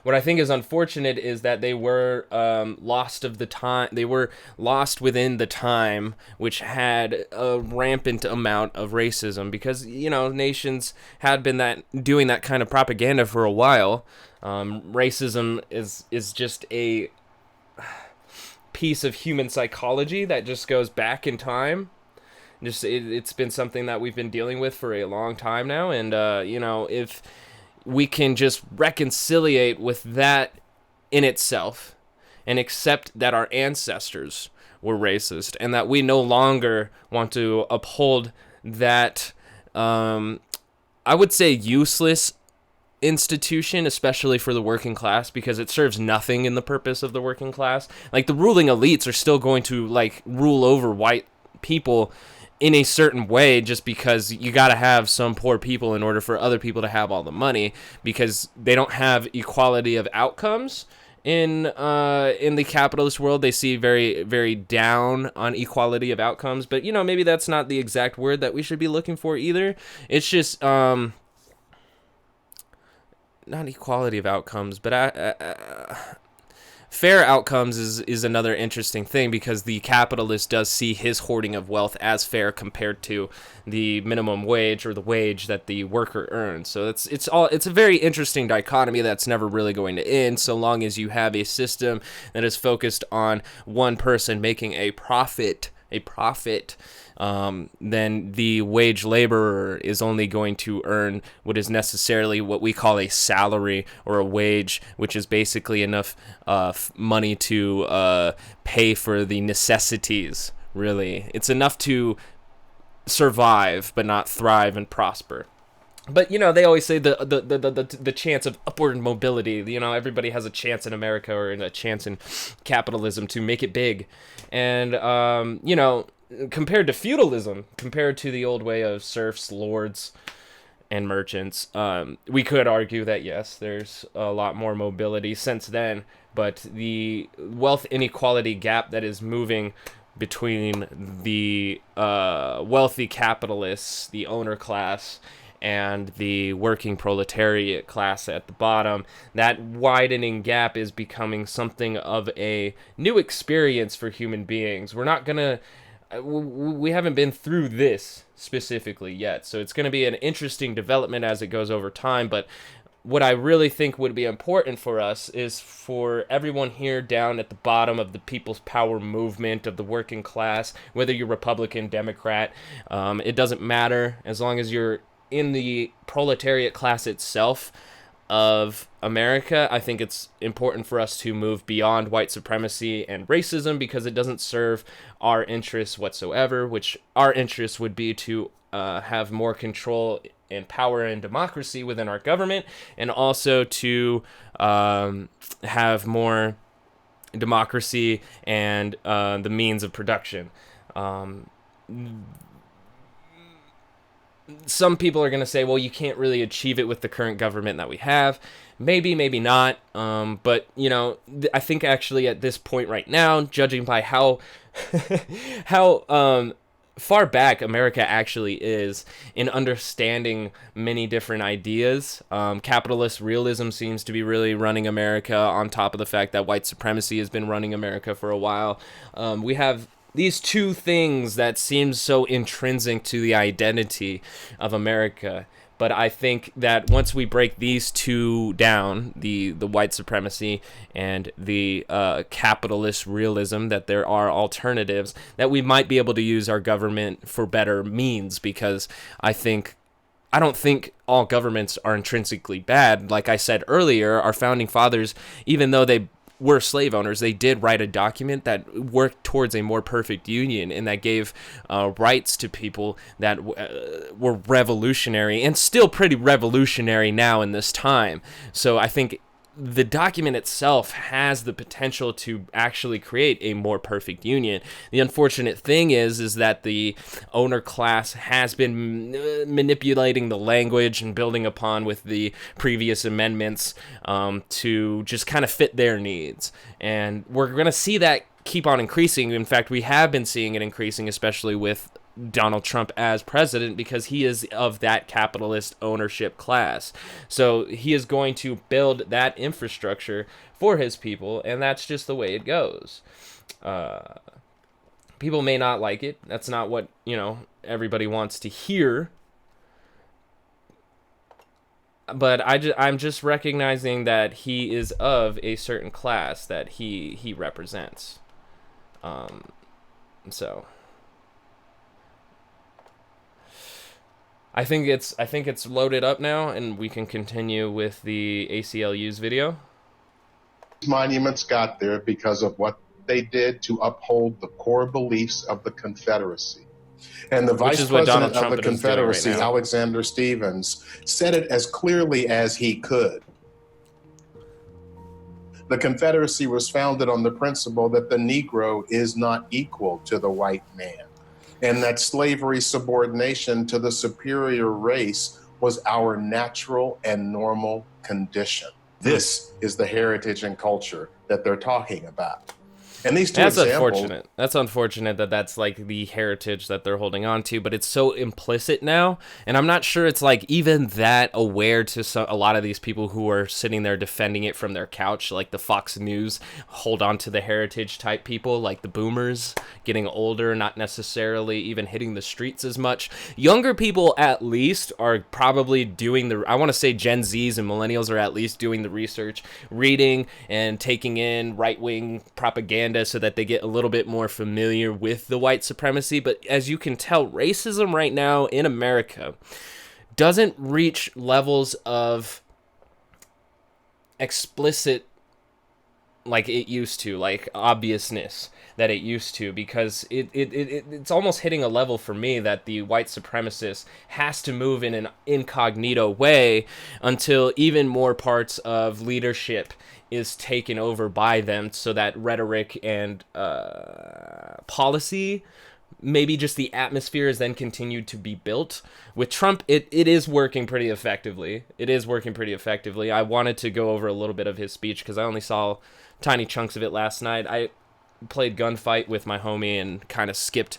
what I think is unfortunate is that they were lost of the time. They were lost within the time which had a rampant amount of racism, because nations had been doing that kind of propaganda for a while. Racism is just a piece of human psychology that just goes back in time. It's been something that we've been dealing with for a long time now, and if we can just reconciliate with that in itself and accept that our ancestors were racist and that we no longer want to uphold that, I would say, useless institution, especially for the working class, because it serves nothing in the purpose of the working class. Like, the ruling elites are still going to rule over white people in a certain way, just because you got to have some poor people in order for other people to have all the money, because they don't have equality of outcomes in the capitalist world. They see very, very down on equality of outcomes, but maybe that's not the exact word that we should be looking for either. It's just not equality of outcomes, but fair outcomes is another interesting thing, because the capitalist does see his hoarding of wealth as fair compared to the minimum wage, or the wage that the worker earns. So it's a very interesting dichotomy that's never really going to end, so long as you have a system that is focused on one person making a profit. Then the wage laborer is only going to earn what is necessarily what we call a salary, or a wage, which is basically enough money to pay for the necessities. Really, it's enough to survive but not thrive and prosper. But they always say the chance of upward mobility. Everybody has a chance in America, or a chance in capitalism, to make it big, and compared to feudalism, compared to the old way of serfs, lords, and merchants, we could argue that yes, there's a lot more mobility since then, but the wealth inequality gap that is moving between the wealthy capitalists, the owner class, and the working proletariat class at the bottom, that widening gap is becoming something of a new experience for human beings. We haven't been through this specifically yet, so it's going to be an interesting development as it goes over time. But what I really think would be important for us is for everyone here down at the bottom of the People's Power movement, of the working class, whether you're Republican, Democrat, it doesn't matter, as long as you're in the proletariat class itself of America. I think it's important for us to move beyond white supremacy and racism, because it doesn't serve our interests whatsoever, which our interests would be to have more control and power and democracy within our government, and also to have more democracy and the means of production. Some people are going to say, well, you can't really achieve it with the current government that we have. Maybe, maybe not. But, I think actually at this point right now, judging by how far back America actually is in understanding many different ideas, capitalist realism seems to be really running America, on top of the fact that white supremacy has been running America for a while. We have these two things that seem so intrinsic to the identity of America. But I think that once we break these two down, the white supremacy and the capitalist realism, that there are alternatives, that we might be able to use our government for better means, because I don't think all governments are intrinsically bad. Like I said earlier, our founding fathers, even though they were slave owners, they did write a document that worked towards a more perfect union, and that gave rights to people that were revolutionary, and still pretty revolutionary now in this time. So I think the document itself has the potential to actually create a more perfect union. The unfortunate thing is that the owner class has been manipulating the language and building upon with the previous amendments to just kind of fit their needs. And we're going to see that keep on increasing. In fact, we have been seeing it increasing, especially with Donald Trump as president because he is of that capitalist ownership class. So he is going to build that infrastructure for his people, and that's just the way it goes. People may not like it. That's not what, everybody wants to hear. But I'm just recognizing that he is of a certain class that he represents. So I think it's loaded up now, and we can continue with the ACLU's video. Monuments got there because of what they did to uphold the core beliefs of the Confederacy. And the Vice President of the Confederacy, Alexander Stephens, said it as clearly as he could. The Confederacy was founded on the principle that the Negro is not equal to the white man, and that slavery's subordination to the superior race was our natural and normal condition. This is the heritage and culture that they're talking about. And these two examples, That's unfortunate that that's like the heritage that they're holding on to, but it's so implicit now, and I'm not sure it's like even that aware to a lot of these people who are sitting there defending it from their couch, like the Fox News hold on to the heritage type people, like the boomers getting older, not necessarily even hitting the streets as much. Younger people at least are probably doing I want to say Gen Zs and millennials are at least doing the research, reading and taking in right-wing propaganda so that they get a little bit more familiar with the white supremacy. But as you can tell, racism right now in America doesn't reach levels of explicit like it used to, like obviousness that it used to, because it's almost hitting a level for me that the white supremacist has to move in an incognito way until even more parts of leadership is taken over by them, so that rhetoric and policy, maybe just the atmosphere, is then continued to be built. With Trump, it is working pretty effectively. I wanted to go over a little bit of his speech because I only saw tiny chunks of it last night. I played Gunfight with my homie and kind of skipped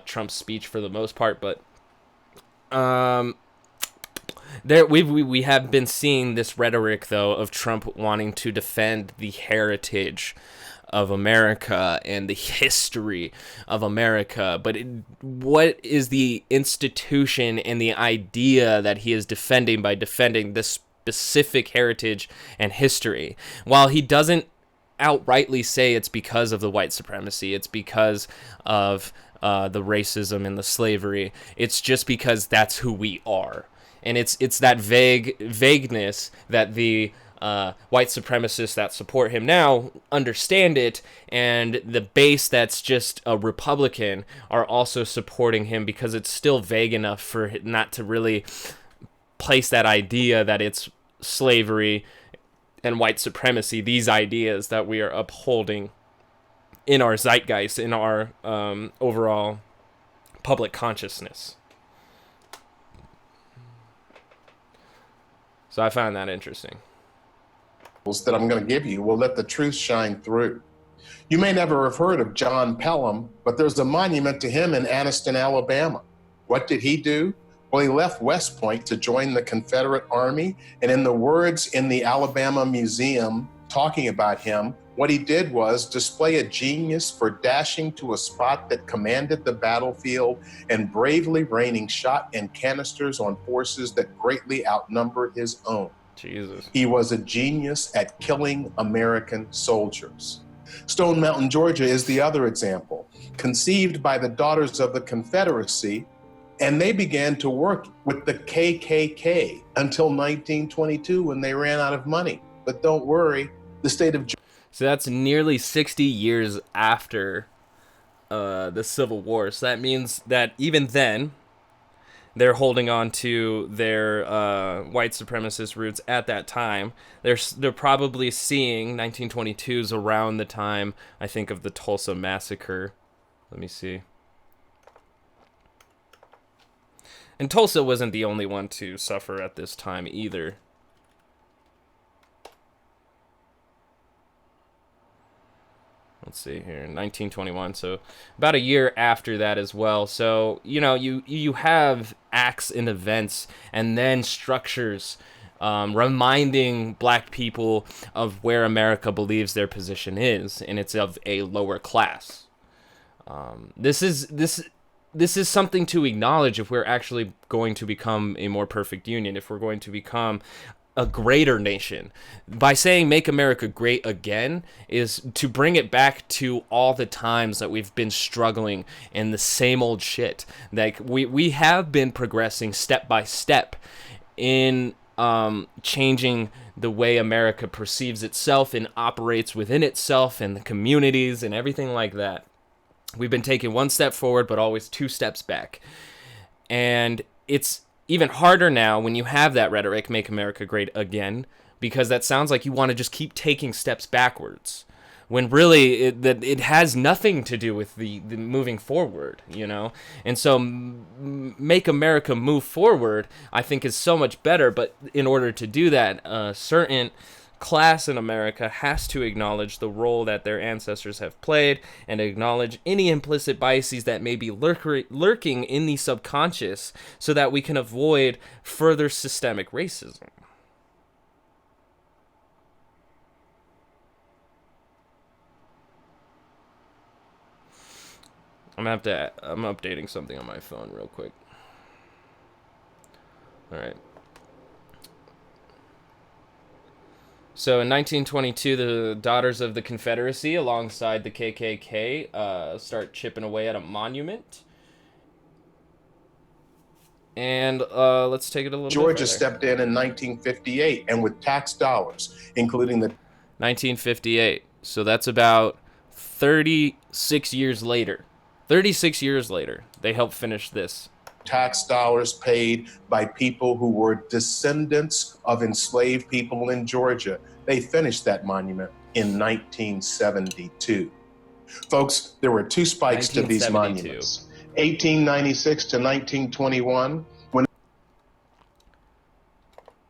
Trump's speech for the most part, but we have been seeing this rhetoric, though, of Trump wanting to defend the heritage of America and the history of America. But what is the institution and the idea that he is defending by defending this specific heritage and history? While he doesn't outrightly say it's because of the white supremacy, it's because of the racism and the slavery, it's just because that's who we are. And it's that vagueness that the white supremacists that support him now understand it, and the base that's just a Republican are also supporting him because it's still vague enough for not to really place that idea that it's slavery and white supremacy, these ideas that we are upholding in our zeitgeist, in our overall public consciousness. So I found that interesting. That I'm going to give you will let the truth shine through. You may never have heard of John Pelham, but there's a monument to him in Anniston, Alabama. What did he do? Well, he left West Point to join the Confederate Army, and in the words in the Alabama Museum talking about him, what he did was display a genius for dashing to a spot that commanded the battlefield and bravely raining shot and canisters on forces that greatly outnumbered his own. Jesus. He was a genius at killing American soldiers. Stone Mountain, Georgia is the other example. Conceived by the Daughters of the Confederacy, and they began to work with the KKK until 1922 when they ran out of money. But don't worry, the state of Georgia. So that's nearly 60 years after the Civil War. So that means that even then, they're holding on to their white supremacist roots at that time. They're probably seeing 1922's around the time, I think, of the Tulsa Massacre. Let me see. And Tulsa wasn't the only one to suffer at this time either. let's see here, 1921. So about a year after that as well. So, you have acts and events and then structures reminding black people of where America believes their position is, and it's of a lower class. This is something to acknowledge if we're actually going to become a more perfect union, if we're going to become a greater nation. By saying make America great again is to bring it back to all the times that we've been struggling in the same old shit. Like we have been progressing step by step in changing the way America perceives itself and operates within itself and the communities and everything like that. We've been taking one step forward, but always two steps back. And it's even harder now when you have that rhetoric, make America great again, because that sounds like you want to just keep taking steps backwards, when really it has nothing to do with the moving forward, And so make America move forward, I think, is so much better. But in order to do that, a certain class in America has to acknowledge the role that their ancestors have played and acknowledge any implicit biases that may be lurking in the subconscious, so that we can avoid further systemic racism. I'm updating something on my phone real quick. All right. So in 1922, the Daughters of the Confederacy, alongside the KKK, start chipping away at a monument. And let's take it a little Georgia bit stepped in 1958, and with tax dollars, including the 1958. So that's about 36 years later. 36 years later, they helped finish this. Tax dollars paid by people who were descendants of enslaved people in Georgia. They finished that monument in 1972. Folks, there were two spikes to these monuments. 1896 to 1921.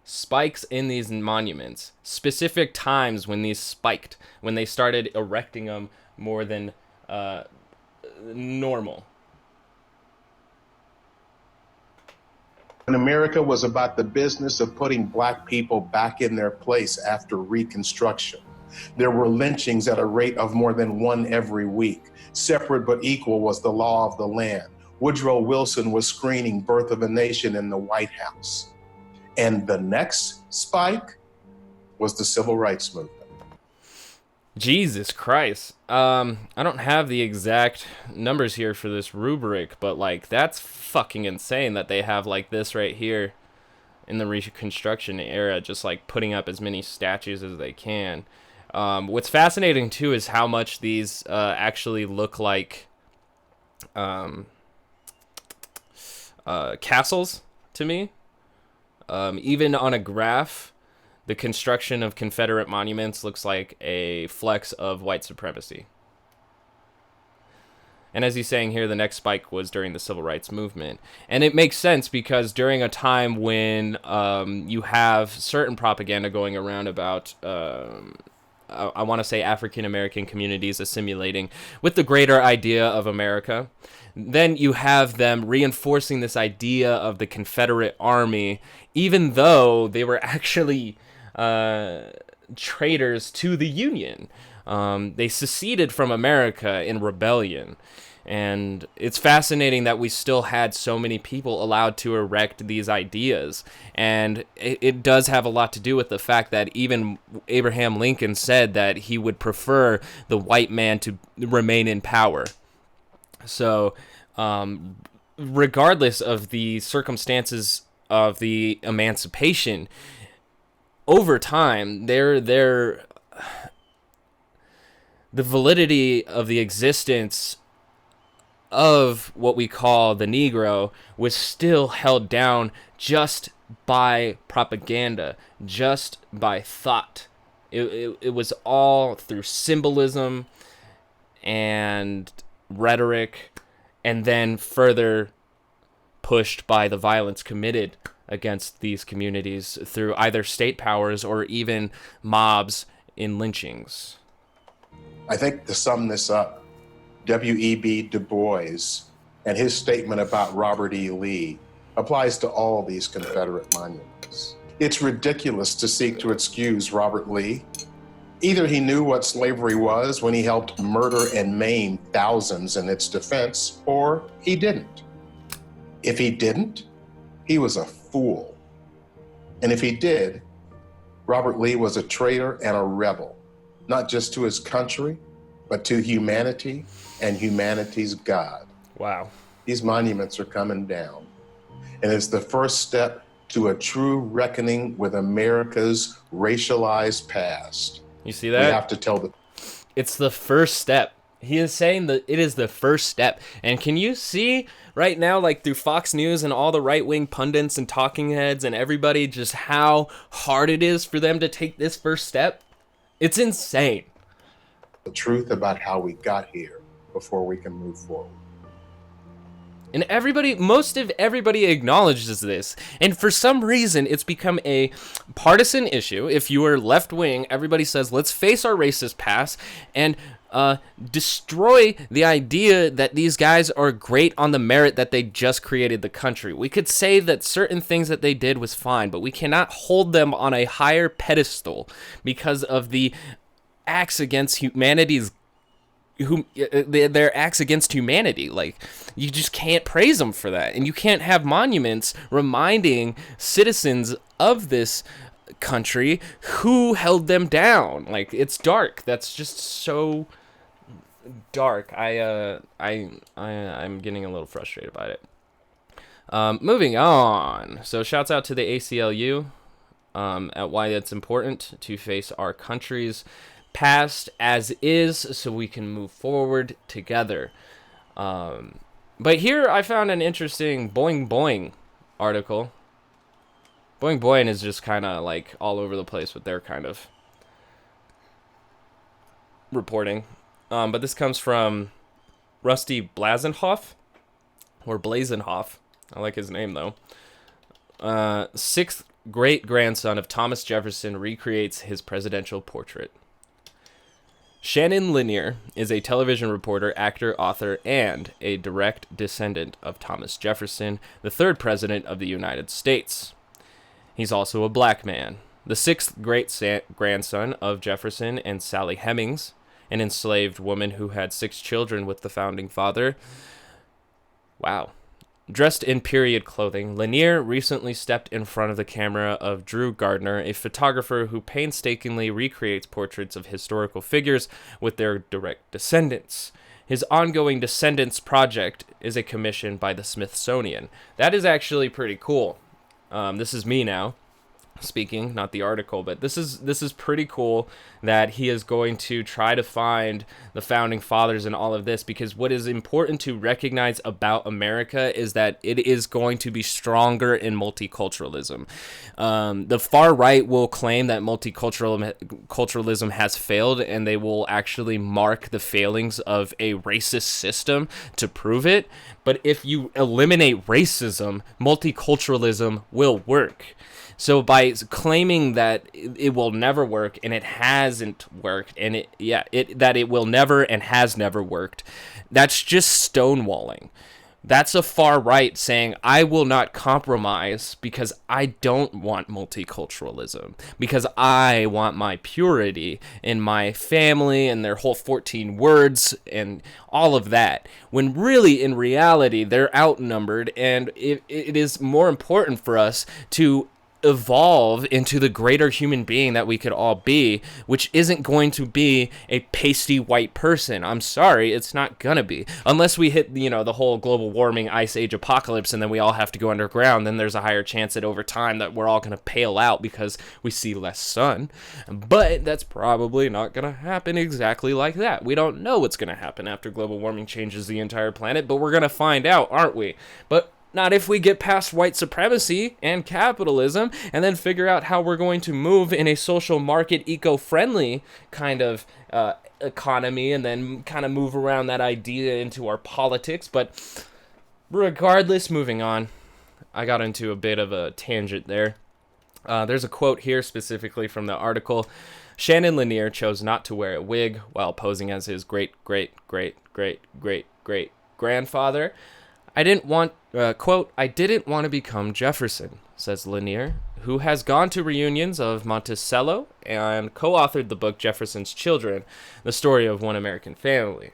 Spikes in these monuments. Specific times when these spiked, when they started erecting them more than normal. When America was about the business of putting black people back in their place after Reconstruction, there were lynchings at a rate of more than one every week. Separate but equal was the law of the land. Woodrow Wilson was screening Birth of a Nation in the White House. And the next spike was the Civil Rights Movement. Jesus Christ. I don't have the exact numbers here for this rubric, but that's fucking insane that they have this right here in the Reconstruction era, just putting up as many statues as they can. What's fascinating too is how much these actually look like castles to me. Even on a graph, the construction of Confederate monuments looks like a flex of white supremacy. And as he's saying here, the next spike was during the Civil Rights Movement. And it makes sense because during a time when you have certain propaganda going around about, I want to say, African-American communities assimilating with the greater idea of America, then you have them reinforcing this idea of the Confederate Army, even though they were actually traitors to the Union. They seceded from America in rebellion. And it's fascinating that we still had so many people allowed to erect these ideas. And it does have a lot to do with the fact that even Abraham Lincoln said that he would prefer the white man to remain in power. So, regardless of the circumstances of the emancipation, over time, the validity of the existence of what we call the Negro was still held down just by propaganda, just by thought. It was all through symbolism and rhetoric, and then further pushed by the violence committed against these communities through either state powers or even mobs in lynchings. I think to sum this up, W.E.B. Du Bois and his statement about Robert E. Lee applies to all these Confederate monuments. It's ridiculous to seek to excuse Robert Lee. Either he knew what slavery was when he helped murder and maim thousands in its defense, or he didn't. If he didn't, he was a fool. And if he did, Robert Lee was a traitor and a rebel, not just to his country, but to humanity and humanity's God. Wow. These monuments are coming down, and it's the first step to a true reckoning with America's racialized past. You see that? We have to tell the... It's the first step. He is saying that it is the first step. And can you see right now, like through Fox News and all the right-wing pundits and talking heads and everybody, just how hard it is for them to take this first step? It's insane. The truth about how we got here before we can move forward. And most of everybody acknowledges this. And for some reason, it's become a partisan issue. If you are left-wing, everybody says, let's face our racist past and destroy the idea that these guys are great on the merit that they just created the country. We could say that certain things that they did was fine, but we cannot hold them on a higher pedestal because of the acts against humanity's their acts against humanity. Like, you just can't praise them for that, and you can't have monuments reminding citizens of this country who held them down. Like, it's dark. That's just so dark. I'm getting a little frustrated about it. Moving on. So shouts out to the ACLU at why it's important to face our country's past as is so we can move forward together. But here I found an interesting Boing Boing article. Boing Boing is just kind of like all over the place with their kind of reporting. But this comes from Rusty Blazenhoff, or Blazenhoff. I like his name though. Sixth great-grandson of Thomas Jefferson recreates his presidential portrait. Shannon Lanier is a television reporter, actor, author, and a direct descendant of Thomas Jefferson, the third president of the United States. He's also a black man, the sixth great-grandson of Jefferson and Sally Hemings, an enslaved woman who had 6 children with the founding father. Wow. Dressed in period clothing, Lanier recently stepped in front of the camera of Drew Gardner, a photographer who painstakingly recreates portraits of historical figures with their direct descendants. His ongoing Descendants project is a commission by the Smithsonian. That is actually pretty cool. This is me now speaking, not the article, but this is pretty cool that he is going to try to find the founding fathers and all of this, because what is important to recognize about America is that it is going to be stronger in multiculturalism. The far right will claim that multiculturalism has failed, and they will actually mark the failings of a racist system to prove it. But if you eliminate racism, multiculturalism will work. So by claiming that it will never work and it hasn't worked, and that it will never and has never worked, that's just stonewalling. That's a far right saying, I will not compromise because I don't want multiculturalism, because I want my purity in my family and their whole 14 words and all of that. When really, in reality, they're outnumbered, and it is more important for us to evolve into the greater human being that we could all be, which isn't going to be a pasty white person. I'm sorry, it's not gonna be. Unless we hit, the whole global warming ice age apocalypse and then we all have to go underground, then there's a higher chance that over time that we're all gonna pale out because we see less sun. But that's probably not gonna happen exactly like that. We don't know what's gonna happen after global warming changes the entire planet, but we're gonna find out, aren't we? But not if we get past white supremacy and capitalism and then figure out how we're going to move in a social market, eco-friendly kind of economy, and then kind of move around that idea into our politics. But regardless, moving on. I got into a bit of a tangent there. There's a quote here specifically from the article. Shannon Lanier chose not to wear a wig while posing as his great-great-great-great-great-great-grandfather. I didn't want, quote, I didn't want to become Jefferson, says Lanier, who has gone to reunions of Monticello and co-authored the book Jefferson's Children, The Story of One American Family.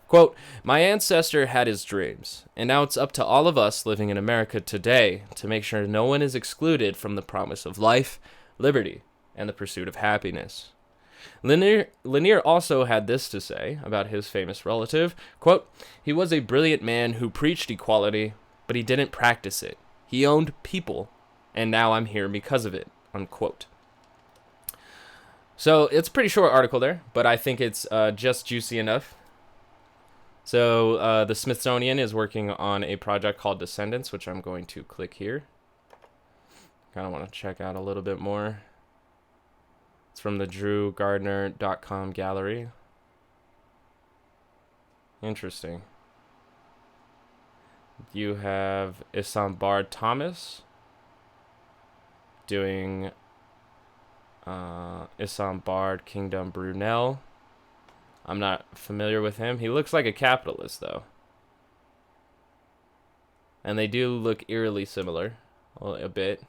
Quote, my ancestor had his dreams, and now it's up to all of us living in America today to make sure no one is excluded from the promise of life, liberty, and the pursuit of happiness. Lanier also had this to say about his famous relative, quote, he was a brilliant man who preached equality, but he didn't practice it. He owned people, and now I'm here because of it, unquote. So it's a pretty short article there, but I think it's just juicy enough. So the Smithsonian is working on a project called Descendants, which I'm going to click here. Kind of want to check out a little bit more. It's from the drewgardner.com gallery. Interesting. You have Isambard Thomas doing Isambard Kingdom Brunel. I'm not familiar with him. He looks like a capitalist, though. And they do look eerily similar. Well, a bit.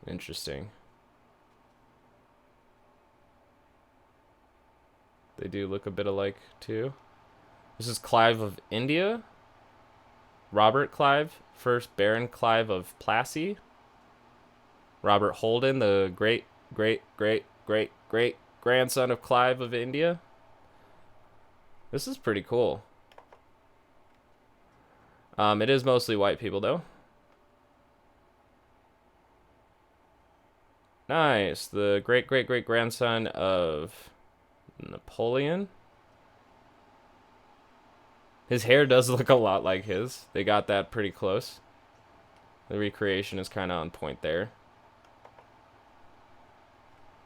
Interesting. They do look a bit alike, too. This is Clive of India. Robert Clive, first Baron Clive of Plassey. Robert Holden, the great-great-great-great-grandson of Clive of India. This is pretty cool. It is mostly white people, though. Nice. The great-great-great-grandson of Napoleon. His hair does look a lot like his. They got that pretty close. The recreation is kind of on point there.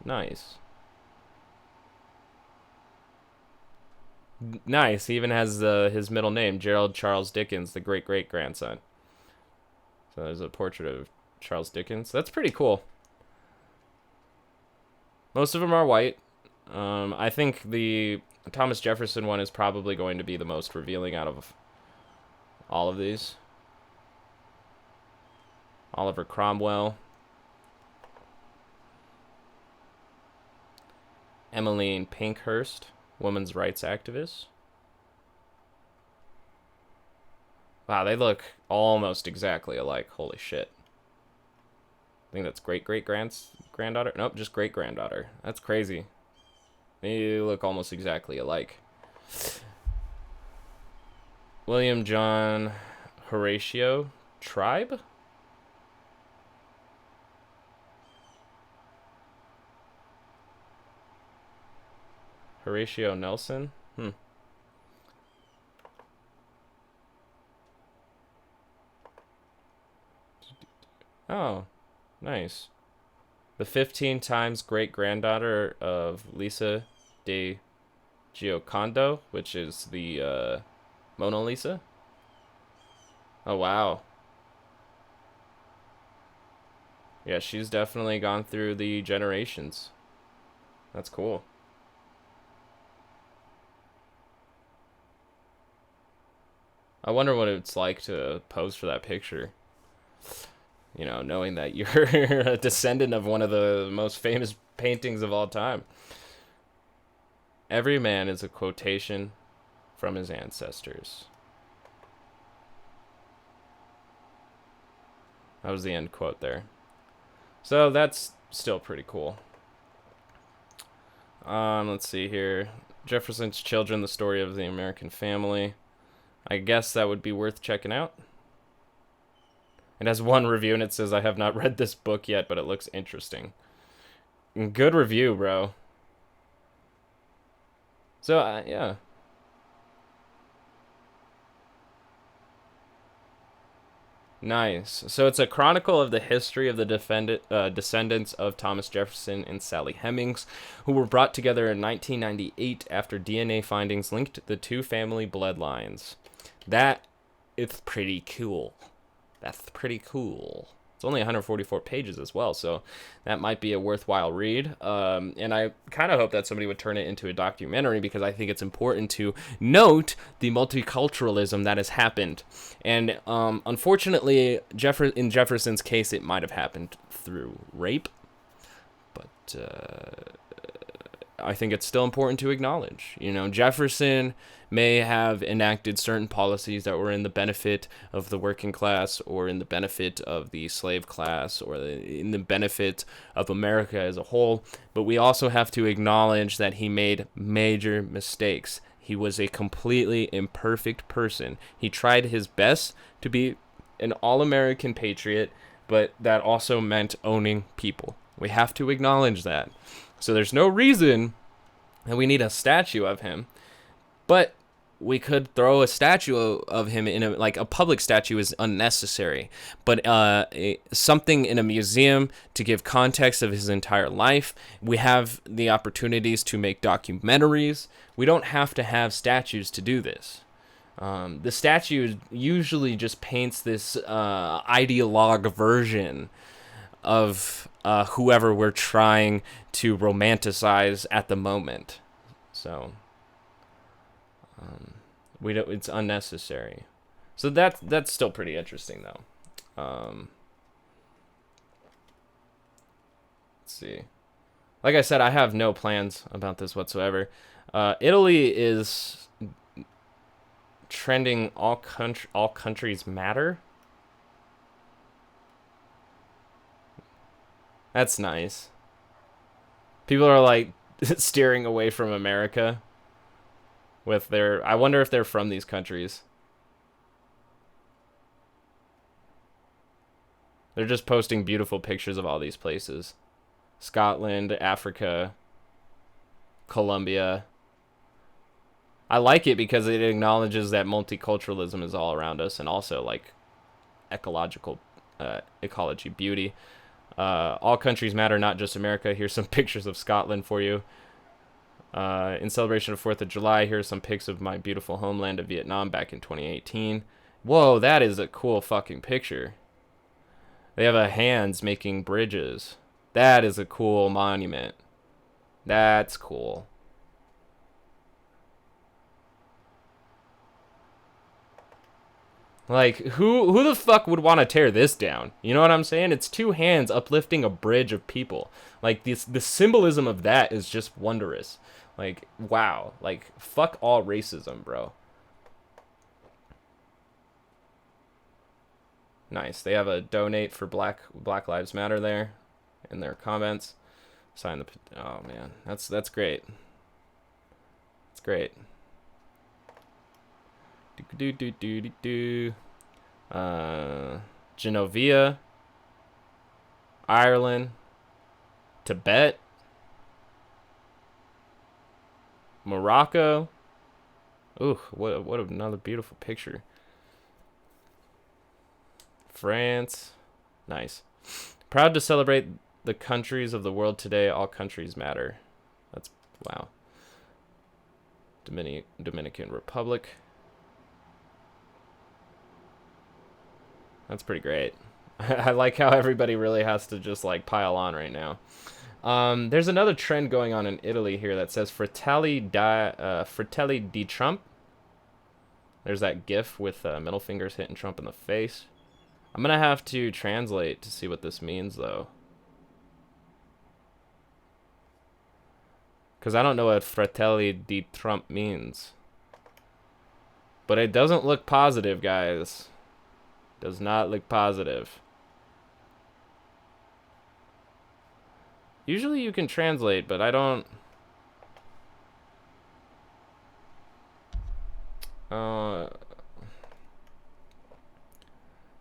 Nice. Nice. He even has his middle name, Gerald Charles Dickens, the great-great-grandson. So there's a portrait of Charles Dickens. That's pretty cool. Most of them are white. I think the Thomas Jefferson one is probably going to be the most revealing out of all of these. Oliver Cromwell. Emmeline Pankhurst, women's rights activist. Wow, they look almost exactly alike. Holy shit. I think that's great-great-granddaughter. Nope, just great-granddaughter. That's crazy. They look almost exactly alike. William John Horatio Tribe? Horatio Nelson? Oh, nice. The 15 times great-granddaughter of Lisa de Giocondo, which is the Mona Lisa. Oh, wow. Yeah, she's definitely gone through the generations. That's cool. I wonder what it's like to pose for that picture. You know, knowing that you're a descendant of one of the most famous paintings of all time. Every man is a quotation from his ancestors. That was the end quote there. So that's still pretty cool. Let's see here. Jefferson's Children, the Story of the American Family. I guess that would be worth checking out. It has one review and it says, I have not read this book yet, but it looks interesting. Good review, bro. So, yeah. Nice. So it's a chronicle of the history of the descendants of Thomas Jefferson and Sally Hemings, who were brought together in 1998 after DNA findings linked the two family bloodlines. That is pretty cool. That's pretty cool. It's only 144 pages as well, so that might be a worthwhile read. And I kind of hope that somebody would turn it into a documentary, because I think it's important to note the multiculturalism that has happened. And unfortunately, in Jefferson's case, it might have happened through rape, but I think it's still important to acknowledge. Jefferson may have enacted certain policies that were in the benefit of the working class, or in the benefit of the slave class, or in the benefit of America as a whole, but we also have to acknowledge that he made major mistakes. He was a completely imperfect person. He tried his best to be an all-American patriot, but that also meant owning people. We have to acknowledge that. So there's no reason that we need a statue of him, but we could throw a statue of him in a public statue is unnecessary, but something in a museum to give context of his entire life. We have the opportunities to make documentaries. We don't have to have statues to do this. The statue usually just paints this ideologue version of whoever we're trying to romanticize at the moment. So it's unnecessary. So that's still pretty interesting, though. Let's see. Like I said, I have no plans about this whatsoever. Italy is trending all countries matter. That's nice. People are like steering away from America with their... I wonder if they're from these countries. They're just posting beautiful pictures of all these places. Scotland, Africa, Colombia. I like it because it acknowledges that multiculturalism is all around us, and also like ecology, beauty. All countries matter, not just America. Here's some pictures of Scotland for you. In celebration of 4th of July, here's some pics of my beautiful homeland of Vietnam back in 2018. Whoa, that is a cool fucking picture. They have a hands making bridges. That is a cool monument. That's cool. Like, who the fuck would want to tear this down? You know what I'm saying? It's two hands uplifting a bridge of people. Like, the symbolism of that is just wondrous. Like, wow. Like, fuck all racism, bro. Nice. They have a donate for Black Lives Matter there in their comments. Sign the... Oh, man. That's great. That's great. Genovia, Ireland, Tibet, Morocco. Ooh, what another beautiful picture. France. Nice. Proud to celebrate the countries of the world today. All countries matter. That's... wow. Dominican Republic. That's pretty great. I like how everybody really has to just like pile on right now. There's another trend going on in Italy here that says Fratelli di Trump. There's that gif with middle fingers hitting Trump in the face. I'm going to have to translate to see what this means, though. Because I don't know what Fratelli di Trump means. But it doesn't look positive, guys. Does not look positive. Usually you can translate, but I don't...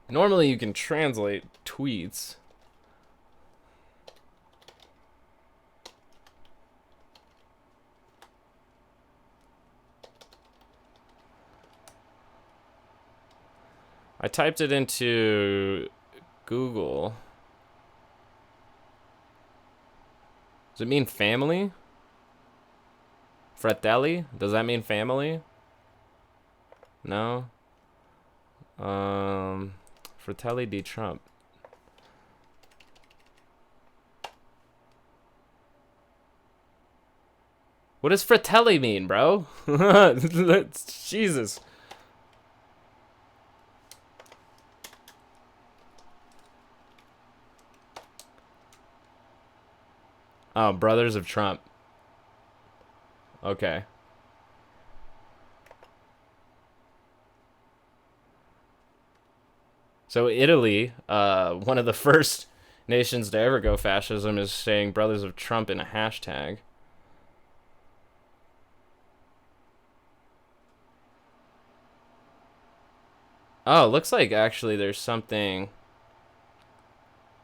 Normally you can translate tweets. I typed it into Google. Does it mean family? Fratelli? Does that mean family? No. Fratelli di Trump. What does Fratelli mean, bro? Jesus. Oh, Brothers of Trump. Okay. So Italy, one of the first nations to ever go fascism, is saying Brothers of Trump in a hashtag. Oh, looks like actually there's something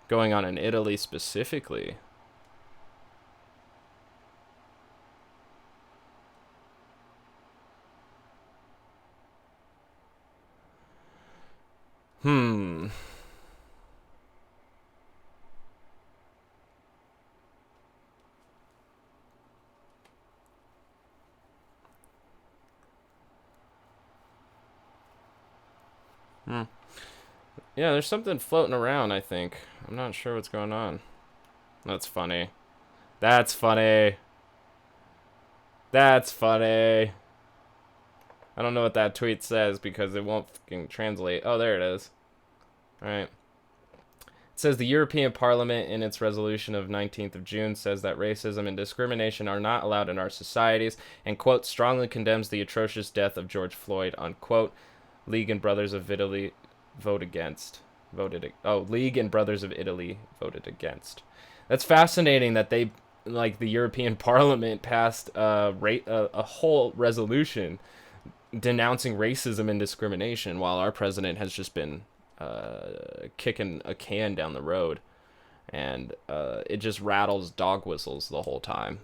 going on in Italy specifically. Hmm. Hmm. Yeah, there's something floating around, I think. I'm not sure what's going on. That's funny. That's funny. That's funny. I don't know what that tweet says because it won't fucking translate. Oh, there it is. All right. It says the European Parliament, in its resolution of 19th of June, says that racism and discrimination are not allowed in our societies, and, quote, strongly condemns the atrocious death of George Floyd, unquote. League and Brothers of Italy vote against. League and Brothers of Italy voted against. That's fascinating that they, like, the European Parliament passed a whole resolution denouncing racism and discrimination, while our president has just been kicking a can down the road, and it just rattles dog whistles the whole time.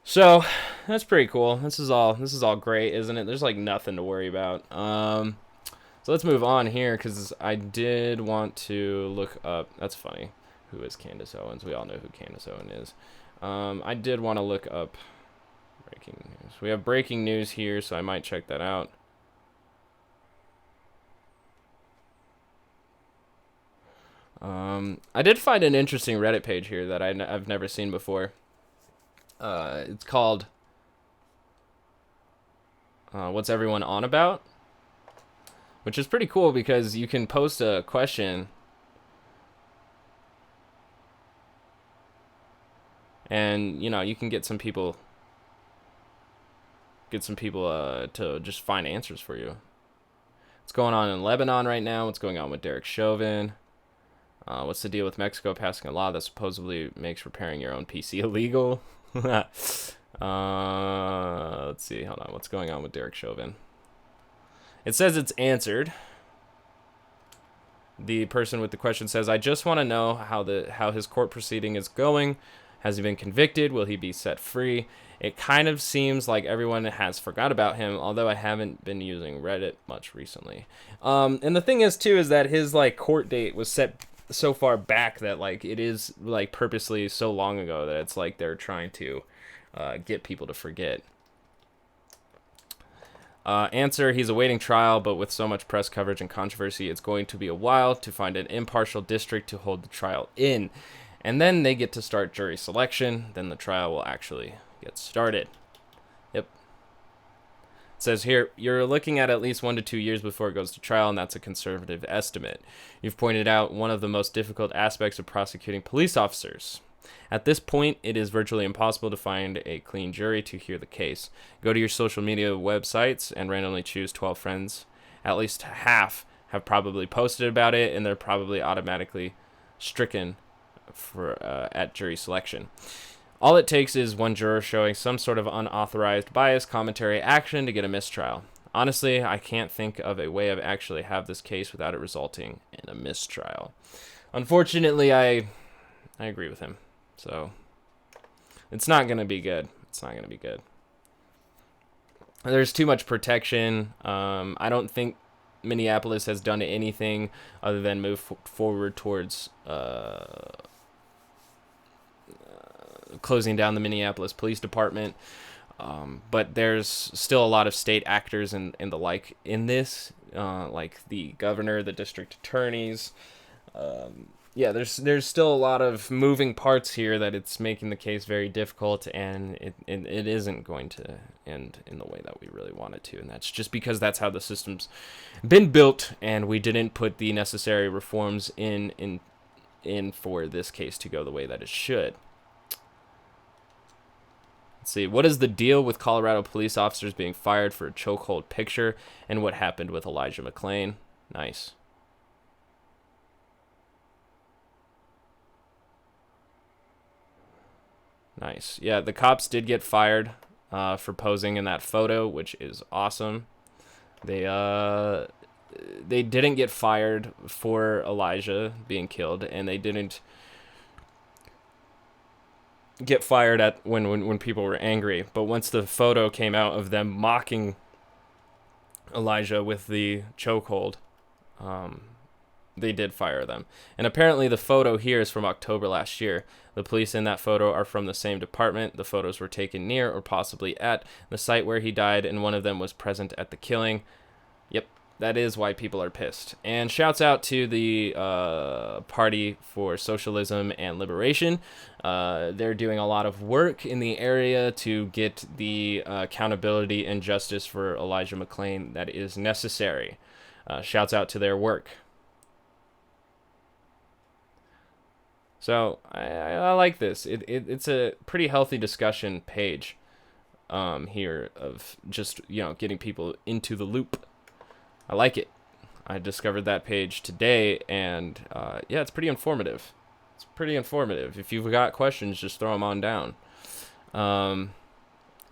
So that's pretty cool. This is all great, isn't it? There's like nothing to worry about. So let's move on here because I did want to look up. That's funny. Who is Candace Owens? We all know who Candace Owens is. I did want to look up breaking news. We have breaking news here, so I might check that out. I did find an interesting Reddit page here that I've never seen before. It's called What's Everyone On About? Which is pretty cool because you can post a question and, you know, you can get some people to just find answers for you. What's going on in Lebanon right now? What's going on with Derek Chauvin? What's the deal with Mexico passing a law that supposedly makes repairing your own PC illegal? Let's see. Hold on. What's going on with Derek Chauvin? It says it's answered. The person with the question says, I just want to know how his court proceeding is going. Has he been convicted? Will he be set free? It kind of seems like everyone has forgot about him, although I haven't been using Reddit much recently. And the thing is, too, is that his like court date was set so far back that like it is like purposely so long ago that it's like they're trying to get people to forget. Answer, he's awaiting trial, but with so much press coverage and controversy, it's going to be a while to find an impartial district to hold the trial in. And then they get to start jury selection. Then the trial will actually get started. Yep. It says here, you're looking at least 1 to 2 years before it goes to trial, and that's a conservative estimate. You've pointed out one of the most difficult aspects of prosecuting police officers. At this point, it is virtually impossible to find a clean jury to hear the case. Go to your social media websites and randomly choose 12 friends. At least half have probably posted about it, and they're probably automatically stricken for at jury selection. All it takes is one juror showing some sort of unauthorized bias, commentary, action to get a mistrial. Honestly, I can't think of a way of actually have this case without it resulting in a mistrial. Unfortunately, I agree with him. So, it's not going to be good. It's not going to be good. There's too much protection. I don't think Minneapolis has done anything other than move forward towards closing down the Minneapolis Police Department. But there's still a lot of state actors and the like in this, like the governor, the district attorneys, yeah, there's still a lot of moving parts here that it's making the case very difficult, and it isn't going to end in the way that we really want it to, and that's just because that's how the system's been built, and we didn't put the necessary reforms in for this case to go the way that it should. Let's see, what is the deal with Colorado police officers being fired for a chokehold picture, and what happened with Elijah McClain? Nice. Nice. Yeah, the cops did get fired for posing in that photo, which is awesome. They didn't get fired for Elijah being killed, and they didn't get fired at when people were angry. But once the photo came out of them mocking Elijah with the chokehold, they did fire them. And apparently the photo here is from October last year. The police in that photo are from the same department. The photos were taken near or possibly at the site where he died, and one of them was present at the killing. Yep, that is why people are pissed. And shouts out to the Party for Socialism and Liberation. They're doing a lot of work in the area to get the accountability and justice for Elijah McClain that is necessary. Shouts out to their work. So I like this. It's a pretty healthy discussion page here of just, getting people into the loop. I like it. I discovered that page today, and yeah, it's pretty informative. It's pretty informative. If you've got questions, just throw them on down. But I'm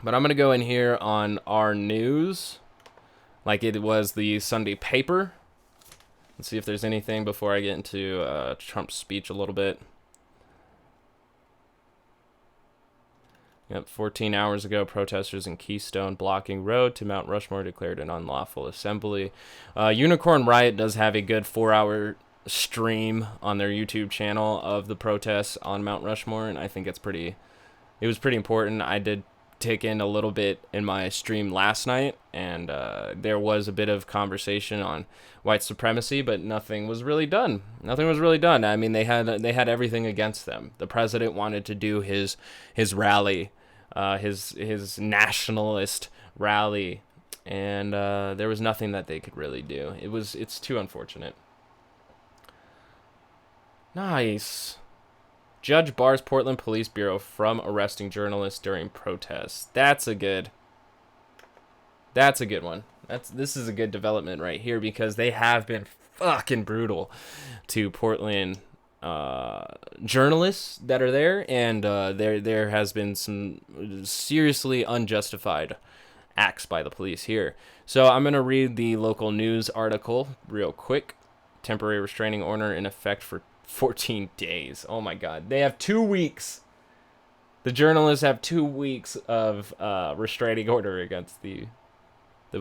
going to go in here on our news, like it was the Sunday paper. Let's see if there's anything before I get into Trump's speech a little bit. Yep, 14 hours ago, protesters in Keystone blocking road to Mount Rushmore declared an unlawful assembly. Unicorn Riot does have a good 4-hour stream on their YouTube channel of the protests on Mount Rushmore, and I think it was pretty important. I did take in a little bit in my stream last night, and there was a bit of conversation on white supremacy, but nothing was really done. I mean, they had everything against them. The president wanted to do his rally, his nationalist rally, and there was nothing that they could really do. It's too unfortunate. Nice. Judge bars Portland Police Bureau from arresting journalists during protests. That's a good one. This is a good development right here, because they have been fucking brutal to Portland journalists that are there, and there has been some seriously unjustified acts by the police here. So I'm going to read the local news article real quick. Temporary restraining order in effect for 14 days. Oh my god. They have 2 weeks. The journalists have 2 weeks of restraining order against the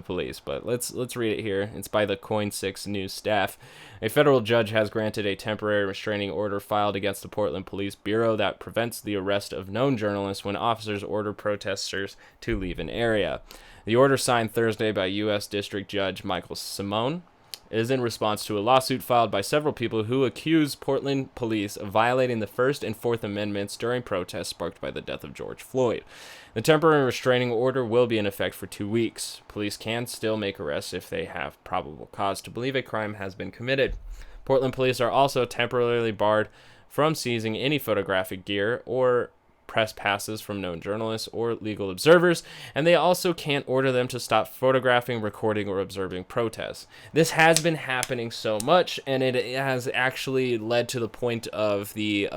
police. But let's read it here. It's by the Coin 6 news staff. A federal judge has granted a temporary restraining order filed against the Portland Police Bureau that prevents the arrest of known journalists when officers order protesters to leave an area. The order, signed Thursday by U.S. District Judge Michael Simone, is in response to a lawsuit filed by several people who accuse Portland police of violating the First and Fourth Amendments during protests sparked by the death of George Floyd. The temporary restraining order will be in effect for 2 weeks. Police can still make arrests if they have probable cause to believe a crime has been committed. Portland police are also temporarily barred from seizing any photographic gear or press passes from known journalists or legal observers, and they also can't order them to stop photographing, recording, or observing protests. This has been happening so much, and it has actually led to the point of the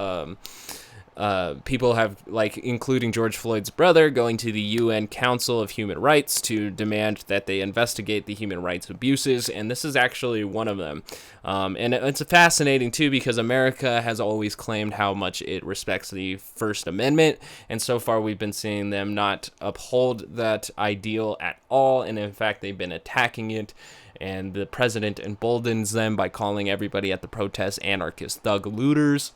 people have, including George Floyd's brother, going to the UN Council of Human Rights to demand that they investigate the human rights abuses, and this is actually one of them. And it's fascinating, too, because America has always claimed how much it respects the First Amendment, and so far we've been seeing them not uphold that ideal at all, and in fact they've been attacking it. And the president emboldens them by calling everybody at the protests anarchist thug looters.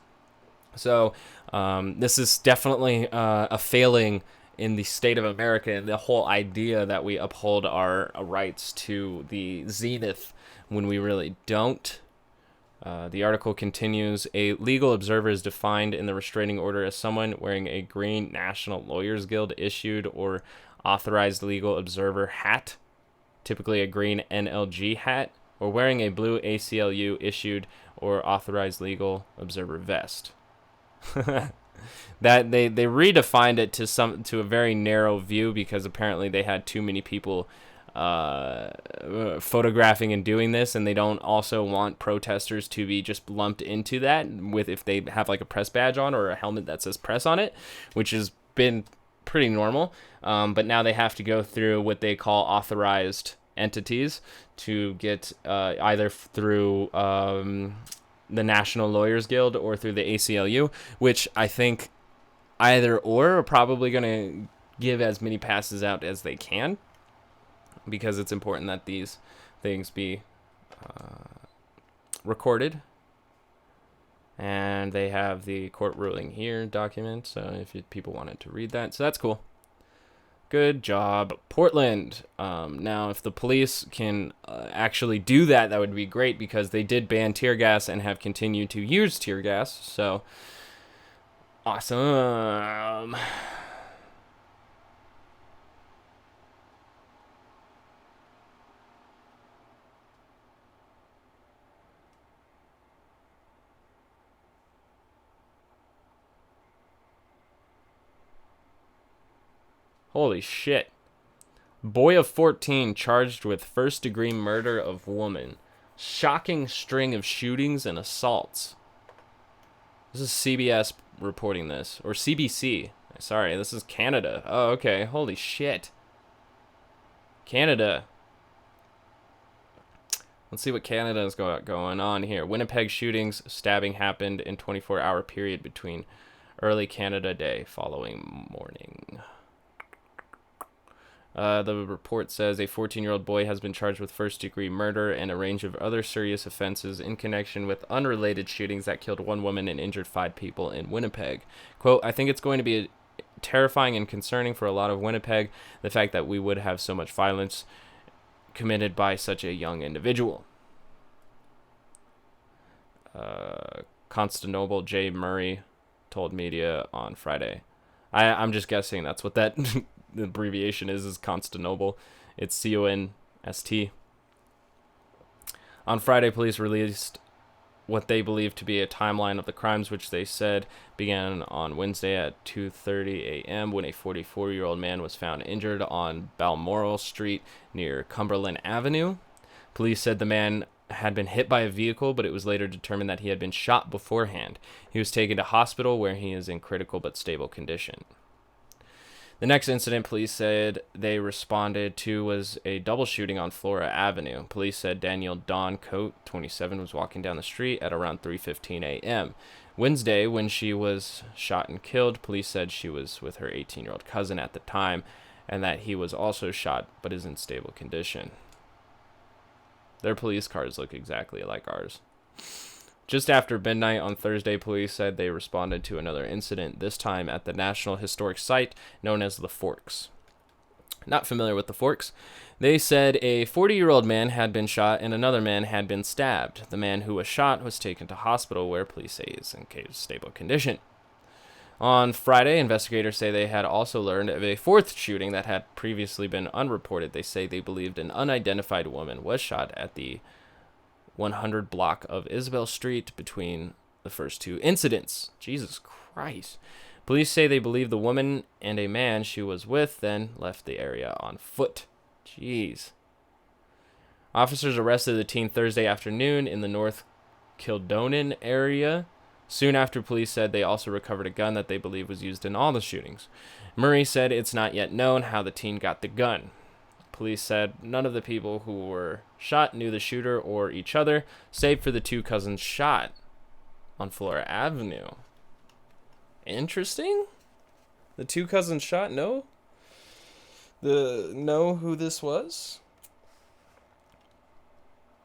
So this is definitely a failing in the state of America, and the whole idea that we uphold our rights to the zenith when we really don't. The article continues, a legal observer is defined in the restraining order as someone wearing a green National Lawyers Guild issued or authorized legal observer hat, typically a green NLG hat, or wearing a blue ACLU issued or authorized legal observer vest. That they redefined it to a very narrow view because apparently they had too many people photographing and doing this, and they don't also want protesters to be just lumped into that with if they have like a press badge on or a helmet that says press on it, which has been pretty normal. But now they have to go through what they call authorized entities to get either through the National Lawyers Guild or through the ACLU, which I think either or are probably going to give as many passes out as they can, because it's important that these things be recorded. And they have the court ruling here document, so if people wanted to read that. So that's cool. Good job, Portland. Now, if the police can actually do that, that would be great, because they did ban tear gas and have continued to use tear gas. So, awesome. Holy shit. Boy of 14 charged with first-degree murder of woman. Shocking string of shootings and assaults. This is CBS reporting this. Or CBC. Sorry, this is Canada. Oh, okay. Holy shit. Canada. Let's see what Canada is going on here. Winnipeg shootings, stabbing happened in 24-hour period between early Canada Day following morning. The report says a 14-year-old boy has been charged with first-degree murder and a range of other serious offenses in connection with unrelated shootings that killed one woman and injured 5 people in Winnipeg. Quote, I think it's going to be terrifying and concerning for a lot of Winnipeg, the fact that we would have so much violence committed by such a young individual. Constable J. Murray told media on Friday. I'm just guessing that's what that the abbreviation is Constable. It's CONST. On Friday, police released what they believe to be a timeline of the crimes, which they said began on Wednesday at 2:30 a.m. when a 44-year-old man was found injured on Balmoral Street near Cumberland Avenue. Police said the man had been hit by a vehicle, but it was later determined that he had been shot beforehand. He was taken to hospital where he is in critical but stable condition. The next incident police said they responded to was a double shooting on Flora Avenue. Police said Daniel Dawn Coate, 27, was walking down the street at around 3:15 a.m. Wednesday, when she was shot and killed, police said she was with her 18-year-old cousin at the time and that he was also shot but is in stable condition. Their police cars look exactly like ours. Just after midnight on Thursday, police said they responded to another incident, this time at the National Historic Site known as the Forks. Not familiar with the Forks. They said a 40-year-old man had been shot and another man had been stabbed. The man who was shot was taken to hospital where police say is in stable condition. On Friday, investigators say they had also learned of a fourth shooting that had previously been unreported. They say they believed an unidentified woman was shot at the 100 block of Isabel Street between the first two incidents. Jesus Christ. Police say they believe the woman and a man she was with then left the area on foot. Jeez. Officers arrested the teen Thursday afternoon in the North Kildonan area. Soon after, police said they also recovered a gun that they believe was used in all the shootings. Murray said it's not yet known how the teen got the gun. Police said none of the people who were shot knew the shooter or each other, save for the 2 cousins shot on Flora Avenue. Interesting. The 2 cousins shot know who this was.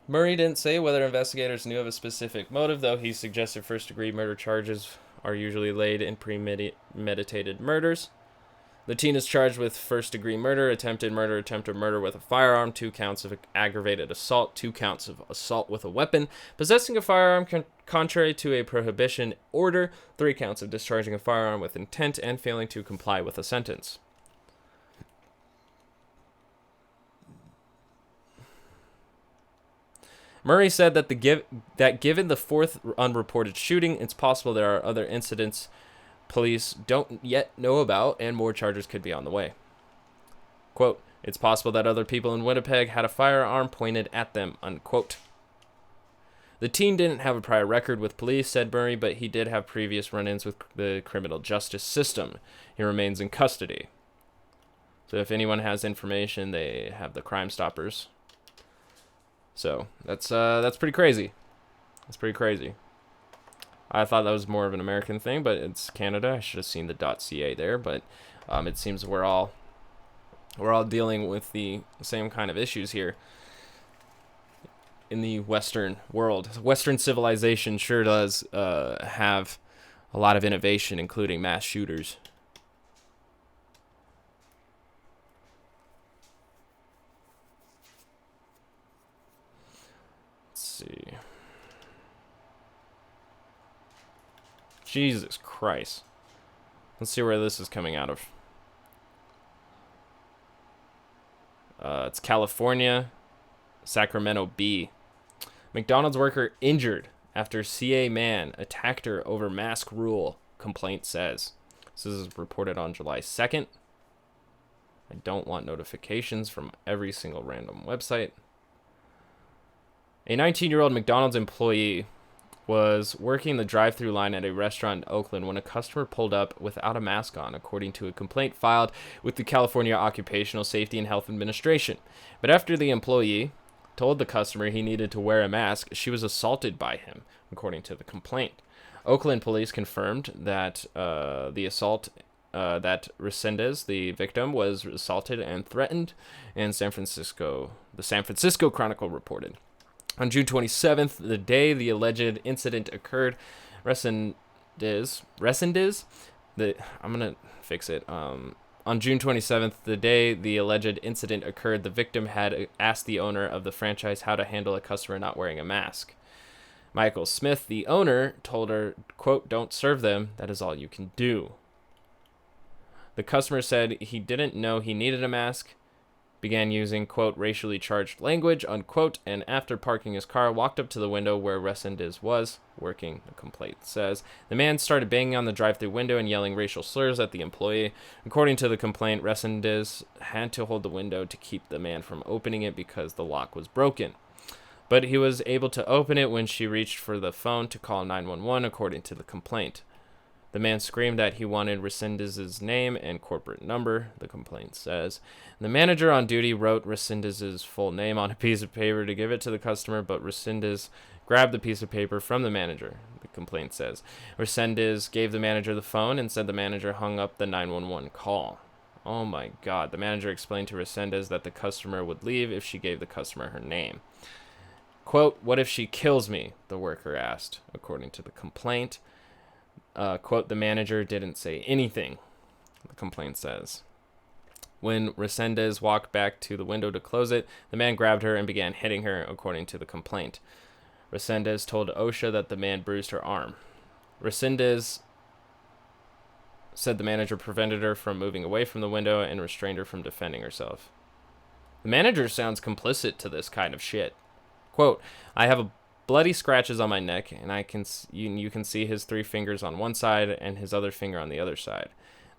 Murray didn't say whether investigators knew of a specific motive, though he suggested first-degree murder charges are usually laid in premeditated murders. The teen is charged with first-degree murder, attempted murder with a firearm, 2 counts of aggravated assault, 2 counts of assault with a weapon, possessing a firearm contrary to a prohibition order, 3 counts of discharging a firearm with intent, and failing to comply with a sentence. Murray said that given the 4th unreported shooting, it's possible there are other incidents police don't yet know about, and more charges could be on the way. Quote, it's possible that other people in Winnipeg had a firearm pointed at them, unquote. The teen didn't have a prior record with police, said Murray, but he did have previous run-ins with the criminal justice system. He remains in custody. So if anyone has information, they have the Crime Stoppers. So that's pretty crazy. That's pretty crazy. I thought that was more of an American thing, but it's Canada. I should have seen the .ca there, but it seems we're all dealing with the same kind of issues here in the Western world. Western civilization sure does have a lot of innovation, including mass shooters. Let's see. Jesus Christ. Let's see where this is coming out of. It's California, Sacramento B. McDonald's worker injured after CA man attacked her over mask rule, complaint says. This is reported on July 2nd. I don't want notifications from every single random website. A 19-year-old McDonald's employee was working the drive-thru line at a restaurant in Oakland when a customer pulled up without a mask on, according to a complaint filed with the California Occupational Safety and Health Administration. But after the employee told the customer he needed to wear a mask, she was assaulted by him, according to the complaint. Oakland police confirmed that the assault that Resendez, the victim, was assaulted and threatened, and the San Francisco Chronicle reported. On June 27th, the day the alleged incident occurred, I'm going to fix it. On June 27th, the day the alleged incident occurred, the victim had asked the owner of the franchise how to handle a customer not wearing a mask. Michael Smith, the owner, told her, quote, don't serve them. That is all you can do. The customer said he didn't know he needed a mask, began using, quote, racially charged language, unquote, and after parking his car, walked up to the window where Resendez was working, the complaint says. The man started banging on the drive-thru window and yelling racial slurs at the employee. According to the complaint, Resendez had to hold the window to keep the man from opening it because the lock was broken. But he was able to open it when she reached for the phone to call 911, according to the complaint. The man screamed that he wanted Resendez's name and corporate number, the complaint says. The manager on duty wrote Resendez's full name on a piece of paper to give it to the customer, but Resendez grabbed the piece of paper from the manager, the complaint says. Resendez gave the manager the phone and said the manager hung up the 911 call. Oh my God. The manager explained to Resendez that the customer would leave if she gave the customer her name. Quote, what if she kills me? The worker asked, according to the complaint. Quote, the manager didn't say anything, the complaint says. When Resendez walked back to the window to close it, the man grabbed her and began hitting her, according to the complaint. Resendez told OSHA that the man bruised her arm. Resendez said the manager prevented her from moving away from the window and restrained her from defending herself. The manager sounds complicit to this kind of shit. Quote, I have bloody scratches on my neck, and you can see his 3 fingers on one side and his other finger on the other side.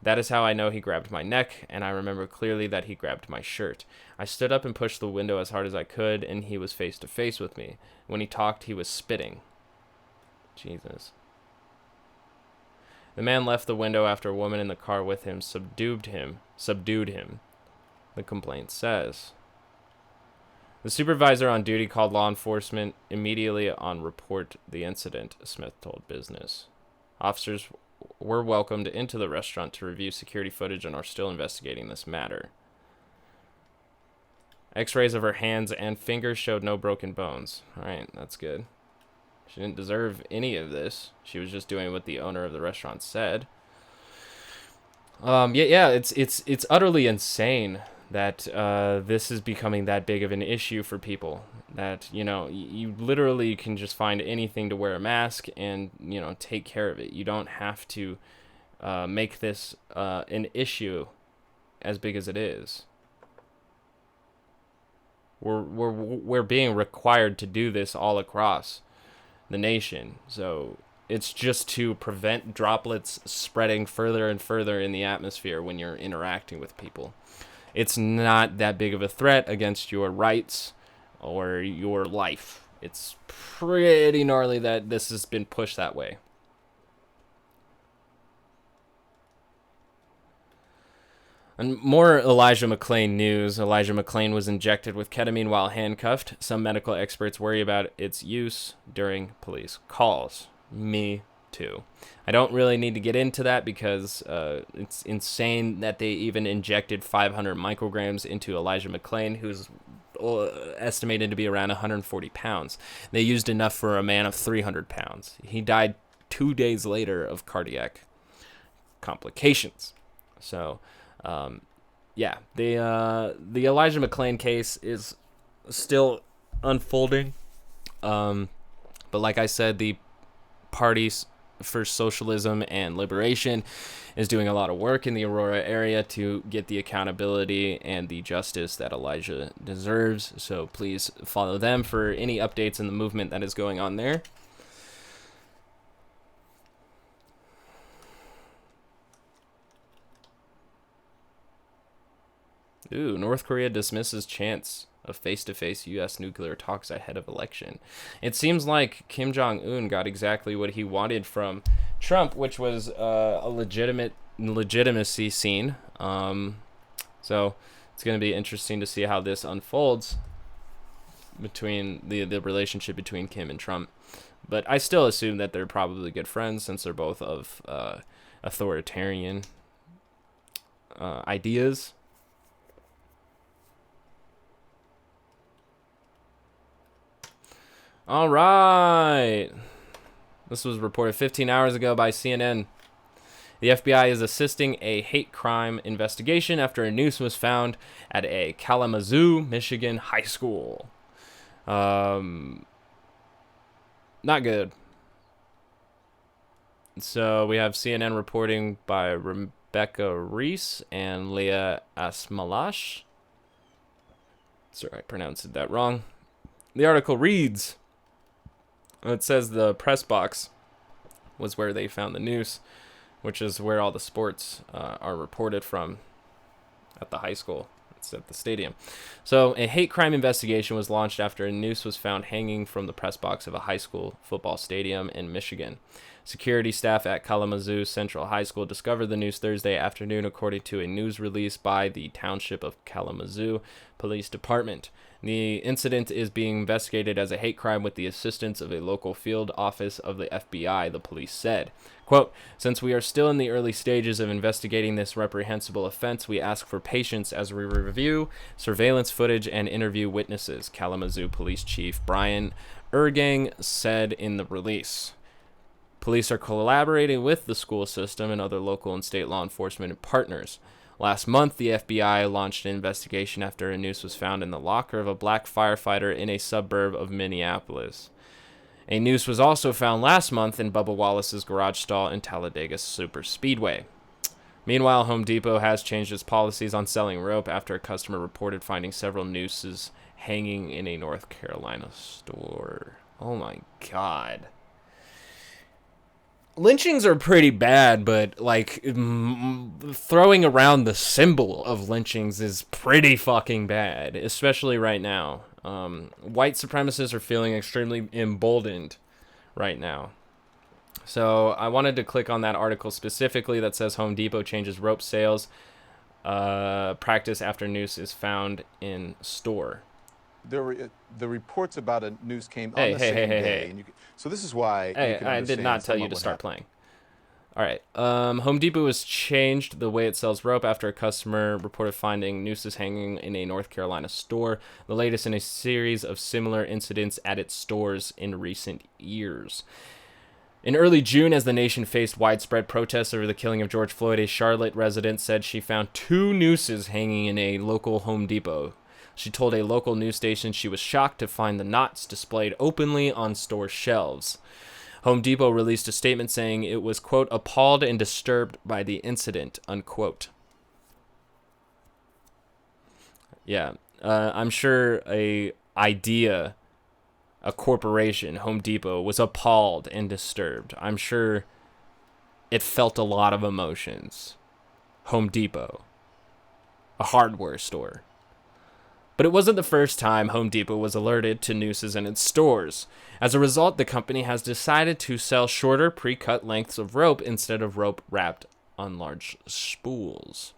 That is how I know he grabbed my neck, and I remember clearly that he grabbed my shirt. I stood up and pushed the window as hard as I could, and he was face to face with me. When he talked, he was spitting. Jesus. The man left the window after a woman in the car with him subdued him, the complaint says. The supervisor on duty called law enforcement immediately on report the incident, Smith told Business. Officers were welcomed into the restaurant to review security footage and are still investigating this matter. X-rays of her hands and fingers showed no broken bones. All right, that's good. She didn't deserve any of this. She was just doing what the owner of the restaurant said. Yeah. It's utterly insane that this is becoming that big of an issue for people. That you literally can just find anything to wear a mask and take care of it. You don't have to make this an issue as big as it is. We're being required to do this all across the nation. So it's just to prevent droplets spreading further and further in the atmosphere when you're interacting with people. It's not that big of a threat against your rights or your life. It's pretty gnarly that this has been pushed that way. And more Elijah McClain news. Elijah McClain was injected with ketamine while handcuffed. Some medical experts worry about its use during police calls. Me too. I don't really need to get into that because it's insane that they even injected 500 micrograms into Elijah McClain, who's estimated to be around 140 pounds. They used enough for a man of 300 pounds. He died 2 days later of cardiac complications. So... yeah, the Elijah McClain case is still unfolding. But like I said, the Parties for Socialism and Liberation is doing a lot of work in the Aurora area to get the accountability and the justice that Elijah deserves. So please follow them for any updates in the movement that is going on there. Ooh, North Korea dismisses chance of face-to-face U.S. nuclear talks ahead of election. It seems like Kim Jong-un got exactly what he wanted from Trump, which was a legitimacy scene. So it's going to be interesting to see how this unfolds between the relationship between Kim and Trump. But I still assume that they're probably good friends since they're both of authoritarian ideas. All right. This was reported 15 hours ago by CNN. The FBI is assisting a hate crime investigation after a noose was found at a Kalamazoo, Michigan high school. Not good. So we have CNN reporting by Rebecca Reese and Leah Asmalash. Sorry, I pronounced that wrong. The article reads... It says the press box was where they found the noose, which is where all the sports are reported from at the high school. It's at the stadium. So a hate crime investigation was launched after a noose was found hanging from the press box of a high school football stadium in Michigan. Security staff at Kalamazoo Central High School discovered the noose Thursday afternoon, according to a news release by the Township of Kalamazoo Police Department. The incident is being investigated as a hate crime with the assistance of a local field office of the FBI, the police said. Quote, since we are still in the early stages of investigating this reprehensible offense, we ask for patience as we review surveillance footage and interview witnesses, Kalamazoo Police Chief Brian Ergang said in the release. Police are collaborating with the school system and other local and state law enforcement partners. Last month, the FBI launched an investigation after a noose was found in the locker of a black firefighter in a suburb of Minneapolis. A noose was also found last month in Bubba Wallace's garage stall in Talladega Superspeedway. Meanwhile, Home Depot has changed its policies on selling rope after a customer reported finding several nooses hanging in a North Carolina store. Oh my God. Lynchings are pretty bad, but throwing around the symbol of lynchings is pretty fucking bad, especially right now. White supremacists are feeling extremely emboldened right now. So I wanted to click on that article specifically that says Home Depot changes rope sales practice after noose is found in store. The reports about a noose came on the same day. And so this is why you can I did not tell you to start playing. All right. Home Depot has changed the way it sells rope after a customer reported finding nooses hanging in a North Carolina store, the latest in a series of similar incidents at its stores in recent years. In early June, as the nation faced widespread protests over the killing of George Floyd, a Charlotte resident said she found 2 nooses hanging in a local Home Depot. She told a local news station she was shocked to find the knots displayed openly on store shelves. Home Depot released a statement saying it was, quote, appalled and disturbed by the incident, unquote. Yeah, I'm sure a corporation, Home Depot, was appalled and disturbed. I'm sure it felt a lot of emotions. Home Depot, a hardware store. But it wasn't the first time Home Depot was alerted to nooses in its stores. As a result, the company has decided to sell shorter pre-cut lengths of rope instead of rope wrapped on large spools.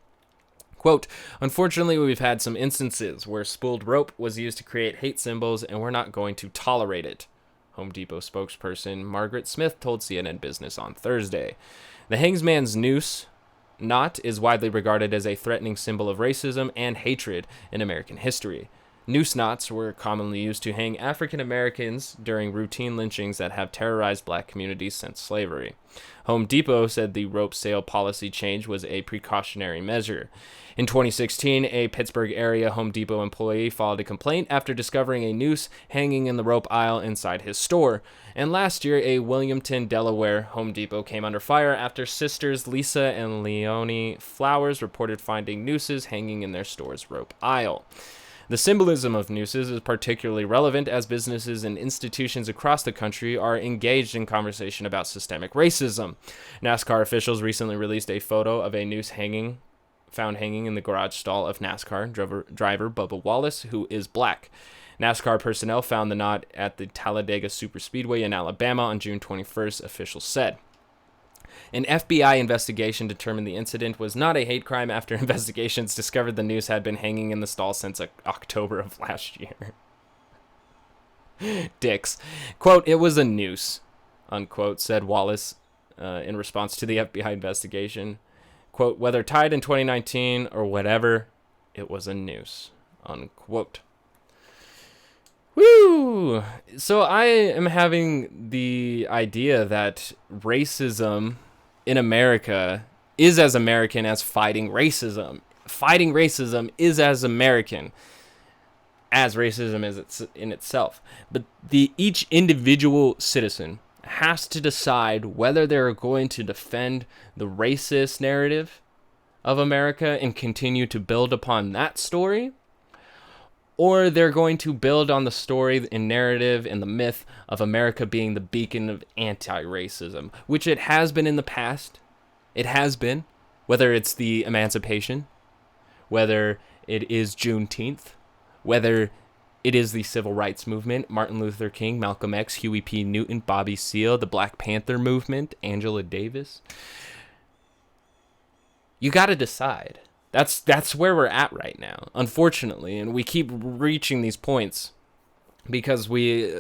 Quote, unfortunately, we've had some instances where spooled rope was used to create hate symbols, and we're not going to tolerate it, Home Depot spokesperson Margaret Smith told CNN Business on Thursday. The hangsman's noose knot is widely regarded as a threatening symbol of racism and hatred in American history. Noose knots were commonly used to hang African Americans during routine lynchings that have terrorized black communities since slavery. Home Depot said the rope sale policy change was a precautionary measure. In 2016, a Pittsburgh area Home Depot employee filed a complaint after discovering a noose hanging in the rope aisle inside his store. And last year, a Williamton, Delaware Home Depot came under fire after sisters Lisa and Leonie Flowers reported finding nooses hanging in their store's rope aisle. The symbolism of nooses is particularly relevant as businesses and institutions across the country are engaged in conversation about systemic racism. NASCAR officials recently released a photo of a noose found hanging in the garage stall of NASCAR driver Bubba Wallace, who is black. NASCAR personnel found the knot at the Talladega Superspeedway in Alabama on June 21st, officials said. An FBI investigation determined the incident was not a hate crime after investigations discovered the noose had been hanging in the stall since October of last year. Dicks. Quote, it was a noose, unquote, said Wallace in response to the FBI investigation. Quote, whether tied in 2019 or whatever, it was a noose, unquote. Woo! So I am having the idea that racism in America is as American as fighting racism. Fighting racism is as American as racism is in itself. But each individual citizen has to decide whether they're going to defend the racist narrative of America and continue to build upon that story, or they're going to build on the story and narrative and the myth of America being the beacon of anti-racism, which it has been in the past. It has been, whether it's the Emancipation, whether it is Juneteenth, whether it is the Civil Rights Movement, Martin Luther King, Malcolm X, Huey P. Newton, Bobby Seale, the Black Panther Movement, Angela Davis. You got to decide. That's where we're at right now, unfortunately, and we keep reaching these points because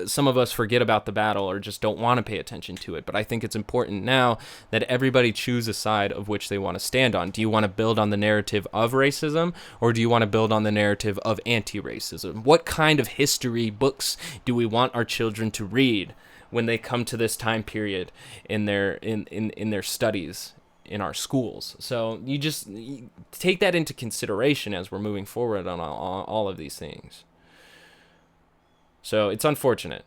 some of us forget about the battle or just don't want to pay attention to it. But I think it's important now that everybody choose a side of which they want to stand on. Do you want to build on the narrative of racism, or do you want to build on the narrative of anti-racism? What kind of history books do we want our children to read when they come to this time period in their studies in our schools? So you take that into consideration as we're moving forward on all of these things. So it's unfortunate.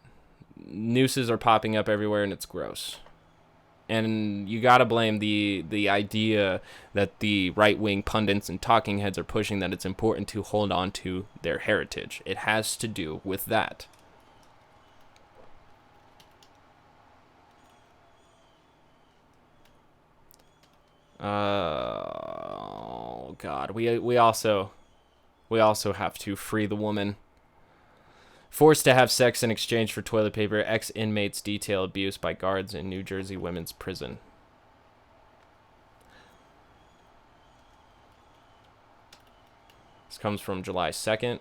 Nooses are popping up everywhere, and it's gross. And you got to blame the idea that the right-wing pundits and talking heads are pushing, that it's important to hold on to their heritage. It has to do with that. Oh God, we also have to free the woman. Forced to have sex in exchange for toilet paper, ex-inmates detail abuse by guards in New Jersey women's prison. This comes from July 2nd.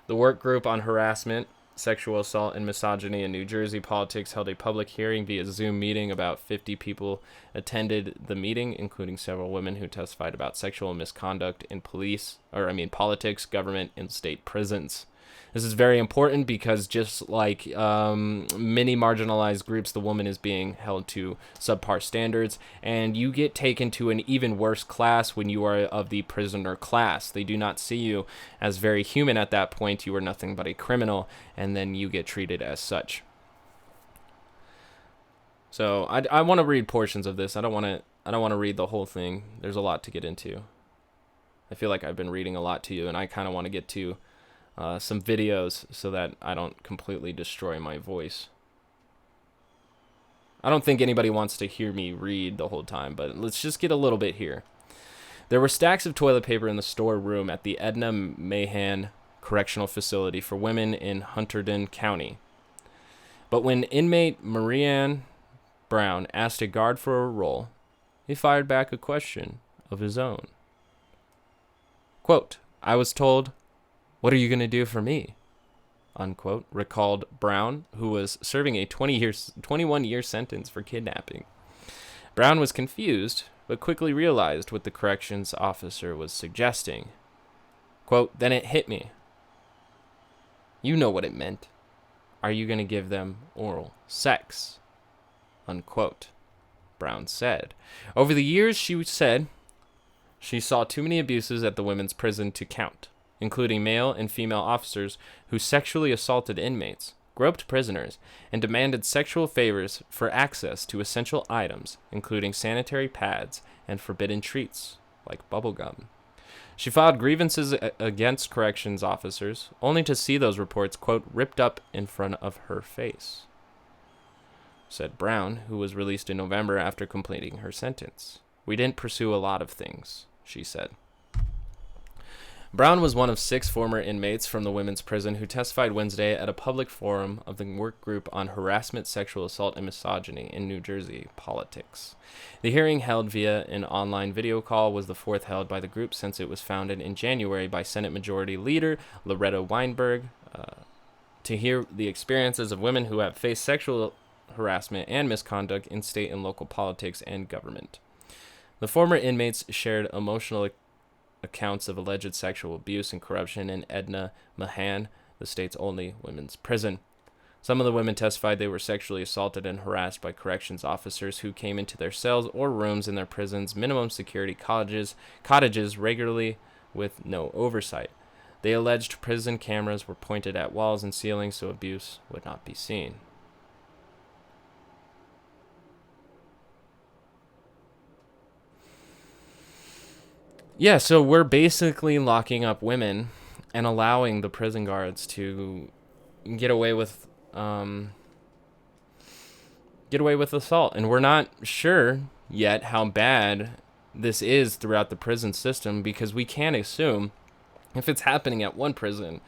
The work group on harassment, sexual assault, and misogyny in New Jersey politics held a public hearing via Zoom meeting. About 50 people attended the meeting, including several women who testified about sexual misconduct in politics, government, and state prisons. This is very important because just like many marginalized groups, the woman is being held to subpar standards, and you get taken to an even worse class when you are of the prisoner class. They do not see you as very human at that point. You are nothing but a criminal, and then you get treated as such. So I want to read portions of this. I don't want to read the whole thing. There's a lot to get into. I feel like I've been reading a lot to you, and I kind of want to get to some videos so that I don't completely destroy my voice. I don't think anybody wants to hear me read the whole time, but let's just get a little bit here. There were stacks of toilet paper in the storeroom at the Edna Mahan Correctional Facility for Women in Hunterdon County. But when inmate Marianne Brown asked a guard for a roll, he fired back a question of his own. Quote, "I was told, 'What are you going to do for me?'" unquote, recalled Brown, who was serving a 21-year sentence for kidnapping. Brown was confused, but quickly realized what the corrections officer was suggesting. Quote, "Then it hit me. You know what it meant. Are you going to give them oral sex?" unquote, Brown said. Over the years, she said she saw too many abuses at the women's prison to count, including male and female officers who sexually assaulted inmates, groped prisoners, and demanded sexual favors for access to essential items, including sanitary pads and forbidden treats, like bubblegum. She filed grievances against corrections officers, only to see those reports, quote, "ripped up in front of her face," said Brown, who was released in November after completing her sentence. "We didn't pursue a lot of things," she said. Brown was one of 6 former inmates from the women's prison who testified Wednesday at a public forum of the work group on harassment, sexual assault, and misogyny in New Jersey politics. The hearing, held via an online video call, was the 4th held by the group since it was founded in January by Senate Majority Leader Loretta Weinberg to hear the experiences of women who have faced sexual harassment and misconduct in state and local politics and government. The former inmates shared emotional accounts of alleged sexual abuse and corruption in Edna Mahan, the state's only women's prison. Some of the women testified they were sexually assaulted and harassed by corrections officers who came into their cells or rooms in their prison's minimum security cottages regularly with no oversight. They alleged prison cameras were pointed at walls and ceilings so abuse would not be seen. Yeah, so we're basically locking up women and allowing the prison guards to get away with assault, and we're not sure yet how bad this is throughout the prison system, because we can't assume if it's happening at one prison,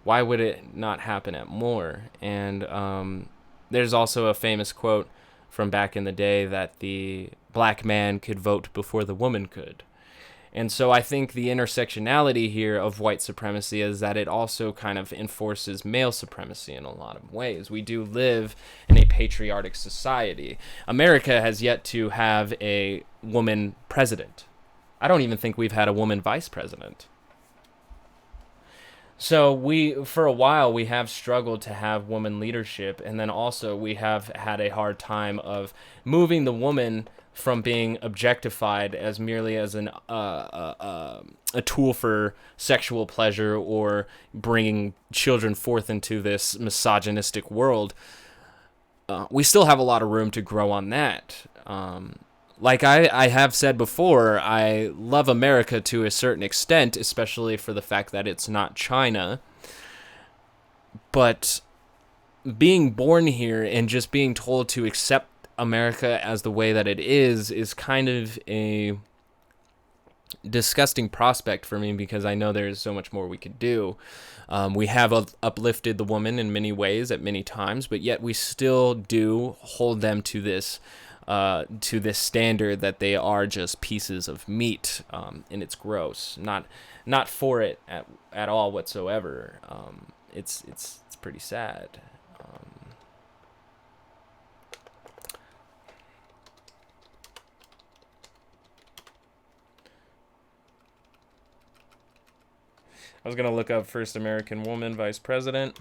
why would it not happen at more? And there's also a famous quote from back in the day that the black man could vote before the woman could. And so I think the intersectionality here of white supremacy is that it also kind of enforces male supremacy in a lot of ways. We do live in a patriarchic society. America has yet to have a woman president. I don't even think we've had a woman vice president. So for a while, we have struggled to have woman leadership, and then also we have had a hard time of moving the woman from being objectified as merely as a tool for sexual pleasure or bringing children forth into this misogynistic world. We still have a lot of room to grow on that. Like I have said before, I love America to a certain extent, especially for the fact that it's not China. But being born here and just being told to accept America as the way that it is kind of a disgusting prospect for me, because I know there's so much more we could do. We have uplifted the woman in many ways at many times, but yet we still do hold them to this standard that they are just pieces of meat, and it's gross. Not for it at all whatsoever. It's pretty sad. I was going to look up first American woman vice president.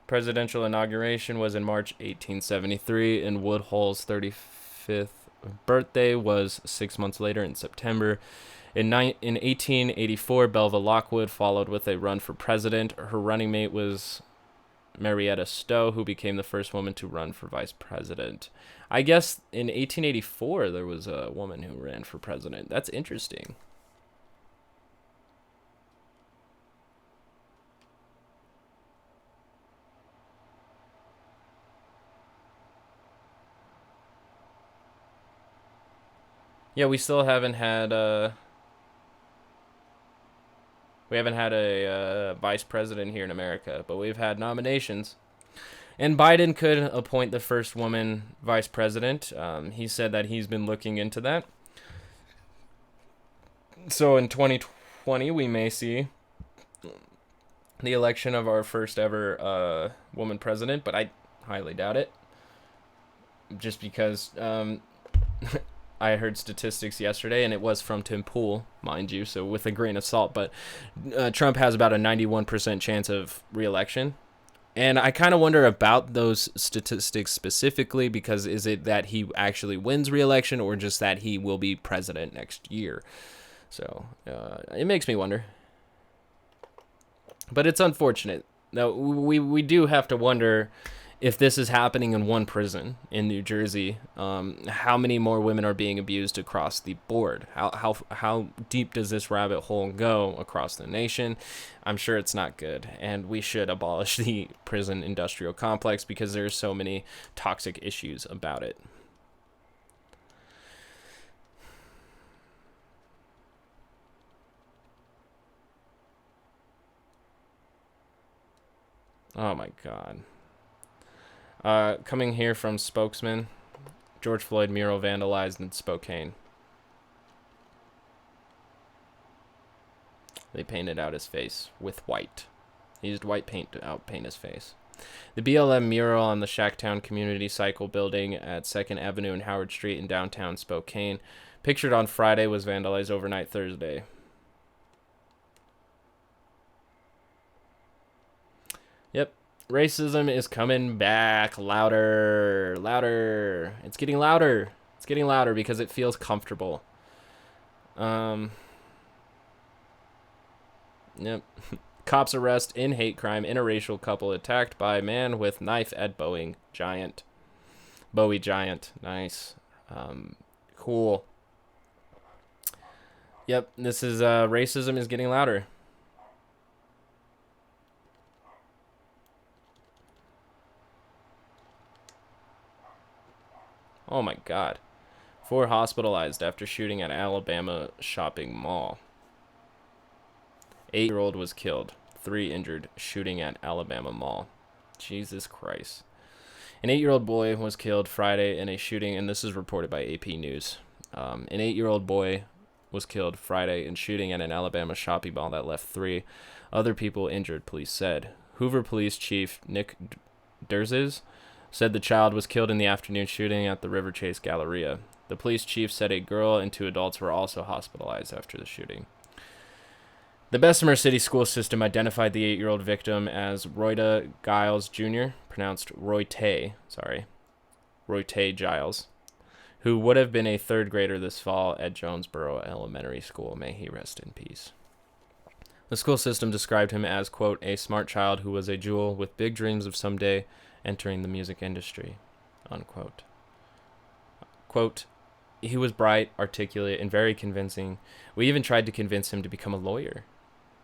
Presidential inauguration was in March 1873, and Woodhull's 35th birthday was 6 months later in September. In 1884, Belva Lockwood followed with a run for president. Her running mate was Marietta Stowe, who became the first woman to run for vice president. I guess in 1884, there was a woman who ran for president. That's interesting. Yeah, we still haven't had a vice president here in America, but we've had nominations. And Biden could appoint the first woman vice president. He said that he's been looking into that. So in 2020, we may see the election of our first ever woman president, but I highly doubt it. Just because I heard statistics yesterday, and it was from Tim Pool, mind you, so with a grain of salt, but Trump has about a 91% chance of re-election. And I kind of wonder about those statistics specifically, because is it that he actually wins re-election or just that he will be president next year? So it makes me wonder. But it's unfortunate. Now, we do have to wonder if this is happening in one prison in New Jersey, how many more women are being abused across the board? How deep does this rabbit hole go across the nation? I'm sure it's not good, and we should abolish the prison industrial complex because there's so many toxic issues about it. Oh my God. Coming here from spokesman, George Floyd mural vandalized in Spokane. They painted out his face with white. He used white paint to outpaint his face. The BLM mural on the Shacktown Community Cycle building at 2nd Avenue and Howard Street in downtown Spokane, pictured on Friday, was vandalized overnight Thursday. Yep. Racism is coming back louder, louder. It's getting louder. It's getting louder because it feels comfortable. Yep. Cops arrest in hate crime interracial couple attacked by man with knife at Bowie Giant. Bowie Giant. Nice. Cool. Yep. This is racism is getting louder. Oh my God. 4 hospitalized after shooting at Alabama shopping mall. 8-year-old was killed. 3 injured shooting at Alabama mall. Jesus Christ. An 8-year-old boy was killed Friday in a shooting, and this is reported by AP News. An 8-year-old boy was killed Friday in shooting at an Alabama shopping mall that left 3 other people injured, police said. Hoover Police Chief Nick Derzis said the child was killed in the afternoon shooting at the River Chase Galleria. The police chief said a girl and 2 adults were also hospitalized after the shooting. The Bessemer City school system identified the 8-year-old victim as Royta Giles Jr., pronounced Royte Giles, who would have been a 3rd grader this fall at Jonesboro Elementary School. May he rest in peace. The school system described him as, quote, a smart child who was a jewel with big dreams of someday entering the music industry, unquote. Quote, he was bright, articulate, and very convincing. We even tried to convince him to become a lawyer,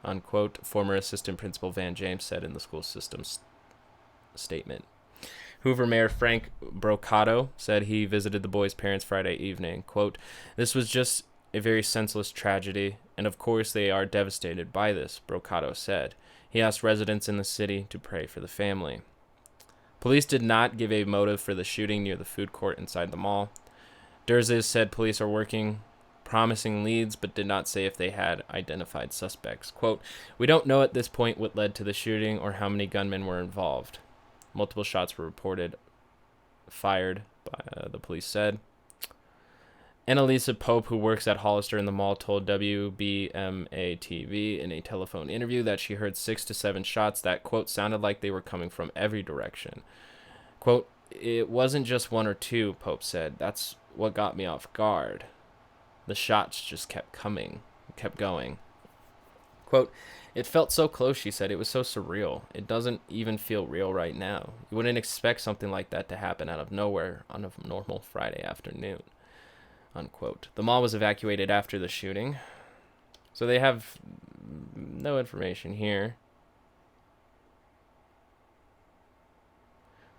unquote, former assistant principal Van James said in the school system's statement. Hoover Mayor Frank Brocato said he visited the boy's parents Friday evening. Quote, this was just a very senseless tragedy, and of course they are devastated by this, Brocato said. He asked residents in the city to pray for the family. Police did not give a motive for the shooting near the food court inside the mall. Derzis said police are working promising leads, but did not say if they had identified suspects. Quote, we don't know at this point what led to the shooting or how many gunmen were involved. Multiple shots were fired by the police said. Annalisa Pope, who works at Hollister in the mall, told WBMA-TV in a telephone interview that she heard 6 to 7 shots that, quote, sounded like they were coming from every direction. Quote, it wasn't just 1 or 2, Pope said. That's what got me off guard. The shots just kept coming, kept going. Quote, it felt so close, she said. It was so surreal. It doesn't even feel real right now. You wouldn't expect something like that to happen out of nowhere on a normal Friday afternoon. Unquote. The mall was evacuated after the shooting. So they have no information here.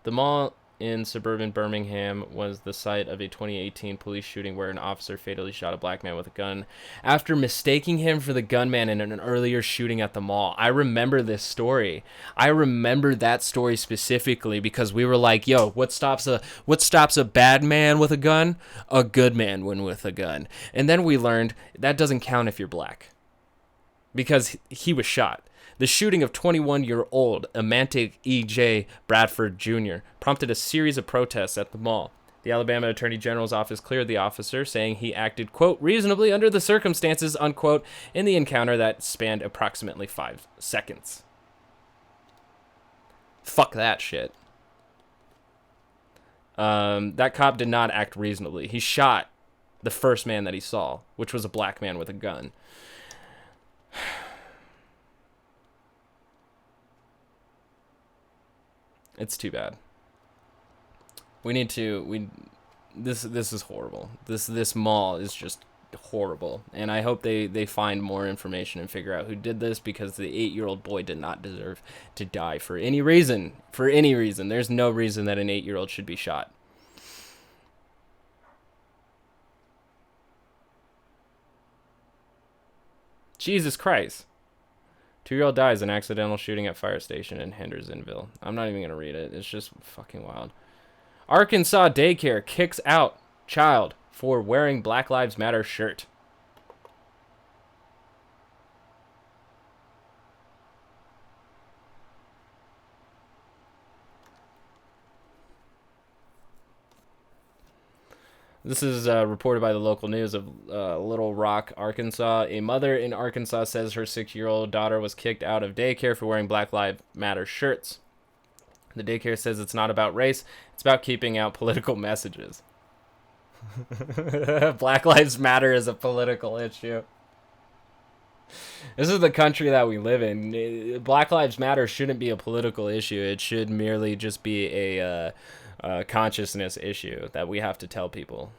The mall in suburban Birmingham was the site of a 2018 police shooting where an officer fatally shot a black man with a gun after mistaking him for the gunman in an earlier shooting at the mall. I remember this story. I remember that story specifically because we were like, yo, what stops a bad man with a gun? A good man with a gun. And then we learned that doesn't count if you're black because he was shot. The shooting of 21-year-old Amantic E.J. Bradford Jr. prompted a series of protests at the mall. The Alabama Attorney General's office cleared the officer, saying he acted, quote, reasonably under the circumstances, unquote, in the encounter that spanned approximately 5 seconds. Fuck that shit. That cop did not act reasonably. He shot the first man that he saw, which was a black man with a gun. It's too bad. This is horrible. This mall is just horrible. And I hope they find more information and figure out who did this because the 8-year-old boy did not deserve to die for any reason. For any reason. There's no reason that an 8-year-old should be shot. Jesus Christ. 2-year-old dies in accidental shooting at fire station in Hendersonville. I'm not even going to read it. It's just fucking wild. Arkansas daycare kicks out child for wearing Black Lives Matter shirt. This is reported by the local news of Little Rock, Arkansas. A mother in Arkansas says her 6-year-old daughter was kicked out of daycare for wearing Black Lives Matter shirts. The daycare says it's not about race, it's about keeping out political messages. Black Lives Matter is a political issue. This is the country that we live in. Black Lives Matter shouldn't be a political issue. It should merely just be a consciousness issue that we have to tell people.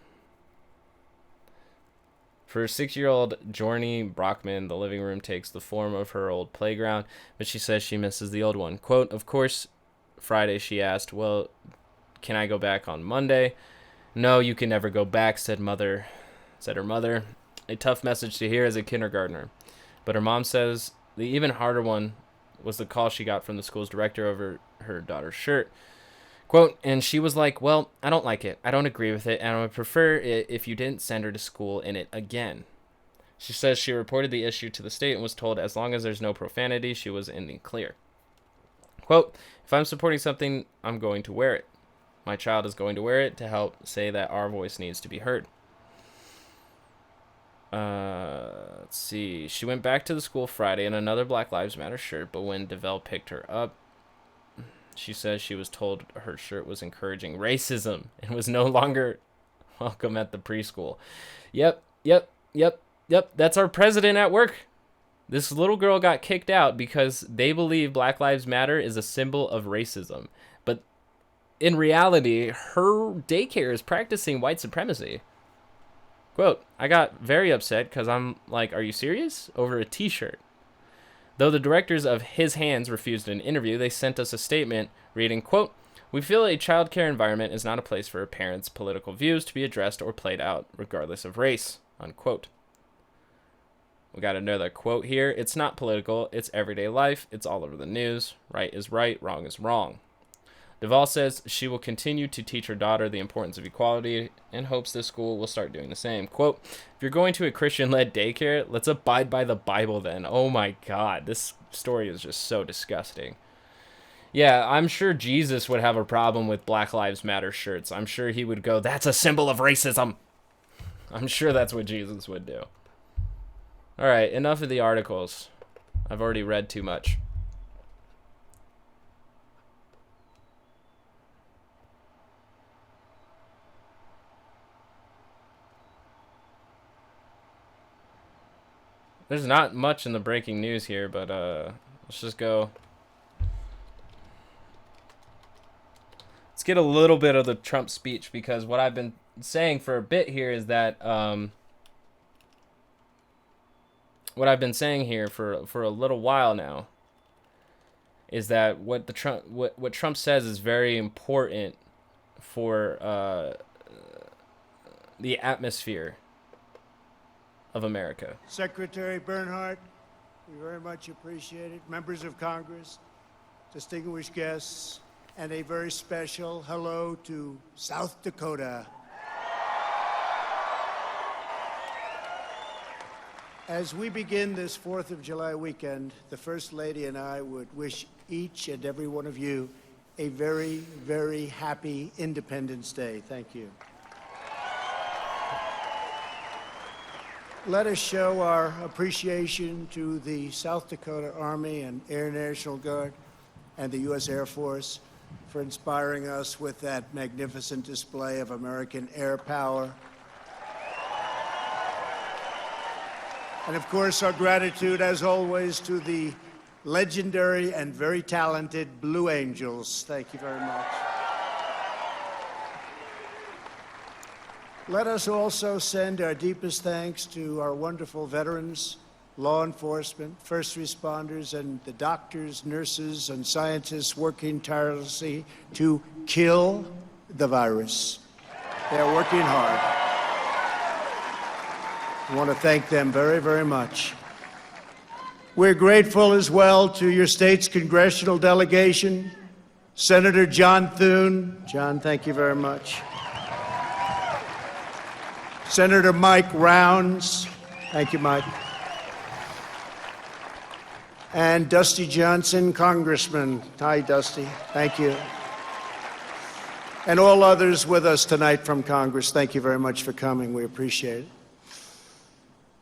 For 6-year-old Jorny Brockman, the living room takes the form of her old playground, but she says she misses the old one. Quote, of course, Friday she asked, well, can I go back on Monday? No, you can never go back, said her mother. A tough message to hear as a kindergartner. But her mom says the even harder one was the call she got from the school's director over her daughter's shirt. Quote, and she was like, well, I don't like it. I don't agree with it, and I would prefer it if you didn't send her to school in it again. She says she reported the issue to the state and was told as long as there's no profanity, she was in the clear. Quote, if I'm supporting something, I'm going to wear it. My child is going to wear it to help say that our voice needs to be heard. Let's see. She went back to the school Friday in another Black Lives Matter shirt, but when DeVell picked her up, she says she was told her shirt was encouraging racism and was no longer welcome at the preschool. Yep. That's our president at work. This little girl got kicked out because they believe Black Lives Matter is a symbol of racism. But in reality, her daycare is practicing white supremacy. Quote, I got very upset because I'm like, are you serious? Over a t-shirt. Though the directors of His Hands refused an interview, they sent us a statement reading, quote, we feel a child care environment is not a place for a parent's political views to be addressed or played out, regardless of race, unquote. We got another quote here. It's not political. It's everyday life. It's all over the news. Right is right. Wrong is wrong. Duvall says she will continue to teach her daughter the importance of equality and hopes this school will start doing the same. Quote, if you're going to a Christian-led daycare, let's abide by the Bible then. Oh my God, this story is just so disgusting. Yeah, I'm sure Jesus would have a problem with Black Lives Matter shirts. I'm sure he would go, that's a symbol of racism. I'm sure that's what Jesus would do. All right, enough of the articles. I've already read too much. There's not much in the breaking news here, but let's just go. Let's get a little bit of the Trump speech, because what I've been saying for a bit here is that what I've been saying here for a little while now is that what Trump says is very important for the atmosphere of America. Secretary Bernhardt, we very much appreciate it. Members of Congress, distinguished guests, and a very special hello to South Dakota. As we begin this 4th of July weekend, the First Lady and I would wish each and every one of you a very, very happy Independence Day. Thank you. Let us show our appreciation to the South Dakota Army and Air National Guard and the U.S. Air Force for inspiring us with that magnificent display of American air power. And of course, our gratitude, as always, to the legendary and very talented Blue Angels. Thank you very much. Let us also send our deepest thanks to our wonderful veterans, law enforcement, first responders, and the doctors, nurses, and scientists working tirelessly to kill the virus. They're working hard. I want to thank them very, very much. We're grateful as well to your state's congressional delegation, Senator John Thune. John, thank you very much. Senator Mike Rounds. Thank you, Mike. And Dusty Johnson, Congressman. Hi, Dusty. Thank you. And all others with us tonight from Congress, thank you very much for coming. We appreciate it.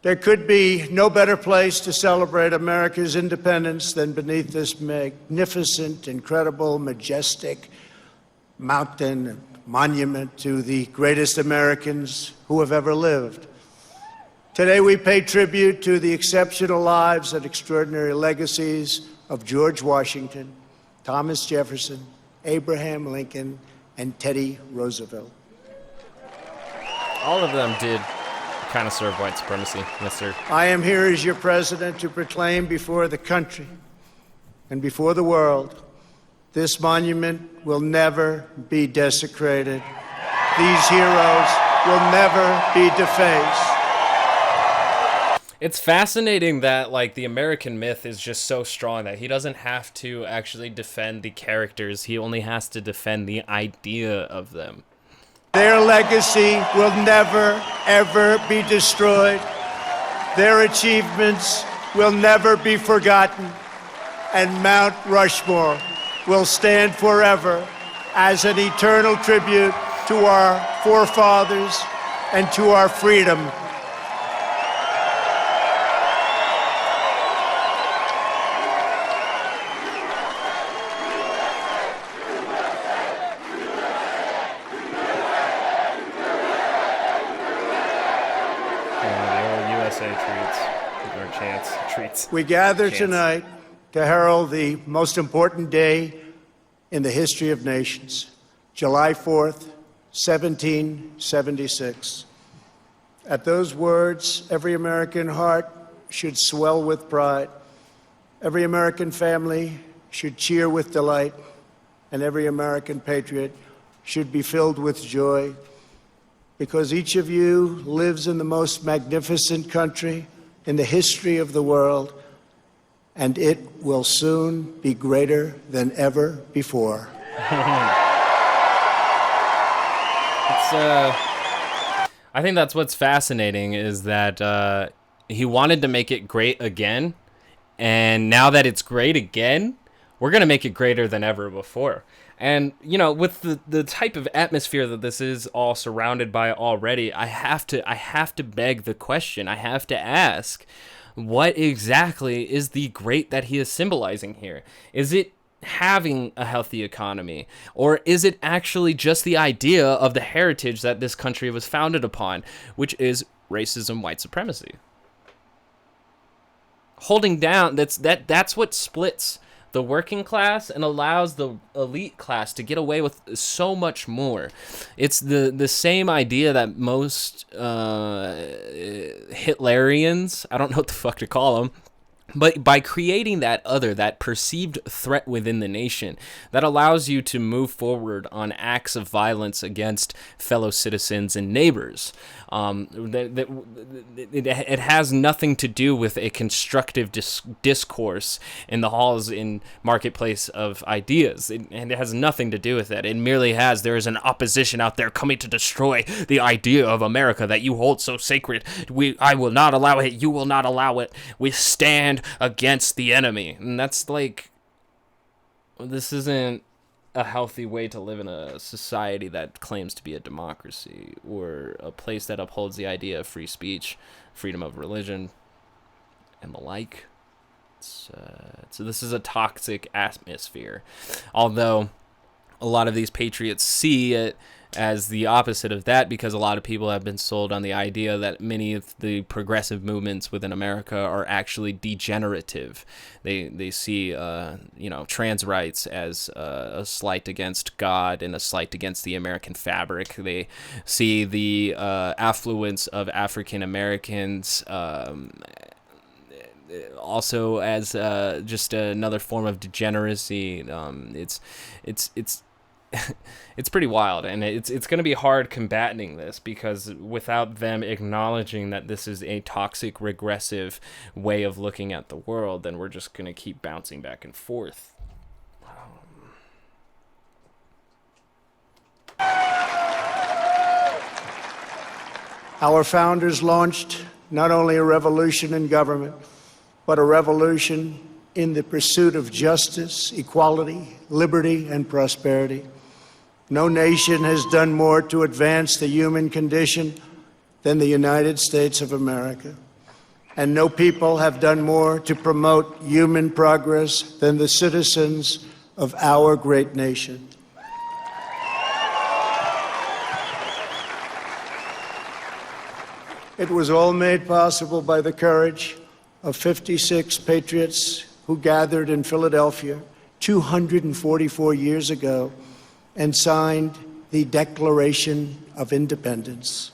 There could be no better place to celebrate America's independence than beneath this magnificent, incredible, majestic mountain monument to the greatest Americans who have ever lived. Today we pay tribute to the exceptional lives and extraordinary legacies of George Washington, Thomas Jefferson, Abraham Lincoln, and Teddy Roosevelt. All of them did kind of serve white supremacy. Yes, sir. I am here as your president to proclaim before the country and before the world, this monument will never be desecrated. These heroes will never be defaced. It's fascinating that, like, the American myth is just so strong that he doesn't have to actually defend the characters. He only has to defend the idea of them. Their legacy will never, ever be destroyed. Their achievements will never be forgotten. And Mount Rushmore will stand forever as an eternal tribute to our forefathers and to our freedom. We gather tonight to herald the most important day in the history of nations, July 4th, 1776. At those words, every American heart should swell with pride. Every American family should cheer with delight, and every American patriot should be filled with joy, because each of you lives in the most magnificent country in the history of the world, and it will soon be greater than ever before. I think that's what's fascinating, is that he wanted to make it great again, and now that it's great again, we're going to make it greater than ever before. And, you know, with the type of atmosphere that this is all surrounded by already, I have to beg the question. I have to ask, what exactly is the great that he is symbolizing here? Is it having a healthy economy, or is it actually just the idea of the heritage that this country was founded upon, which is racism, white supremacy? Holding down, that's what splits the working class and allows the elite class to get away with so much more. It's the same idea that most Hitlerians, I don't know what the fuck to call them, but by creating that other, that perceived threat within the nation, that allows you to move forward on acts of violence against fellow citizens and neighbors. It has nothing to do with a constructive discourse in the halls in marketplace of ideas. And it has nothing to do with that. It merely there is an opposition out there coming to destroy the idea of America that you hold so sacred. I will not allow it. You will not allow it. We stand against the enemy. And that's like, this isn't a healthy way to live in a society that claims to be a democracy, or a place that upholds the idea of free speech, freedom of religion, and the like. So this is a toxic atmosphere. Although a lot of these patriots see it as the opposite of that, because a lot of people have been sold on the idea that many of the progressive movements within America are actually degenerative. They see trans rights as a slight against God and a slight against the American fabric. They see the affluence of African Americans also as just another form of degeneracy. It's pretty wild, and it's going to be hard combating this, because without them acknowledging that this is a toxic, regressive way of looking at the world, then we're just going to keep bouncing back and forth. Our founders launched not only a revolution in government, but a revolution in the pursuit of justice, equality, liberty, and prosperity. No nation has done more to advance the human condition than the United States of America. And no people have done more to promote human progress than the citizens of our great nation. It was all made possible by the courage of 56 patriots who gathered in Philadelphia 244 years ago and signed the Declaration of Independence.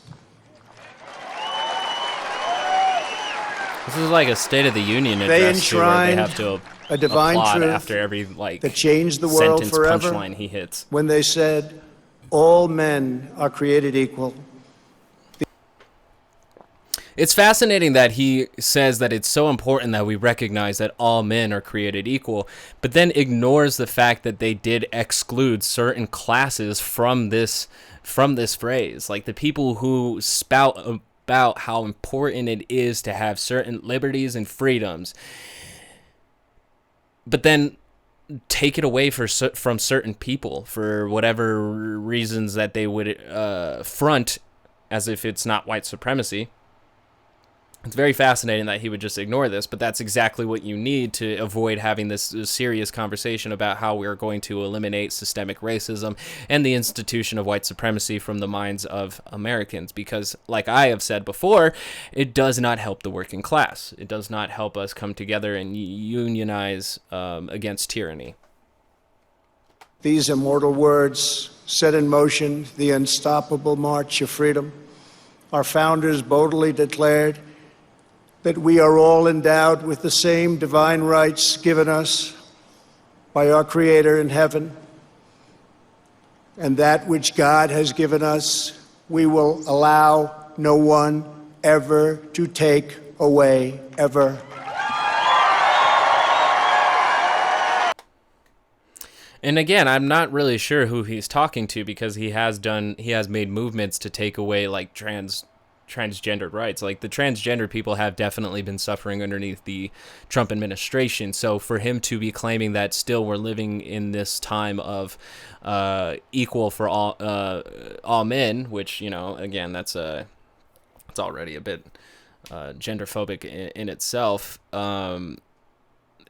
This is like a State of the Union They address where they have enshrined to a divine applaud truth after every that changed the world sentence forever punchline he hits. when they said, all men are created equal. It's fascinating that he says that it's so important that we recognize that all men are created equal, but then ignores the fact that they did exclude certain classes from this phrase. Like the people who spout about how important it is to have certain liberties and freedoms, but then take it away from certain people for whatever reasons that they would front as if it's not white supremacy. It's very fascinating that he would just ignore this, but that's exactly what you need to avoid having this serious conversation about how we're going to eliminate systemic racism and the institution of white supremacy from the minds of Americans. Because, like I have said before, it does not help the working class. It does not help us come together and unionize against tyranny. These immortal words set in motion the unstoppable march of freedom. Our founders boldly declared that we are all endowed with the same divine rights given us by our Creator in heaven, and that which God has given us, we will allow no one ever to take away, ever. And again, I'm not really sure who he's talking to, because he has made movements to take away like transgendered rights. Like, the transgender people have definitely been suffering underneath the Trump administration. So for him to be claiming that still we're living in this time of equal for all men, which, you know, again, it's already a bit genderphobic in itself.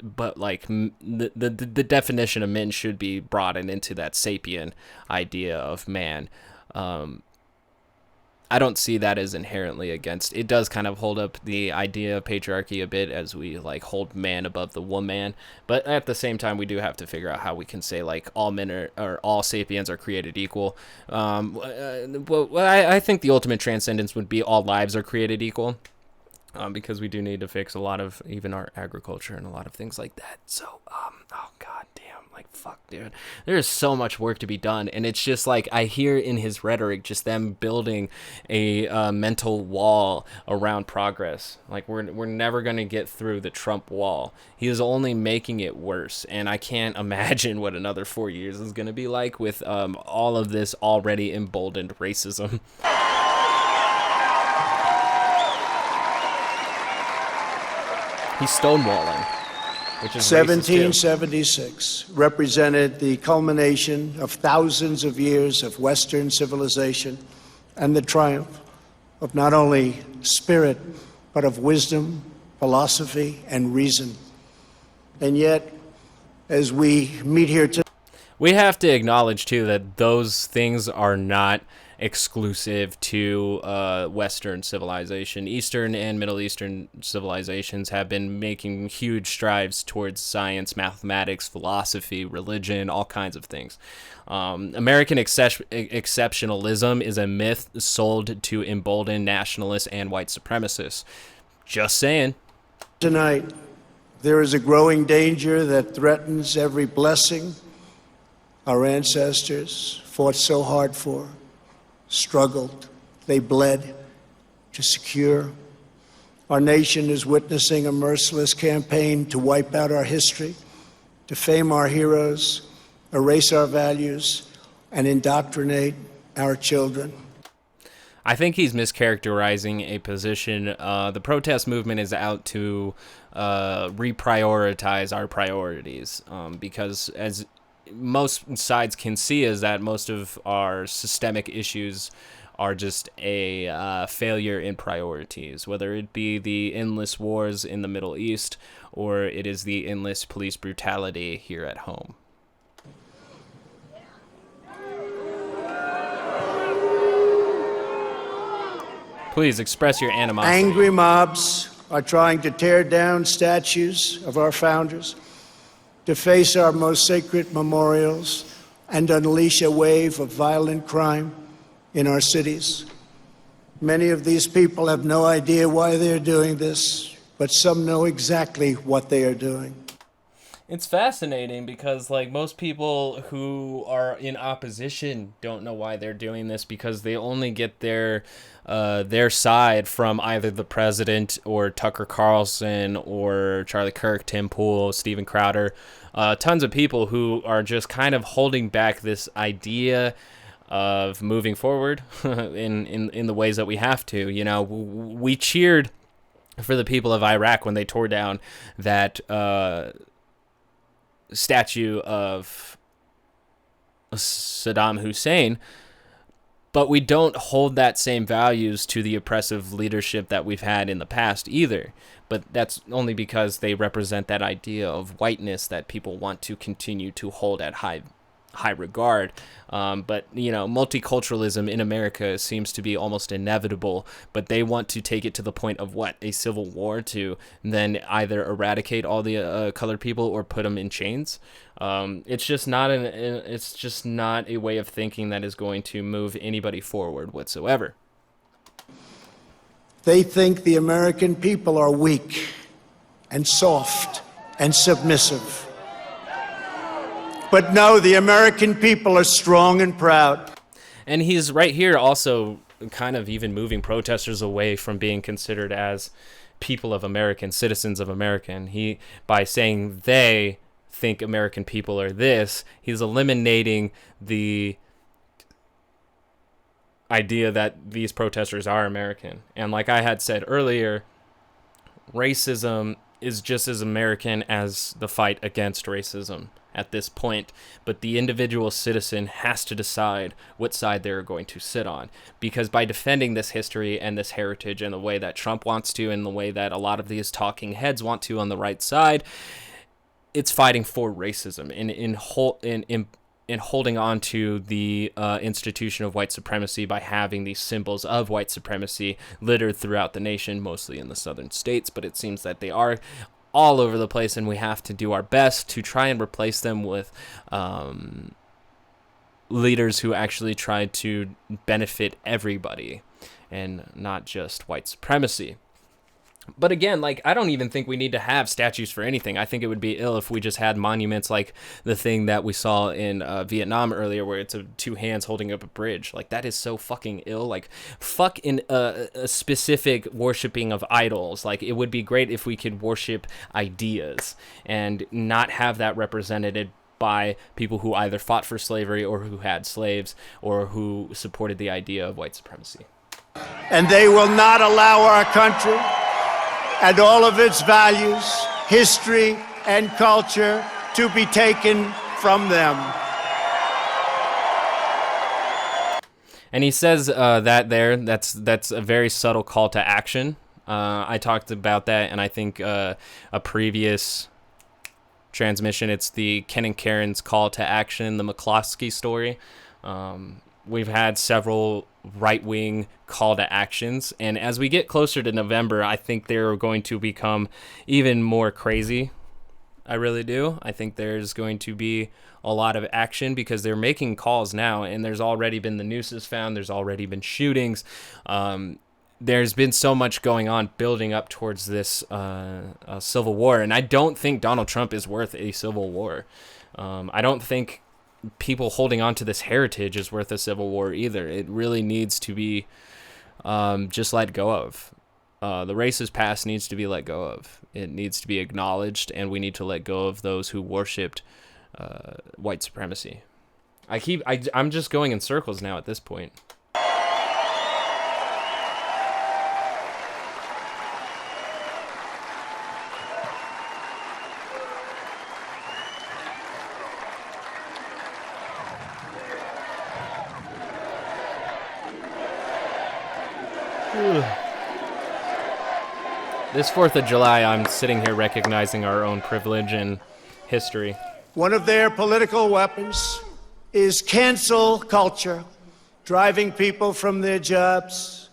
But like the definition of men should be broadened into that sapient idea of man. I don't see that as inherently against. It does kind of hold up the idea of patriarchy a bit, as we like hold man above the woman. But at the same time, we do have to figure out how we can say like all men or all sapiens are created equal. Well, I think the ultimate transcendence would be all lives are created equal. Because we do need to fix a lot of even our agriculture and a lot of things like that. So, oh god damn, like fuck, dude, there's so much work to be done, and it's just like I hear in his rhetoric just them building a mental wall around progress. Like we're never gonna get through the Trump wall. He is only making it worse, and I can't imagine what another 4 years is gonna be like with all of this already emboldened racism. He's stonewalling, which is 1776 represented the culmination of thousands of years of Western civilization and the triumph of not only spirit, but of wisdom, philosophy, and reason. And yet, as we meet here today, we have to acknowledge, too, that those things are not exclusive to Western civilization. Eastern and Middle Eastern civilizations have been making huge strides towards science, mathematics, philosophy, religion, all kinds of things. American exceptionalism is a myth sold to embolden nationalists and white supremacists. Just saying. Tonight, there is a growing danger that threatens every blessing our ancestors fought so hard for, struggled, they bled to secure. Our nation is witnessing a merciless campaign to wipe out our history, defame our heroes, erase our values, and indoctrinate our children. I think he's mischaracterizing a position. The protest movement is out to reprioritize our priorities, because as most sides can see is that most of our systemic issues are just a failure in priorities, whether it be the endless wars in the Middle East or it is the endless police brutality here at home. Please express your animosity. Angry mobs are trying to tear down statues of our founders, deface our most sacred memorials, and unleash a wave of violent crime in our cities. Many of these people have no idea why they're doing this, but some know exactly what they are doing. It's fascinating because, like, most people who are in opposition don't know why they're doing this, because they only get their side from either the president or Tucker Carlson or Charlie Kirk, Tim Pool, Steven Crowder. Tons of people who are just kind of holding back this idea of moving forward in the ways that we have to. You know, we cheered for the people of Iraq when they tore down that statue of Saddam Hussein, but we don't hold that same values to the oppressive leadership that we've had in the past either. But that's only because they represent that idea of whiteness that people want to continue to hold at high regard. But, you know, multiculturalism in America seems to be almost inevitable, but they want to take it to the point of what? A civil war, to then either eradicate all the colored people or put them in chains. It's just not a way of thinking that is going to move anybody forward whatsoever. They think the American people are weak and soft and submissive. But no, the American people are strong and proud. And he's right here also kind of even moving protesters away from being considered as people of American, citizens of American. He, by saying they think American people are this, he's eliminating the idea that these protesters are American. And like I had said earlier, racism is just as American as the fight against racism at this point, but the individual citizen has to decide what side they're going to sit on, because by defending this history and this heritage in the way that Trump wants to, and the way that a lot of these talking heads want to on the right side, it's fighting for racism in holding on to the institution of white supremacy by having these symbols of white supremacy littered throughout the nation, mostly in the southern states, but it seems that they are all over the place, and we have to do our best to try and replace them with leaders who actually try to benefit everybody and not just white supremacy. But again, like, I don't even think we need to have statues for anything. I think it would be ill if we just had monuments like the thing that we saw in Vietnam earlier, where it's two hands holding up a bridge. Like, that is so fucking ill. Like, fuck in a specific worshiping of idols. Like, it would be great if we could worship ideas and not have that represented by people who either fought for slavery or who had slaves or who supported the idea of white supremacy. And they will not allow our country and all of its values, history, and culture to be taken from them. And he says that's a very subtle call to action. I talked about that, and I think a previous transmission, it's the Ken and Karen's call to action, the McCloskey story. We've had several right-wing call to actions, and as we get closer to November, I think they're going to become even more crazy. I really do. I think there's going to be a lot of action because they're making calls now, and there's already been the nooses found. There's already been shootings. There's been so much going on building up towards this civil war, and I don't think Donald Trump is worth a civil war. I don't think people holding on to this heritage is worth a civil war either. It really needs to be just let go of. The racist past needs to be let go of. It needs to be acknowledged, and we need to let go of those who worshipped white supremacy. I'm just going in circles now at this point. This 4th of July, I'm sitting here recognizing our own privilege and history. One of their political weapons is cancel culture, driving people from their jobs,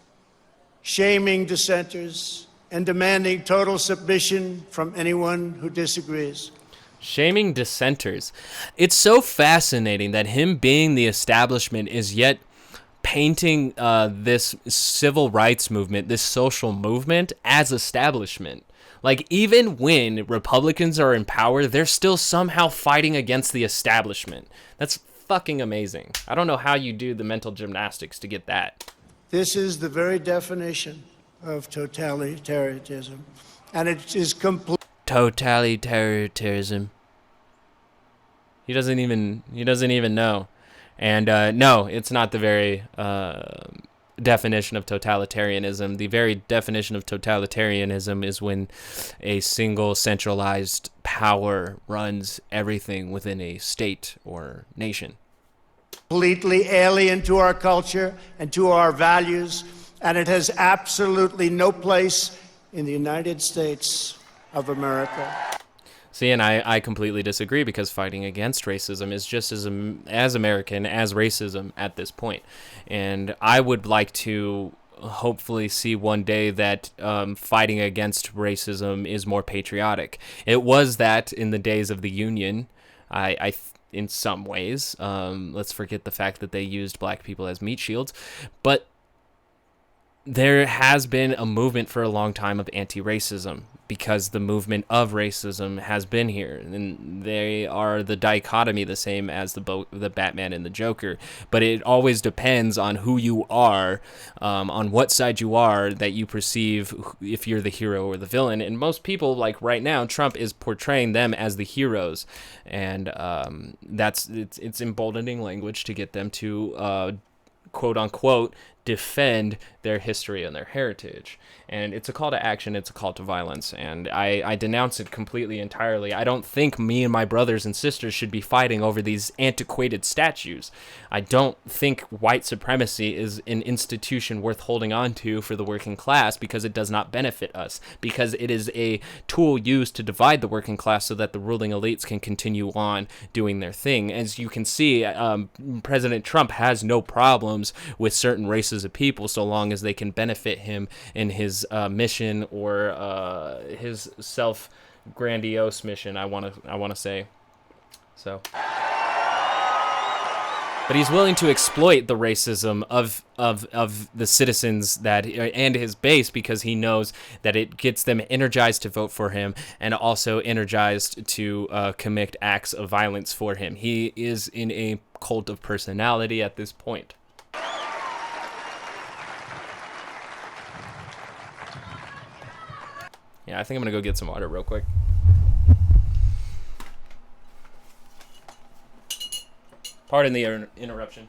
shaming dissenters, and demanding total submission from anyone who disagrees. Shaming dissenters. It's so fascinating that him being the establishment is yet painting this civil rights movement, this social movement, as establishment. Like, even when Republicans are in power, they're still somehow fighting against the establishment. That's fucking amazing. I don't know how you do the mental gymnastics to get that. This is the very definition of totalitarianism, and it is complete. Totalitarianism. He doesn't even know. And no, it's not the very definition of totalitarianism. The very definition of totalitarianism is when a single centralized power runs everything within a state or nation. Completely alien to our culture and to our values, and it has absolutely no place in the United States of America. See, and I completely disagree, because fighting against racism is just as American as racism at this point. And I would like to hopefully see one day that fighting against racism is more patriotic. It was that in the days of the Union, in some ways. Let's forget the fact that they used black people as meat shields. But there has been a movement for a long time of anti-racism, because the movement of racism has been here, and they are the dichotomy, the same as the Batman and the Joker. But it always depends on who you are, on what side you are, that you perceive if you're the hero or the villain. And most people, like right now, Trump is portraying them as the heroes, and it's emboldening language to get them to quote unquote defend their history and their heritage. And it's a call to action, it's a call to violence, and I denounce it completely, entirely. I don't think me and my brothers and sisters should be fighting over these antiquated statues. I don't think white supremacy is an institution worth holding on to for the working class, because it does not benefit us, because it is a tool used to divide the working class so that the ruling elites can continue on doing their thing. As you can see, President Trump has no problems with certain races of people so long as they can benefit him in his mission, or his self-grandiose mission, I want to say. So, but he's willing to exploit the racism of the citizens and his base, because he knows that it gets them energized to vote for him, and also energized to commit acts of violence for him. He is in a cult of personality at this point. Yeah, I think I'm gonna go get some water real quick. Pardon the interruption.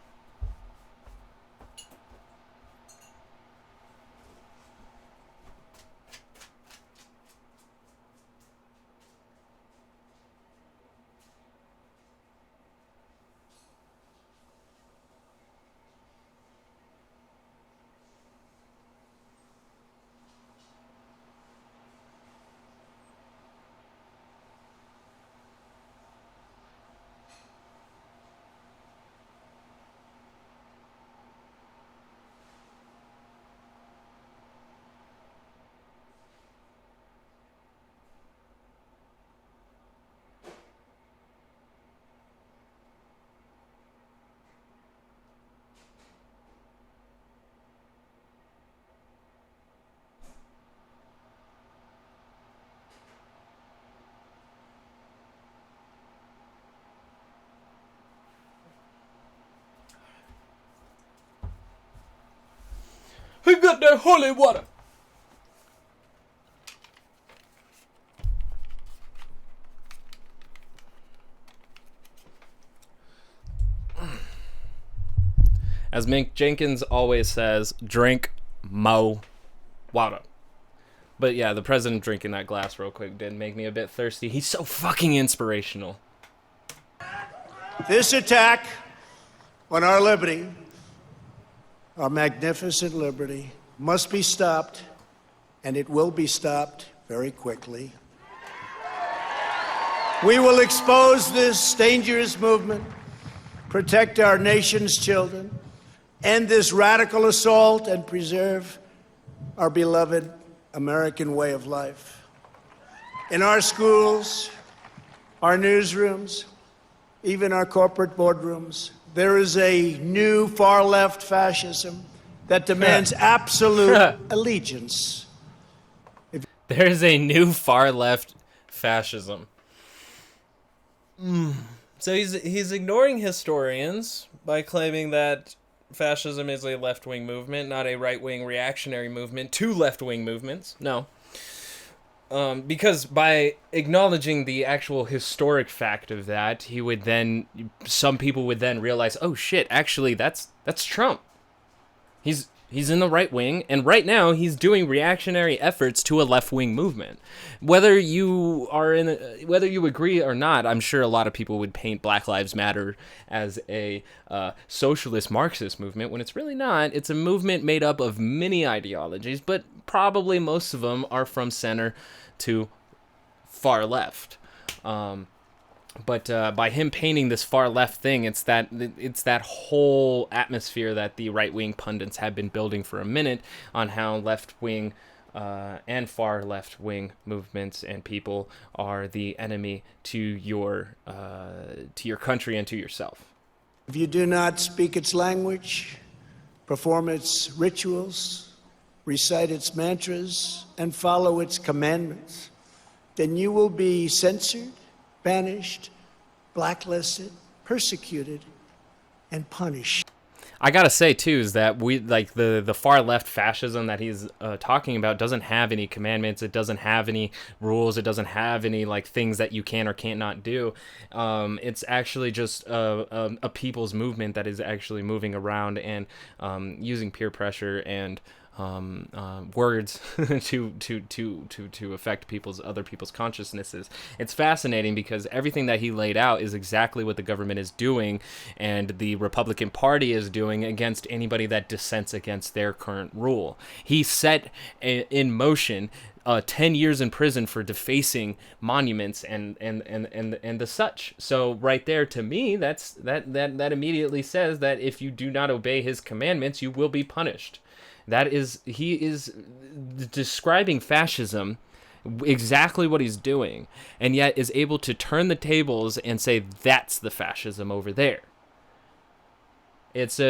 I got that holy water. As Mink Jenkins always says, drink mo water. But yeah, the president drinking that glass real quick did make me a bit thirsty. He's so fucking inspirational. This attack on our liberty, our magnificent liberty, must be stopped, and it will be stopped very quickly. We will expose this dangerous movement, protect our nation's children, end this radical assault, and preserve our beloved American way of life. In our schools, our newsrooms, even our corporate boardrooms, there is a new far-left fascism that demands absolute allegiance. There is a new far-left fascism. So he's ignoring historians by claiming that fascism is a left-wing movement, not a right-wing reactionary movement to left-wing movements. No. Because by acknowledging the actual historic fact of that, he would then, some people would then realize, oh shit, actually that's Trump. He's in the right wing, and right now he's doing reactionary efforts to a left-wing movement. Whether you agree or not, I'm sure a lot of people would paint Black Lives Matter as a socialist Marxist movement, when it's really not. It's a movement made up of many ideologies, but probably most of them are from center to far left. But by him painting this far left thing, it's that whole atmosphere that the right wing pundits have been building for a minute on how left wing and far left wing movements and people are the enemy to your country and to yourself. If you do not speak its language, perform its rituals, recite its mantras, and follow its commandments, then you will be censored, banished, blacklisted, persecuted, and punished. I gotta say too is that we like the far left fascism that he's talking about doesn't have any commandments. It doesn't have any rules. It doesn't have any like things that you can or can't not do. It's actually just a people's movement that is actually moving around and using peer pressure and words to affect other people's consciousnesses. It's fascinating because everything that he laid out is exactly what the government is doing and the Republican Party is doing against anybody that dissents against their current rule. He set in motion 10 years in prison for defacing monuments and the such. So right there, to me, that immediately says that if you do not obey his commandments, you will be punished. He is describing fascism, exactly what he's doing, and yet is able to turn the tables and say that's the fascism over there. It's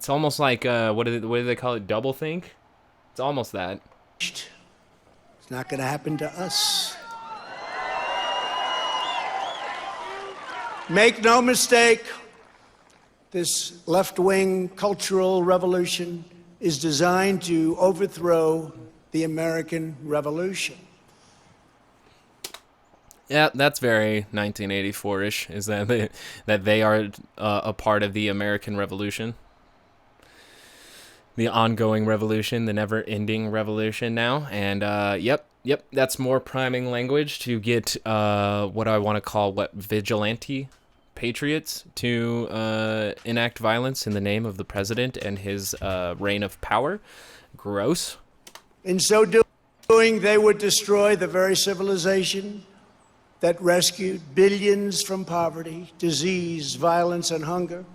almost like what do they call it? Doublethink. It's almost that. It's not going to happen to us. Make no mistake, this left-wing cultural revolution is designed to overthrow the American Revolution. Yeah, that's very 1984-ish, is that they are a part of the American Revolution. The ongoing revolution, the never-ending revolution now. And, yep, that's more priming language to get what I want to call, vigilante patriots to enact violence in the name of the president and his reign of power. Gross. In so doing, they would destroy the very civilization that rescued billions from poverty, disease, violence, and hunger.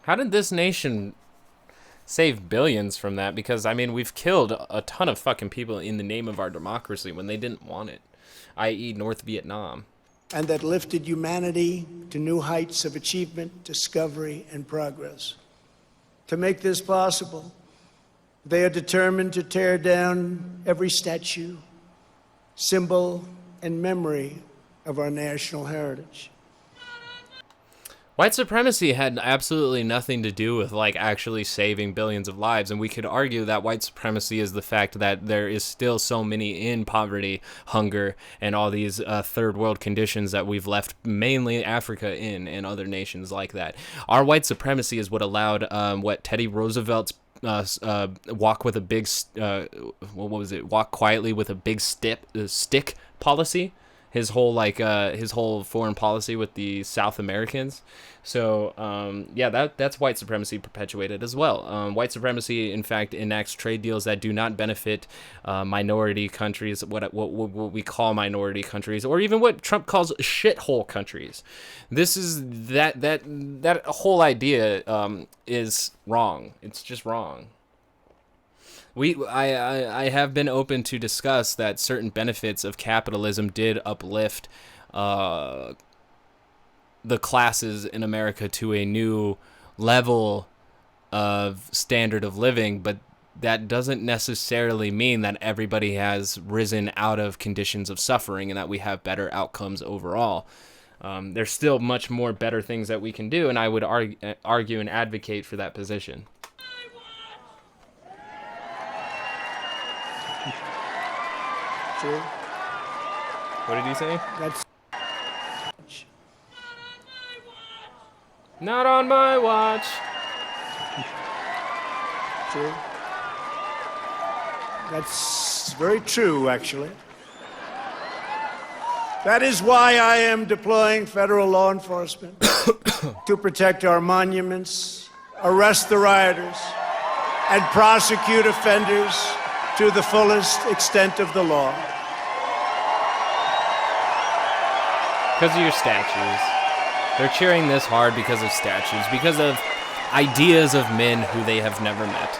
How did this nation save billions from that? Because, I mean, we've killed a ton of fucking people in the name of our democracy when they didn't want it, i.e. North Vietnam. And that lifted humanity to new heights of achievement, discovery, and progress. To make this possible, they are determined to tear down every statue, symbol, and memory of our national heritage. White supremacy had absolutely nothing to do with actually saving billions of lives, and we could argue that white supremacy is the fact that there is still so many in poverty, hunger, and all these third world conditions that we've left mainly Africa in and other nations like that. Our white supremacy is what allowed Teddy Roosevelt's walk with a big walk quietly with a big stick policy. His whole foreign policy with the South Americans. So, that's white supremacy perpetuated as well. White supremacy, in fact, enacts trade deals that do not benefit minority countries, what we call minority countries, or even what Trump calls shithole countries. This is that whole idea is wrong. It's just wrong. I have been open to discuss that certain benefits of capitalism did uplift the classes in America to a new level of standard of living, but that doesn't necessarily mean that everybody has risen out of conditions of suffering and that we have better outcomes overall. There's still much more better things that we can do, and I would argue and advocate for that position. True. What did he say? That's not on my watch. True. That's very true, actually. That is why I am deploying federal law enforcement to protect our monuments, arrest the rioters, and prosecute offenders to the fullest extent of the law. Because of your statues. They're cheering this hard because of statues, because of ideas of men who they have never met.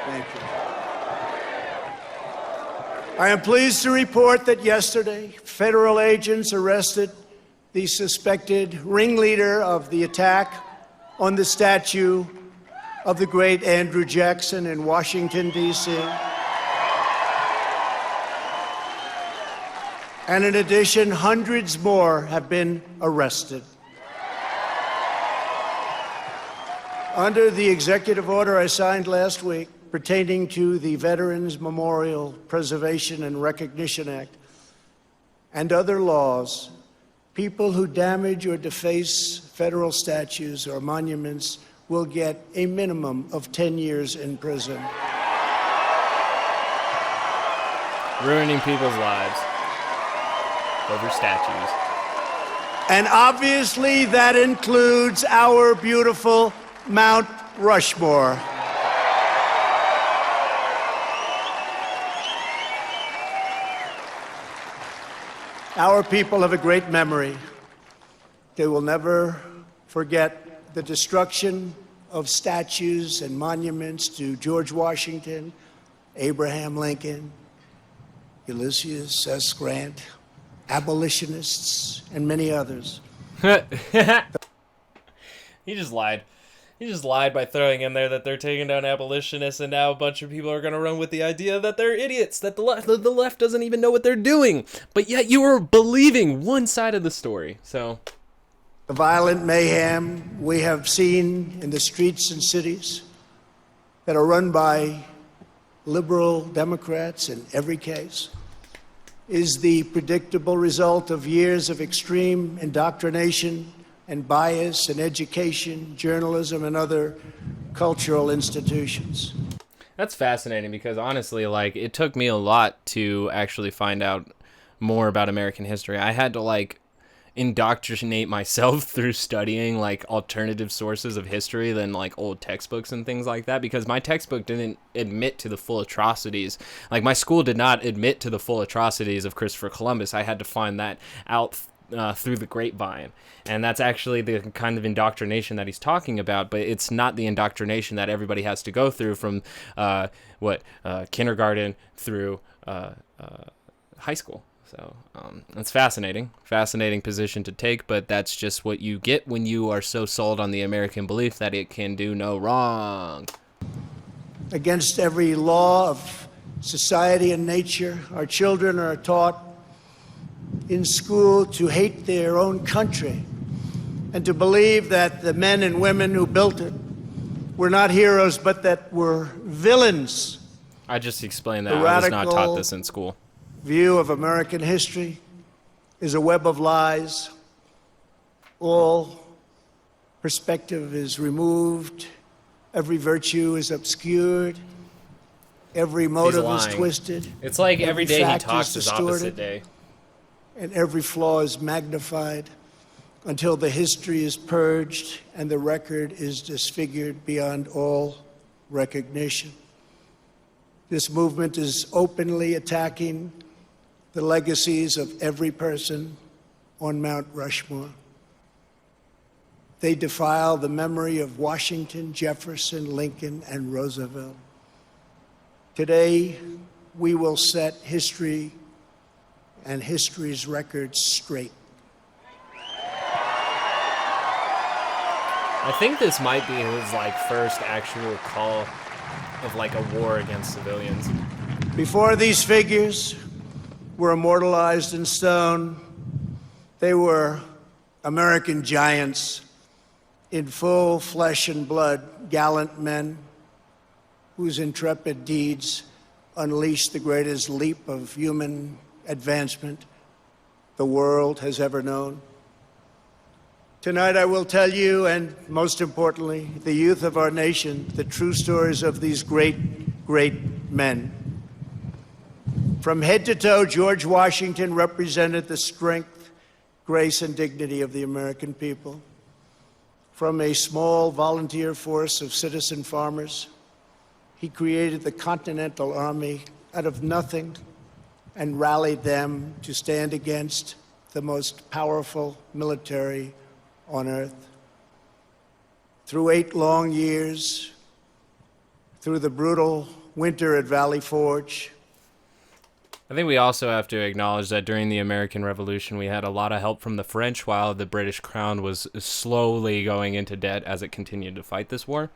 Thank you. I am pleased to report that yesterday, federal agents arrested the suspected ringleader of the attack on the statue of the great Andrew Jackson in Washington, D.C. And in addition, hundreds more have been arrested. Under the executive order I signed last week pertaining to the Veterans Memorial Preservation and Recognition Act and other laws, people who damage or deface federal statues or monuments will get a minimum of 10 years in prison. Ruining people's lives over statues. And obviously that includes our beautiful Mount Rushmore. Our people have a great memory. They will never forget the destruction of statues and monuments to George Washington, Abraham Lincoln, Ulysses S. Grant, abolitionists, and many others. He just lied. He just lied by throwing in there that they're taking down abolitionists, and now a bunch of people are going to run with the idea that they're idiots, that the left doesn't even know what they're doing. But yet you are believing one side of the story. So the violent mayhem we have seen in the streets and cities that are run by liberal Democrats in every case is the predictable result of years of extreme indoctrination and bias in education, journalism, and other cultural institutions. That's fascinating because honestly, like, it took me a lot to actually find out more about American history. I had to indoctrinate myself through studying alternative sources of history than old textbooks and things like that, because my textbook didn't admit to the full atrocities. My school did not admit to the full atrocities of Christopher Columbus. I had to find that out through the grapevine, and that's actually the kind of indoctrination that he's talking about. But it's not the indoctrination that everybody has to go through from kindergarten through high school. So it's fascinating position to take, but that's just what you get when you are so sold on the American belief that it can do no wrong. Against every law of society and nature, our children are taught in school to hate their own country and to believe that the men and women who built it were not heroes, but that were villains. I just explained that. I was not taught this in school. View of American history is a web of lies. All perspective is removed. Every virtue is obscured. Every motive is twisted. It's like every day he talks is opposite day. And every flaw is magnified until the history is purged and the record is disfigured beyond all recognition. This movement is openly attacking the legacies of every person on Mount Rushmore. They defile the memory of Washington, Jefferson, Lincoln, and Roosevelt. Today, we will set history and history's records straight. I think this might be his first actual call of a war against civilians. Before these figures were immortalized in stone, they were American giants in full flesh and blood, gallant men whose intrepid deeds unleashed the greatest leap of human advancement the world has ever known. Tonight I will tell you, and most importantly, the youth of our nation, the true stories of these great, great men. From head to toe, George Washington represented the strength, grace, and dignity of the American people. From a small volunteer force of citizen farmers, he created the Continental Army out of nothing and rallied them to stand against the most powerful military on earth. Through 8 long years, through the brutal winter at Valley Forge. I think we also have to acknowledge that during the American Revolution, we had a lot of help from the French while the British Crown was slowly going into debt as it continued to fight this war.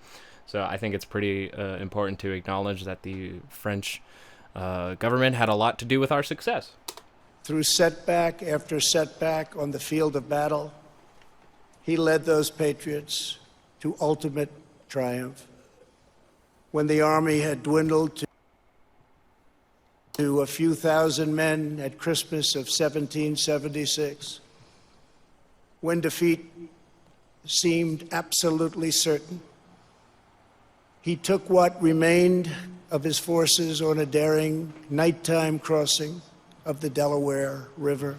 So I think it's pretty important to acknowledge that the French government had a lot to do with our success. through setback after setback on the field of battle, he led those patriots to ultimate triumph. When the army had dwindled to a few thousand men at Christmas of 1776, when defeat seemed absolutely certain, he took what remained of his forces on a daring nighttime crossing of the Delaware River.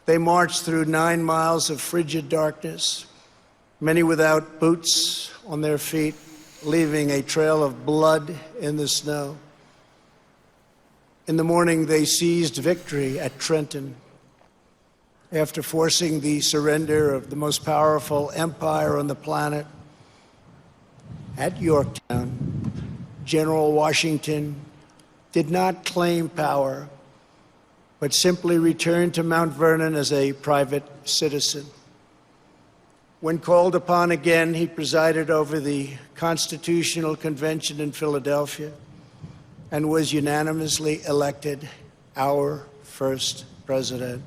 They marched through 9 miles of frigid darkness, many without boots on their feet, leaving a trail of blood in the snow. In the morning, they seized victory at Trenton. After forcing the surrender of the most powerful empire on the planet, at Yorktown, General Washington did not claim power, but simply returned to Mount Vernon as a private citizen. When called upon again, he presided over the Constitutional Convention in Philadelphia and was unanimously elected our first president.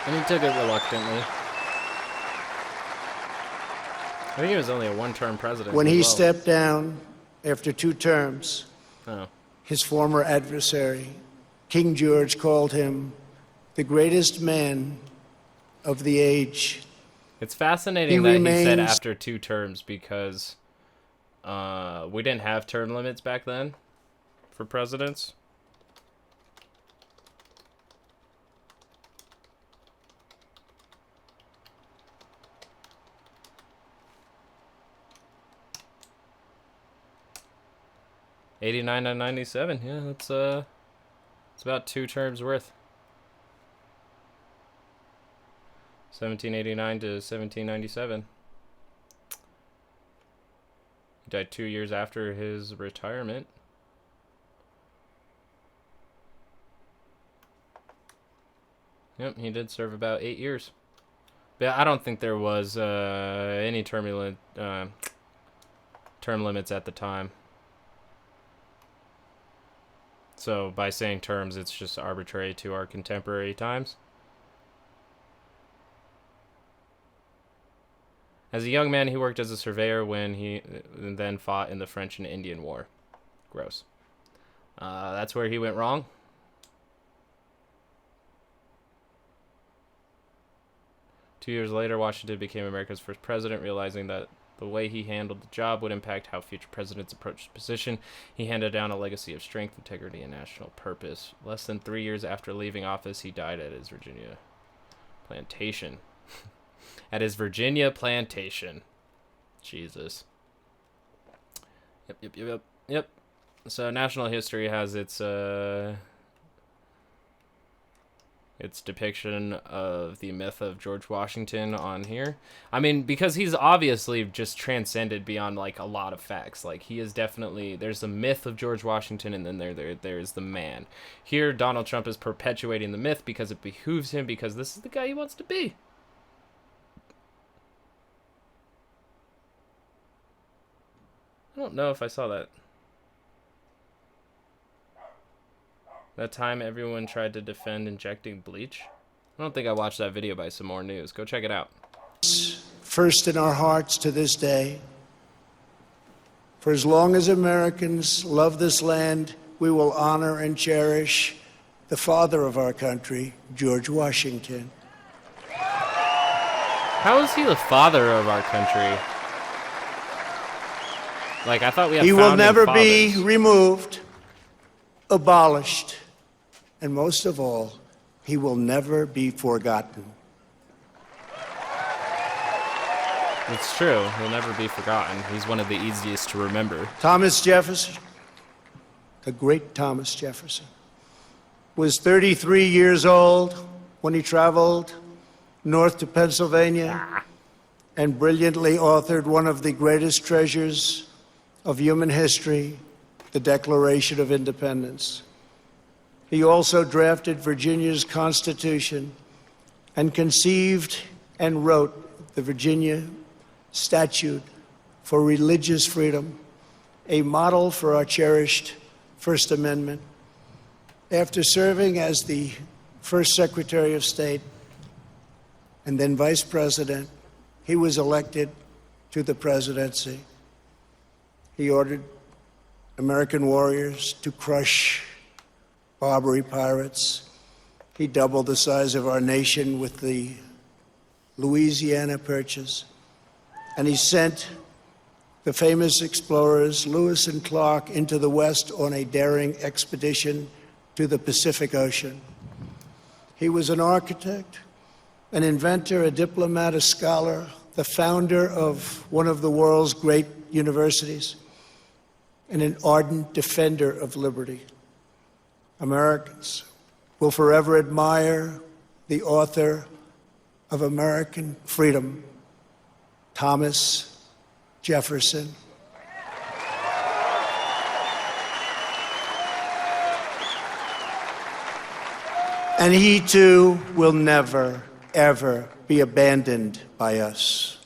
And he took it reluctantly. I think he was only a one-term president. When he stepped down after 2 terms, his former adversary, King George, called him the greatest man of the age. It's fascinating that he said after 2 terms because we didn't have term limits back then for presidents. '89 to '97, yeah, that's it's about 2 terms worth. 1789 to 1797. He died 2 years after his retirement. Yep, he did serve about 8 years. But I don't think there was any term limits at the time. So by saying terms, it's just arbitrary to our contemporary times. As a young man, he worked as a surveyor when he then fought in the French and Indian War. Gross. That's where he went wrong. Two years later, Washington became America's first president, realizing that the way he handled the job would impact how future presidents approached the position. He handed down a legacy of strength, integrity, and national purpose. Less than 3 years after leaving office, he died at his Virginia plantation. At his Virginia plantation. Jesus. Yep. So national history has its depiction of the myth of George Washington on here. I mean, because he's obviously just transcended beyond like a lot of facts. Like he is definitely, there's the myth of George Washington, and then there's the man. Here, Donald Trump is perpetuating the myth because it behooves him, because this is the guy he wants to be. I don't know if I saw that. That time everyone tried to defend injecting bleach. I don't think I watched that video by Some More News. Go check it out. First in our hearts to this day. For as long as Americans love this land, we will honor and cherish the father of our country, George Washington. How is he the father of our country? Like, I thought we had He will never fathers. be removed, abolished, and most of all, he will never be forgotten. It's true. He'll never be forgotten. He's one of the easiest to remember. Thomas Jefferson, the great Thomas Jefferson, was 33 years old when he traveled north to Pennsylvania and brilliantly authored one of the greatest treasures of human history, the Declaration of Independence. He also drafted Virginia's Constitution and conceived and wrote the Virginia Statute for Religious Freedom, a model for our cherished First Amendment. After serving as the first Secretary of State and then Vice President, he was elected to the presidency. He ordered American warriors to crush Barbary pirates. He doubled the size of our nation with the Louisiana Purchase. And he sent the famous explorers Lewis and Clark into the West on a daring expedition to the Pacific Ocean. He was an architect, an inventor, a diplomat, a scholar, the founder of one of the world's great universities, and an ardent defender of liberty. Americans will forever admire the author of American freedom, Thomas Jefferson. And he too will never, ever be abandoned by us.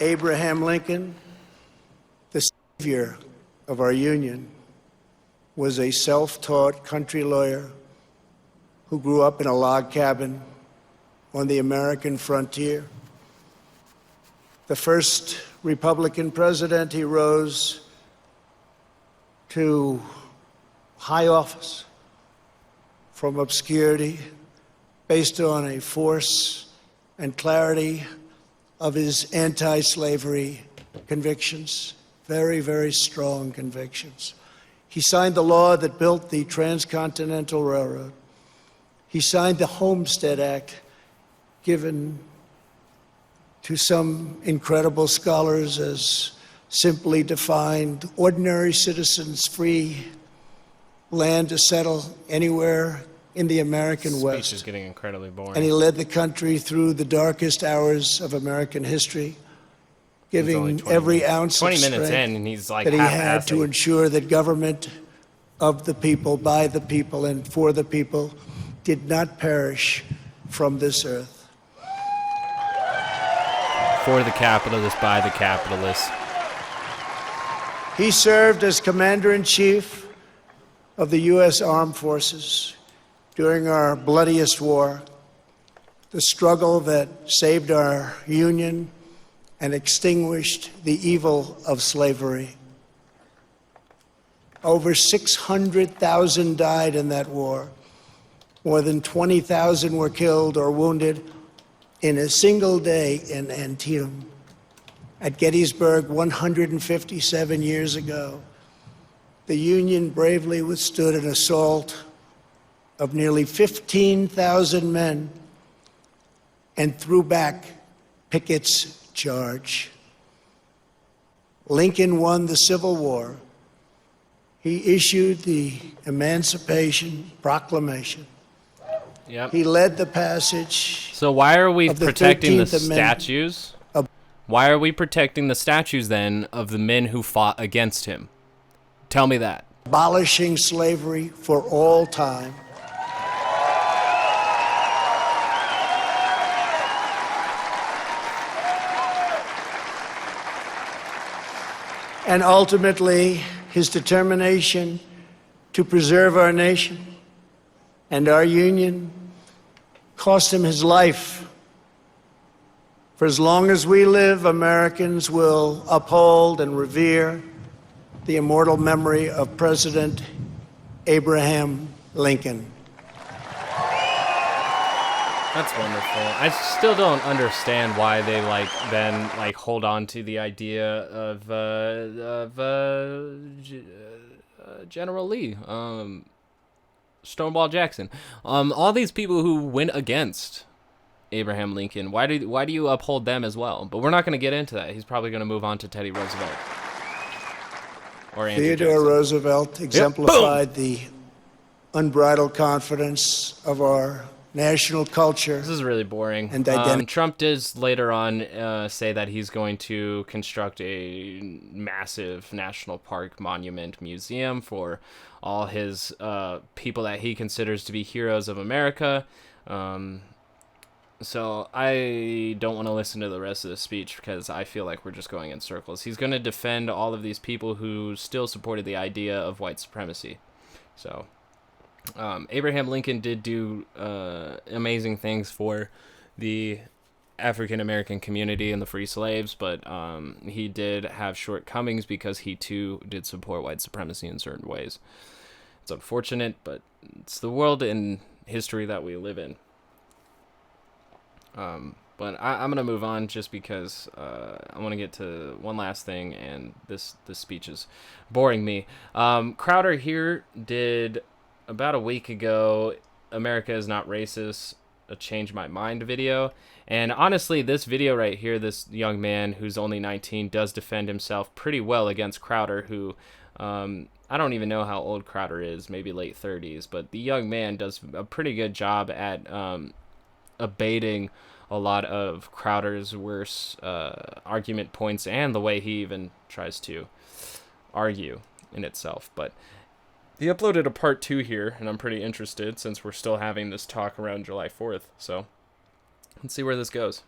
Abraham Lincoln, the savior of our Union, was a self-taught country lawyer who grew up in a log cabin on the American frontier. The first Republican president, he rose to high office from obscurity based on a force and clarity of his anti-slavery convictions, very, very strong convictions. He signed the law that built the Transcontinental Railroad. He signed the Homestead Act, given to some incredible scholars as simply defined ordinary citizens free land to settle anywhere in the American West. Speech is getting incredibly boring. And he led the country through the darkest hours of American history, giving every ounce of 20 minutes strength in, and he's like that he had half-assing. to ensure that government of the people, by the people, and for the people did not perish from this earth. For the capitalists, by the capitalists. He served as Commander-in-Chief of the U.S. Armed Forces during our bloodiest war, the struggle that saved our Union and extinguished the evil of slavery. Over 600,000 died in that war. More than 20,000 were killed or wounded in a single day in Antietam. At Gettysburg 157 years ago, the Union bravely withstood an assault of nearly 15,000 men and threw back Pickett's charge. Lincoln won the Civil War. He issued the Emancipation Proclamation. Yep. He led the passage. So why are we of the protecting the 13th Amendment. statues? Why are we protecting the statues then of the men who fought against him? Tell me that. Abolishing slavery for all time. And ultimately, his determination to preserve our nation and our Union cost him his life. For as long as we live, Americans will uphold and revere the immortal memory of President Abraham Lincoln. That's wonderful. I still don't understand why they then hold on to the idea of General Lee, Stonewall Jackson, all these people who went against Abraham Lincoln. Why do you uphold them as well? But we're not going to get into that. He's probably going to move on to Teddy Roosevelt or Andrew Theodore Jackson. Roosevelt exemplified the unbridled confidence of our national culture. This is really boring. And identity. Trump does later on say that he's going to construct a massive national park monument museum for all his people that he considers to be heroes of America. So I don't want to listen to the rest of the speech because I feel like we're just going in circles. He's going to defend all of these people who still supported the idea of white supremacy. So Abraham Lincoln did do amazing things for the African American community and the free slaves, but he did have shortcomings because he too did support white supremacy in certain ways. It's unfortunate, but it's the world and history that we live in. But I'm going to move on just because I want to get to one last thing, and this speech is boring me. Crowder here did, about a week ago, America is Not Racist, a Change My Mind video. And honestly, this video right here, this young man who's only 19 does defend himself pretty well against Crowder, who I don't even know how old Crowder is, maybe late 30s. But the young man does a pretty good job at abating a lot of Crowder's worse argument points and the way he even tries to argue in itself. But he uploaded a part 2 here, and I'm pretty interested since we're still having this talk around July 4th. So let's see where this goes.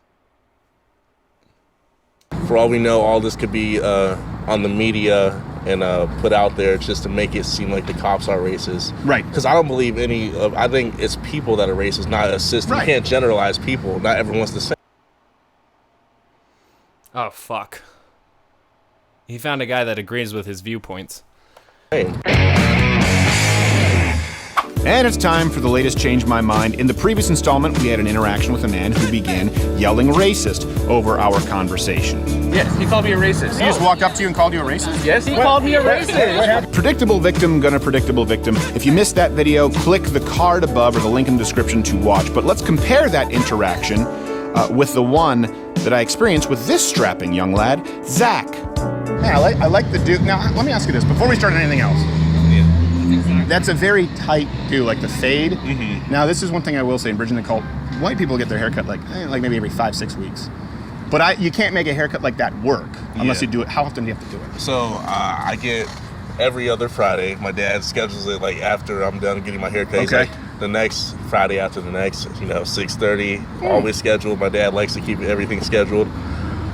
For all we know, all this could be on the media and put out there just to make it seem like the cops are racist. Right. Because I don't believe any of, I think it's people that are racist, not a system. Right. You can't generalize people. Not everyone's the same. Oh, fuck. He found a guy that agrees with his viewpoints. And it's time for the latest Change My Mind. In the previous installment, we had an interaction with a man who began yelling racist over our conversation. Yes, he called me a racist. He just walked up to you and called you a racist? Yes, he called me a racist. Predictable victim, gonna predictable victim. If you missed that video, click the card above or the link in the description to watch. But let's compare that interaction with the one that I experienced with this strapping young lad, Zach. Man, I like the dude. Now, let me ask you this, before we start on anything else. That's a very tight do, like the fade. Mm-hmm. Now, this is one thing I will say in Bridging the Cult. White people get their haircut like maybe every 5-6 weeks. But you can't make a haircut like that work unless you do it. How often do you have to do it? So I get every other Friday. My dad schedules it like after I'm done getting my haircut. He's like, the next Friday after the next, 6:30. Always scheduled. My dad likes to keep everything scheduled.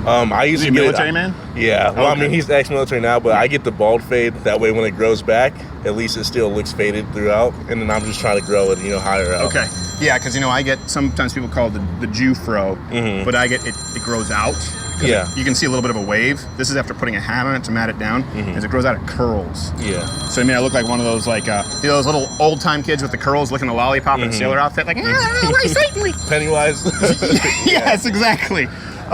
I usually get military man? Yeah. Well, I mean, he's ex-military now, but I get the bald fade. That way, when it grows back, at least it still looks faded throughout. And then I'm just trying to grow it, higher out. Okay. Yeah, because I get sometimes people call it the Jew fro, but I get it grows out. Yeah. You can see a little bit of a wave. This is after putting a hat on it to mat it down, as it grows out, it curls. Yeah. So I look like one of those those little old time kids with the curls, licking a lollipop in a sailor outfit, like Pennywise. Yes, exactly. So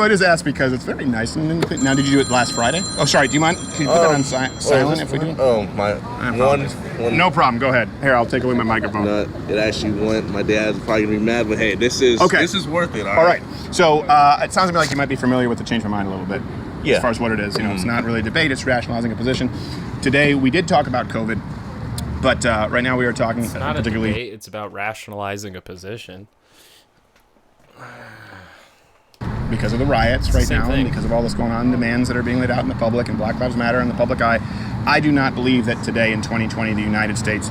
I just asked because it's very nice. Now, did you do it last Friday? Oh, sorry. Do you mind? Can you put that on silent if we do? Oh, my one. No problem. Go ahead. Here, I'll take away my microphone. It actually went. My dad's probably gonna be mad, but hey, this is worth it. All right. So it sounds to me like you might be familiar with the Change My Mind a little bit. Yeah. As far as what it is, it's not really a debate. It's rationalizing a position. Today we did talk about COVID, but right now we are talking It's not particularly. a debate. It's about rationalizing a position. Because of the riots right now, thing. and because of all this going on, demands that are being laid out in the public, and Black Lives Matter in the public eye, I do not believe that today in 2020 the United States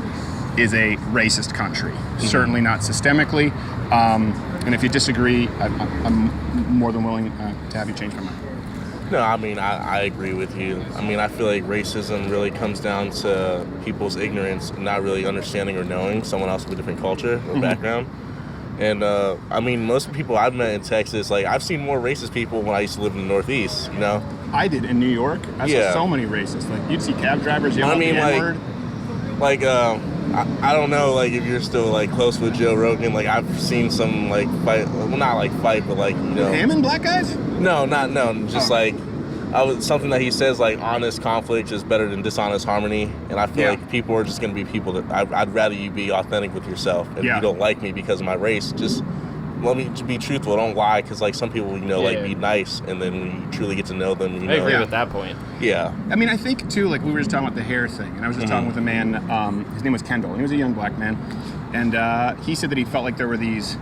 is a racist country. Certainly not systemically. And if you disagree, I'm more than willing to have you change my mind. No, I agree with you. I feel like racism really comes down to people's ignorance, and not really understanding or knowing someone else with a different culture or background. And most people I've met in Texas, I've seen more racist people when I used to live in the Northeast, I did in New York. I saw so many racists. You'd see cab drivers yelling the N-word. I don't know, if you're still, close with Joe Rogan. I've seen some, fight, well, not, fight, but, Him and black guys? No, just, something that he says, honest conflict is better than dishonest harmony. And I feel like people are just going to be people that I'd rather you be authentic with yourself. If you don't like me because of my race, just let me be truthful. Don't lie, because like some people, be nice, and then when you truly get to know them, I agree with that point. Yeah. I mean, I think too, like we were just talking about the hair thing, and I was just talking with a man. His name was Kendall, and he was a young black man, and he said that he felt like there were these.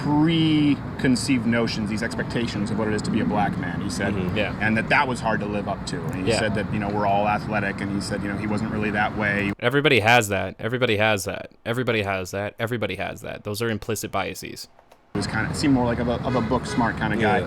preconceived notions, these expectations of what it is to be a black man. He said, and that was hard to live up to. And he said that, you know, we're all athletic, and he said, you know, he wasn't really that way. Everybody has that. Everybody has that. Everybody has that. Everybody has that. Those are implicit biases. He was seemed more like of a book smart kind of guy.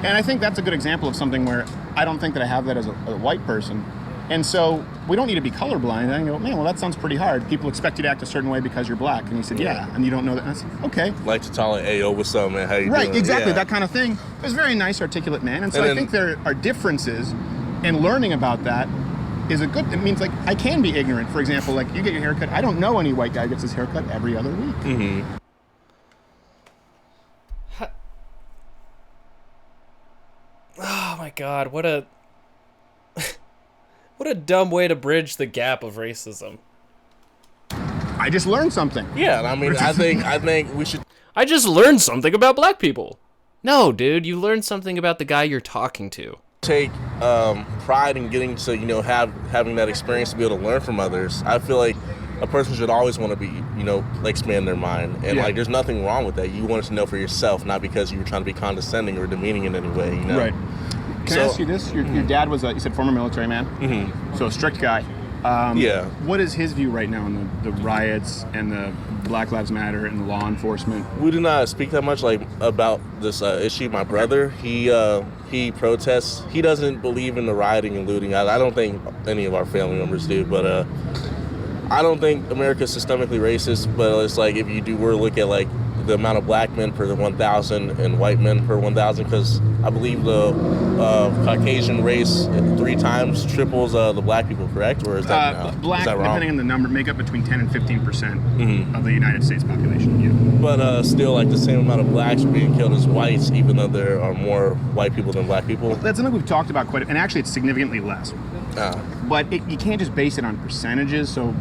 And I think that's a good example of something where I don't think that I have that as a white person. And so we don't need to be colorblind. And I go, man, well, that sounds pretty hard. People expect you to act a certain way because you're black. And he said, yeah. And you don't know that. And I said, okay. Like to tell hey, yo, what's up, man? How you doing? Right, exactly. That kind of thing. He was a very nice, articulate man. And so I think there are differences, and learning about that is a good, it means like I can be ignorant. For example, like you get your haircut. I don't know any white guy gets his haircut every other week. Mm-hmm. Oh my God, what a dumb way to bridge the gap of racism. I just learned something. Yeah, I mean, I think we should. I just learned something about black people. No, dude, you learned something about the guy you're talking to. Take pride in getting to, you know, having that experience to be able to learn from others. I feel like a person should always want to be, you know, like expand their mind, and like there's nothing wrong with that. You want to know for yourself, not because you were trying to be condescending or demeaning in any way, you know. Right. Can I ask you this? Your dad was you said former military man, so a strict guy. What is his view right now on the riots and the Black Lives Matter and the law enforcement? We do not speak that much like about this issue. My brother, he protests. He doesn't believe in the rioting and looting. I don't think any of our family members do, but I don't think America is systemically racist. But it's like if you were to look at like the amount of black men per 1,000 and white men per 1,000, because I believe the Caucasian race 3 times triples the black people, correct? Or is that black, is that wrong? Depending on the number, make up between 10 and 15% of the United States population. Yeah. But still, like the same amount of blacks are being killed as whites, even though there are more white people than black people. That's something we've talked about quite, and actually it's significantly less. But you can't just base it on percentages. So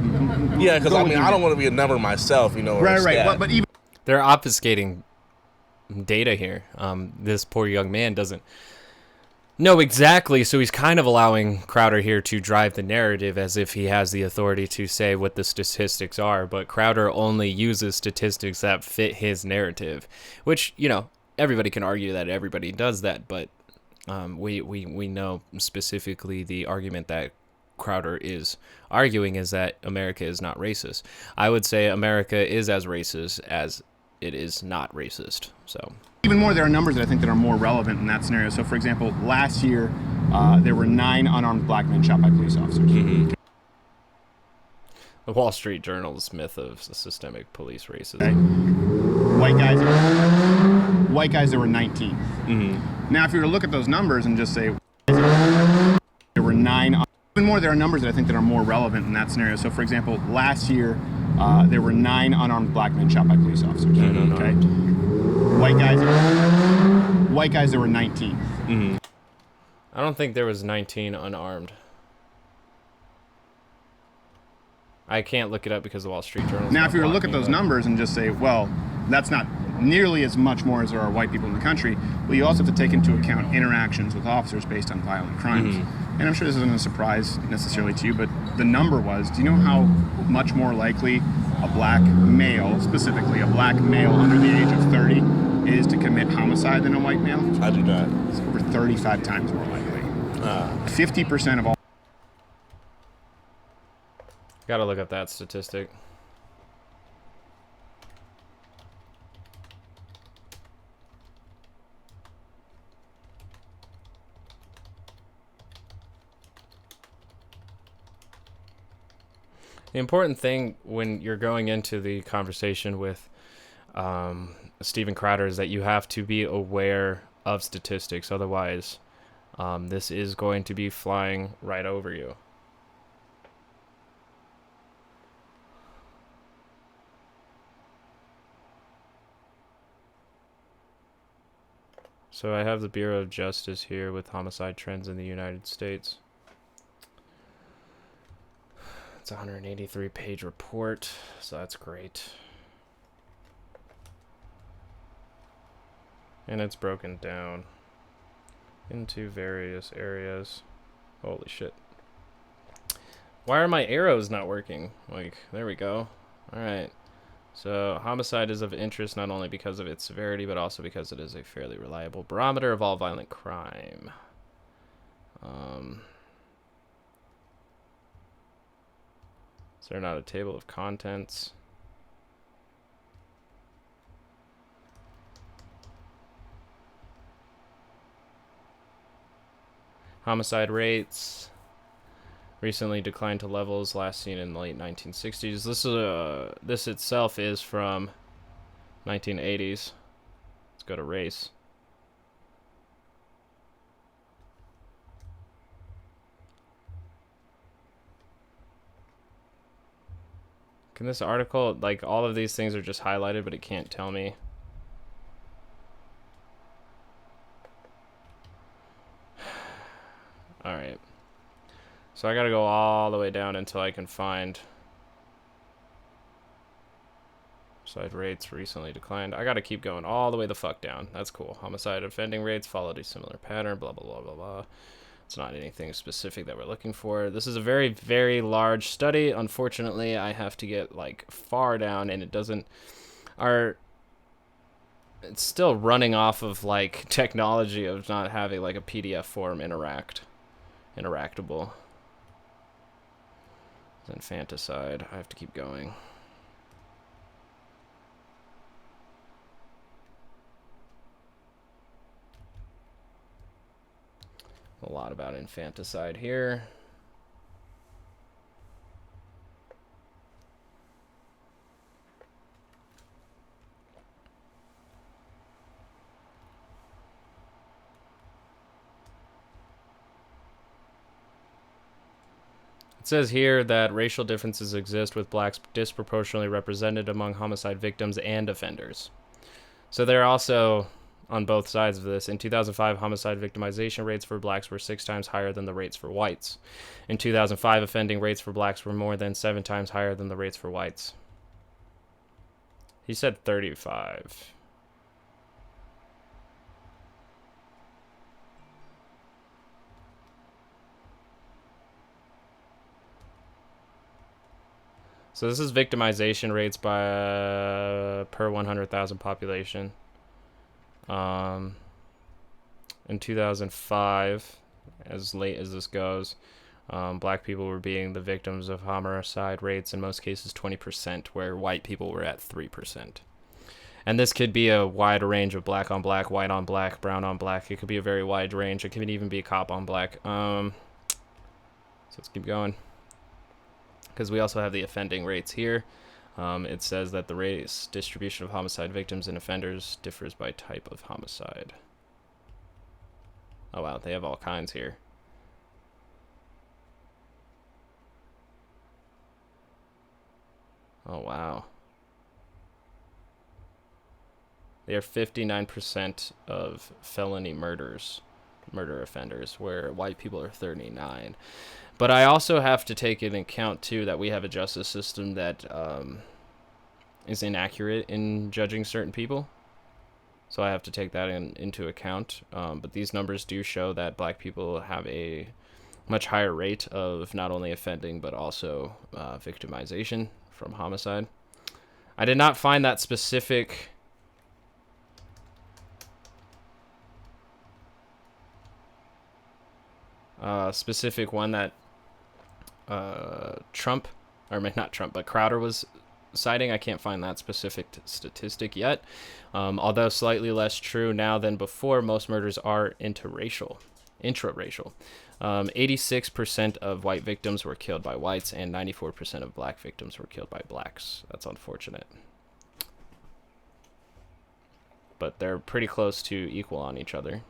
yeah, because I mean, I don't want to be a number myself, you know. Right. But even they're obfuscating data here. This poor young man doesn't know exactly, so he's kind of allowing Crowder here to drive the narrative as if he has the authority to say what the statistics are, but Crowder only uses statistics that fit his narrative, which, you know, everybody can argue that everybody does that, but we know specifically the argument that Crowder is arguing is that America is not racist. I would say America is as racist as it is not racist. So even more, there are numbers that I think that are more relevant in that scenario. So, for example, last year there were 9 unarmed black men shot by police officers. The Wall Street Journal's myth of systemic police racism. Okay. White guys, there were 19. Now, if you were to look at those numbers and just say there were 9. Even more, there are numbers that I think that are more relevant in that scenario. So, for example, last year there were 9 unarmed black men shot by police officers. Okay. White guys, there were 19. I don't think there was 19 unarmed. I can't look it up because the Wall Street Journal. Now, if you were to look at those numbers and just say, well, that's not nearly as much more as there are white people in the country, well, you also have to take into account interactions with officers based on violent crimes. And I'm sure this isn't a surprise necessarily to you, but the number was, do you know how much more likely a black male, specifically a black male under the age of 30, is to commit homicide than a white male? I do not. It's over 35 times more likely. 50% of all. Gotta look up that statistic. The important thing when you're going into the conversation with Steven Crowder is that you have to be aware of statistics. Otherwise, this is going to be flying right over you. So I have the Bureau of Justice here with homicide trends in the United States. It's a 183-page report, so that's great. And it's broken down into various areas. Holy shit. Why are my arrows not working? Like, there we go. Alright. So homicide is of interest not only because of its severity, but also because it is a fairly reliable barometer of all violent crime. Is there not a table of contents? Homicide rates recently declined to levels last seen in the late 1960s. This itself is from 1980s. Let's go to race. Can this article, like, all of these things are just highlighted, but it can't tell me. Alright. So I gotta go all the way down until I can find homicide rates recently declined. I gotta keep going all the way the fuck down. That's cool. Homicide offending rates followed a similar pattern, blah, blah, blah, blah, blah. It's not anything specific that we're looking for. This is a very, very large study. Unfortunately, I have to get, like, far down, and it doesn't... It's still running off of, like, technology of not having, like, a PDF form interactable. It's infanticide. I have to keep going. A lot about infanticide here. It says here that racial differences exist with blacks disproportionately represented among homicide victims and offenders. So they're also on both sides of this. In 2005, homicide victimization rates for blacks were 6 times higher than the rates for whites. In 2005, offending rates for blacks were more than 7 times higher than the rates for whites. He said 35. So this is victimization rates by per 100,000 population. In 2005, as late as this goes, black people were being the victims of homicide rates in most cases 20%, where white people were at 3%. And this could be a wide range of black on black, white on black, brown on black. It could be a very wide range. It could even be cop on black. So let's keep going. Because we also have the offending rates here. It says that the race distribution of homicide victims and offenders differs by type of homicide. Oh wow, they have all kinds here. Oh wow. They are 59% of felony murder offenders, where white people are 39. But I also have to take into account, too, that we have a justice system that is inaccurate in judging certain people. So I have to take that into account. But these numbers do show that black people have a much higher rate of not only offending, but also victimization from homicide. I did not find that specific... specific one that Trump, or not Trump, but Crowder was citing. I can't find that specific statistic yet. Although slightly less true now than before, most murders are intraracial. 86% of white victims were killed by whites, and 94% of black victims were killed by blacks. That's unfortunate. But they're pretty close to equal on each other.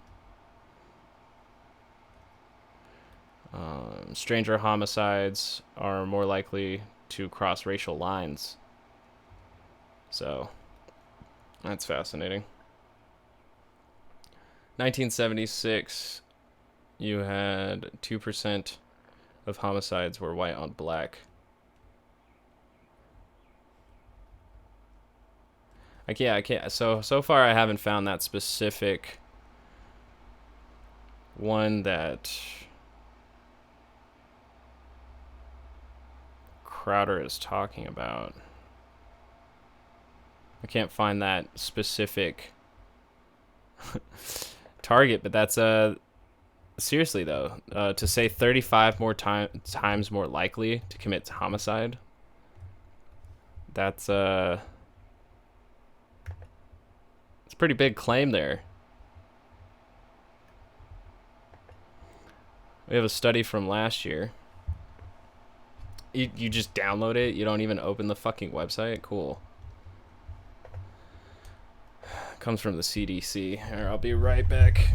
Stranger homicides are more likely to cross racial lines. So, that's fascinating. 1976, you had 2% of homicides were white on black. I can't. So far I haven't found that specific one that Crowder is talking about. I can't find that specific target, but that's seriously though, to say 35 more times more likely to commit homicide. That's it's a pretty big claim there. We have a study from last year. You just download it. You don't even open the fucking website. Cool. Comes from the CDC. Here, I'll be right back.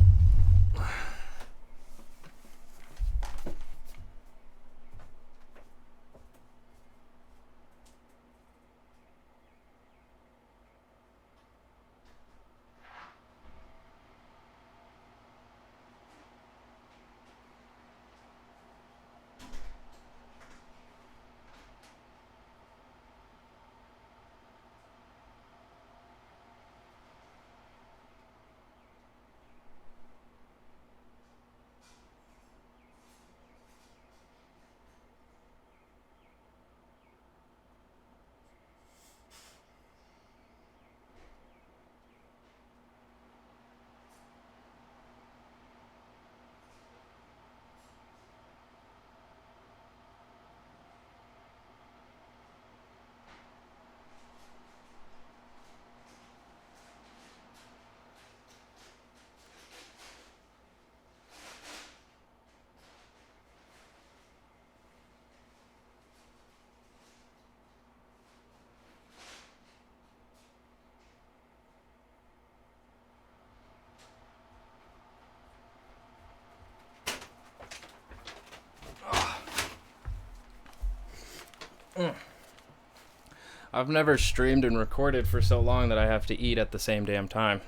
I've never streamed and recorded for so long that I have to eat at the same damn time.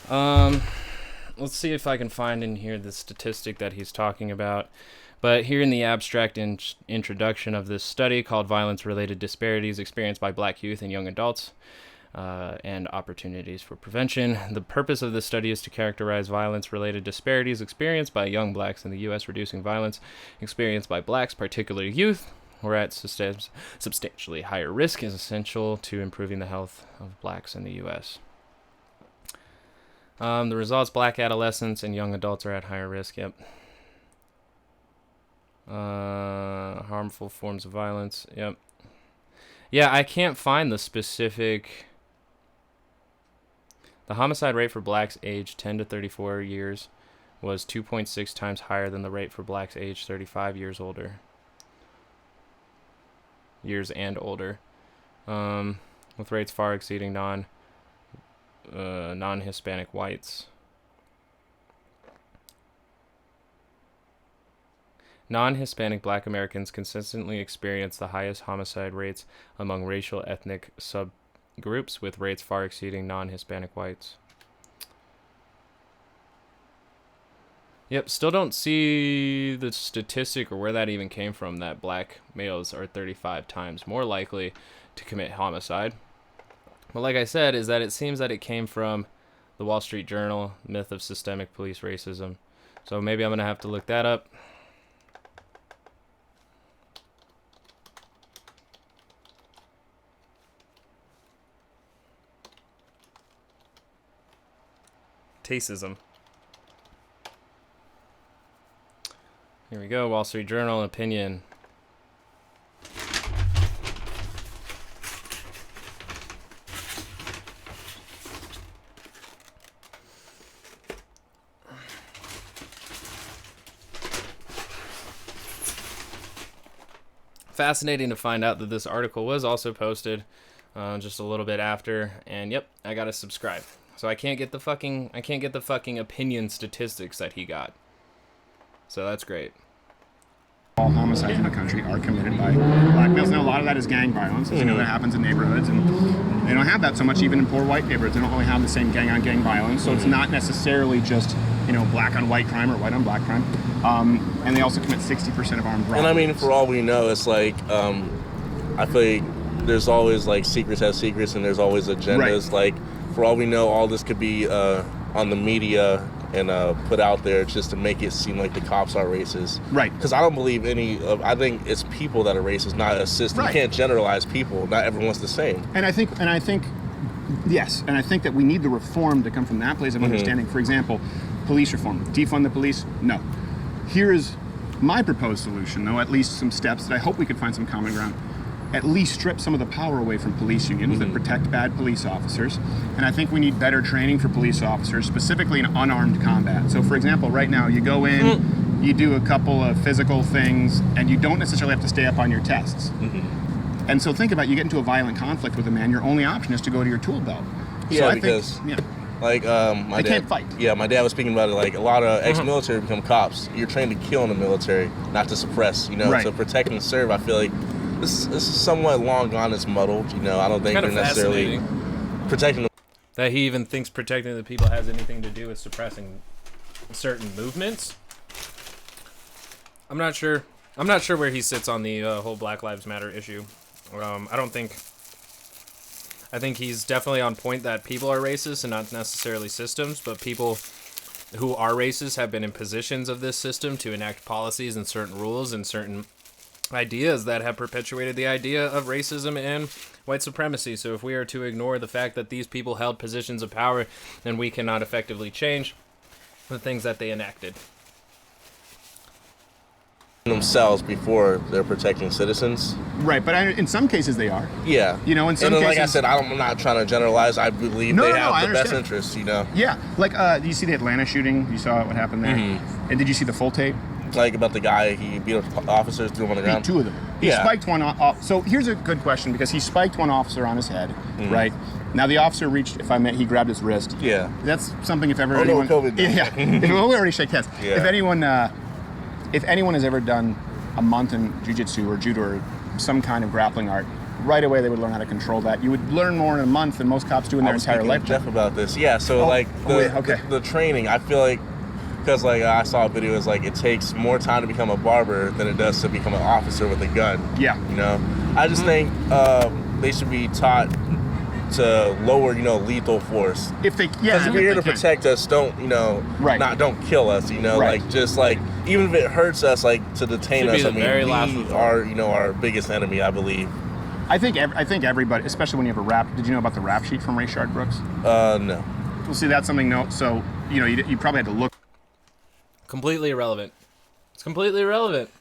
Let's see if I can find in here the statistic that he's talking about. But here in the abstract introduction of this study called Violence-Related Disparities Experienced by Black Youth and Young Adults and Opportunities for Prevention, the purpose of this study is to characterize violence-related disparities experienced by young blacks in the U.S., reducing violence experienced by blacks, particularly youth, who are at substantially higher risk, is essential to improving the health of blacks in the U.S. The results, black adolescents and young adults are at higher risk, yep. Harmful forms of violence, yep. Yeah, I can't find the specific... The homicide rate for blacks aged 10 to 34 years was 2.6 times higher than the rate for blacks aged 35 years older. Years and older. With rates far exceeding non-Hispanic whites. Non-Hispanic black Americans consistently experience the highest homicide rates among racial ethnic subgroups, with rates far exceeding non-Hispanic whites. Yep, still don't see the statistic or where that even came from, that black males are 35 times more likely to commit homicide. But like I said, is that it seems that it came from the Wall Street Journal, Myth of Systemic Police Racism. So maybe I'm going to have to look that up. Tacism. Here we go, Wall Street Journal opinion. Fascinating to find out that this article was also posted just a little bit after, and yep, I gotta subscribe. So I can't get the fucking opinion statistics that he got. So that's great. All homicides in the country are committed by black males. Now, a lot of that is gang violence. As you know, that happens in neighborhoods, and they don't have that so much even in poor white neighborhoods. They don't really have the same gang-on-gang violence, so it's not necessarily just, you know, black-on-white crime or white-on-black crime. And they also commit 60% of armed robberies. And I mean, for all we know, it's like, I feel like there's always, like, secrets have secrets, and there's always agendas. Right. Like, for all we know, all this could be on the media and put out there just to make it seem like the cops are racist. Right. Because I don't believe I think it's people that are racist, not a system. Right. You can't generalize people. Not everyone's the same. And I think, yes, and I think that we need the reform to come from that place of understanding. For example, police reform. Defund the police? No. Here is my proposed solution, though, at least some steps that I hope we could find some common ground. At least strip some of the power away from police unions that protect bad police officers. And I think we need better training for police officers, specifically in unarmed combat. So, for example, right now, you go in, you do a couple of physical things, and you don't necessarily have to stay up on your tests. And so think about, you get into a violent conflict with a man, your only option is to go to your tool belt. Yeah, so I because think, like my dad can't fight. Yeah, my dad was speaking about it. Like a lot of ex-military become cops. You're trained to kill in the military, not to suppress. You know, Right. so protect and serve. I feel like this is somewhat long gone. It's muddled. You know, I don't think Kind they're of necessarily protecting them. That he even thinks protecting the people has anything to do with suppressing certain movements. I'm not sure. I'm not sure where he sits on the whole Black Lives Matter issue. I think he's definitely on point that people are racist and not necessarily systems, but people who are racist have been in positions of this system to enact policies and certain rules and certain ideas that have perpetuated the idea of racism and white supremacy. So if we are to ignore the fact that these people held positions of power, then we cannot effectively change the things that they enacted. Themselves before they're protecting citizens. Right, but in some cases they are. Yeah. You know, in some and cases... like I said, I'm not trying to generalize. I believe they have the best interests, you know. Yeah, like, do you see the Atlanta shooting? You saw what happened there? And did you see the full tape? Like about the guy, he beat up officers, threw him on the ground. Two of them. He spiked one off. So here's a good question, because he spiked one officer on his head, right? Now the officer reached, he grabbed his wrist. Yeah. That's something if ever anyone... No, COVID. Yeah, we already shake hands. Yeah. If anyone has ever done a month in jiu-jitsu or judo or some kind of grappling art, right away they would learn how to control that. You would learn more in a month than most cops do in their entire life. Jeff about this. Yeah, so the training, I feel like, because like I saw a video, it's like it takes more time to become a barber than it does to become an officer with a gun. Yeah. You know? I just think they should be taught to lower, lethal force. If we're here to protect us, don't kill us, like just like even if it hurts us, like to detain us. I mean, we are, our biggest enemy, I believe. I think everybody, especially when you have a rap. Did you know about the rap sheet from Rayshard Brooks? No. Well, see, that's something. No, so you probably had to look. Completely irrelevant. It's completely irrelevant.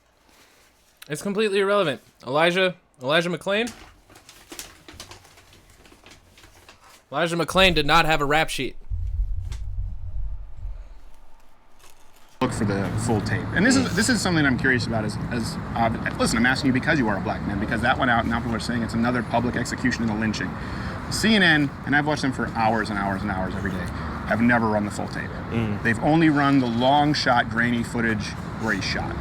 It's completely irrelevant. Elijah McClain. Elijah McClain did not have a rap sheet. Look for the full tape, and this is something I'm curious about. Listen, I'm asking you because you are a black man, because that went out, and now people are saying it's another public execution in a lynching. CNN, and I've watched them for hours and hours and hours every day, have never run the full tape. They've only run the long shot, grainy footage where he's shot.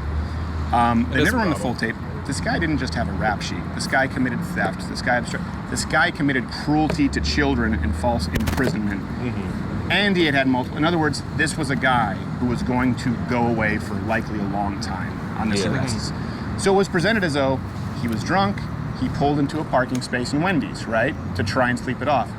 They've never run the full tape. This guy didn't just have a rap sheet. This guy committed theft. This guy committed cruelty to children and false imprisonment. And he had multiple. In other words, this was a guy who was going to go away for likely a long time on this arrest. So it was presented as though he was drunk. He pulled into a parking space in Wendy's, right, to try and sleep it off.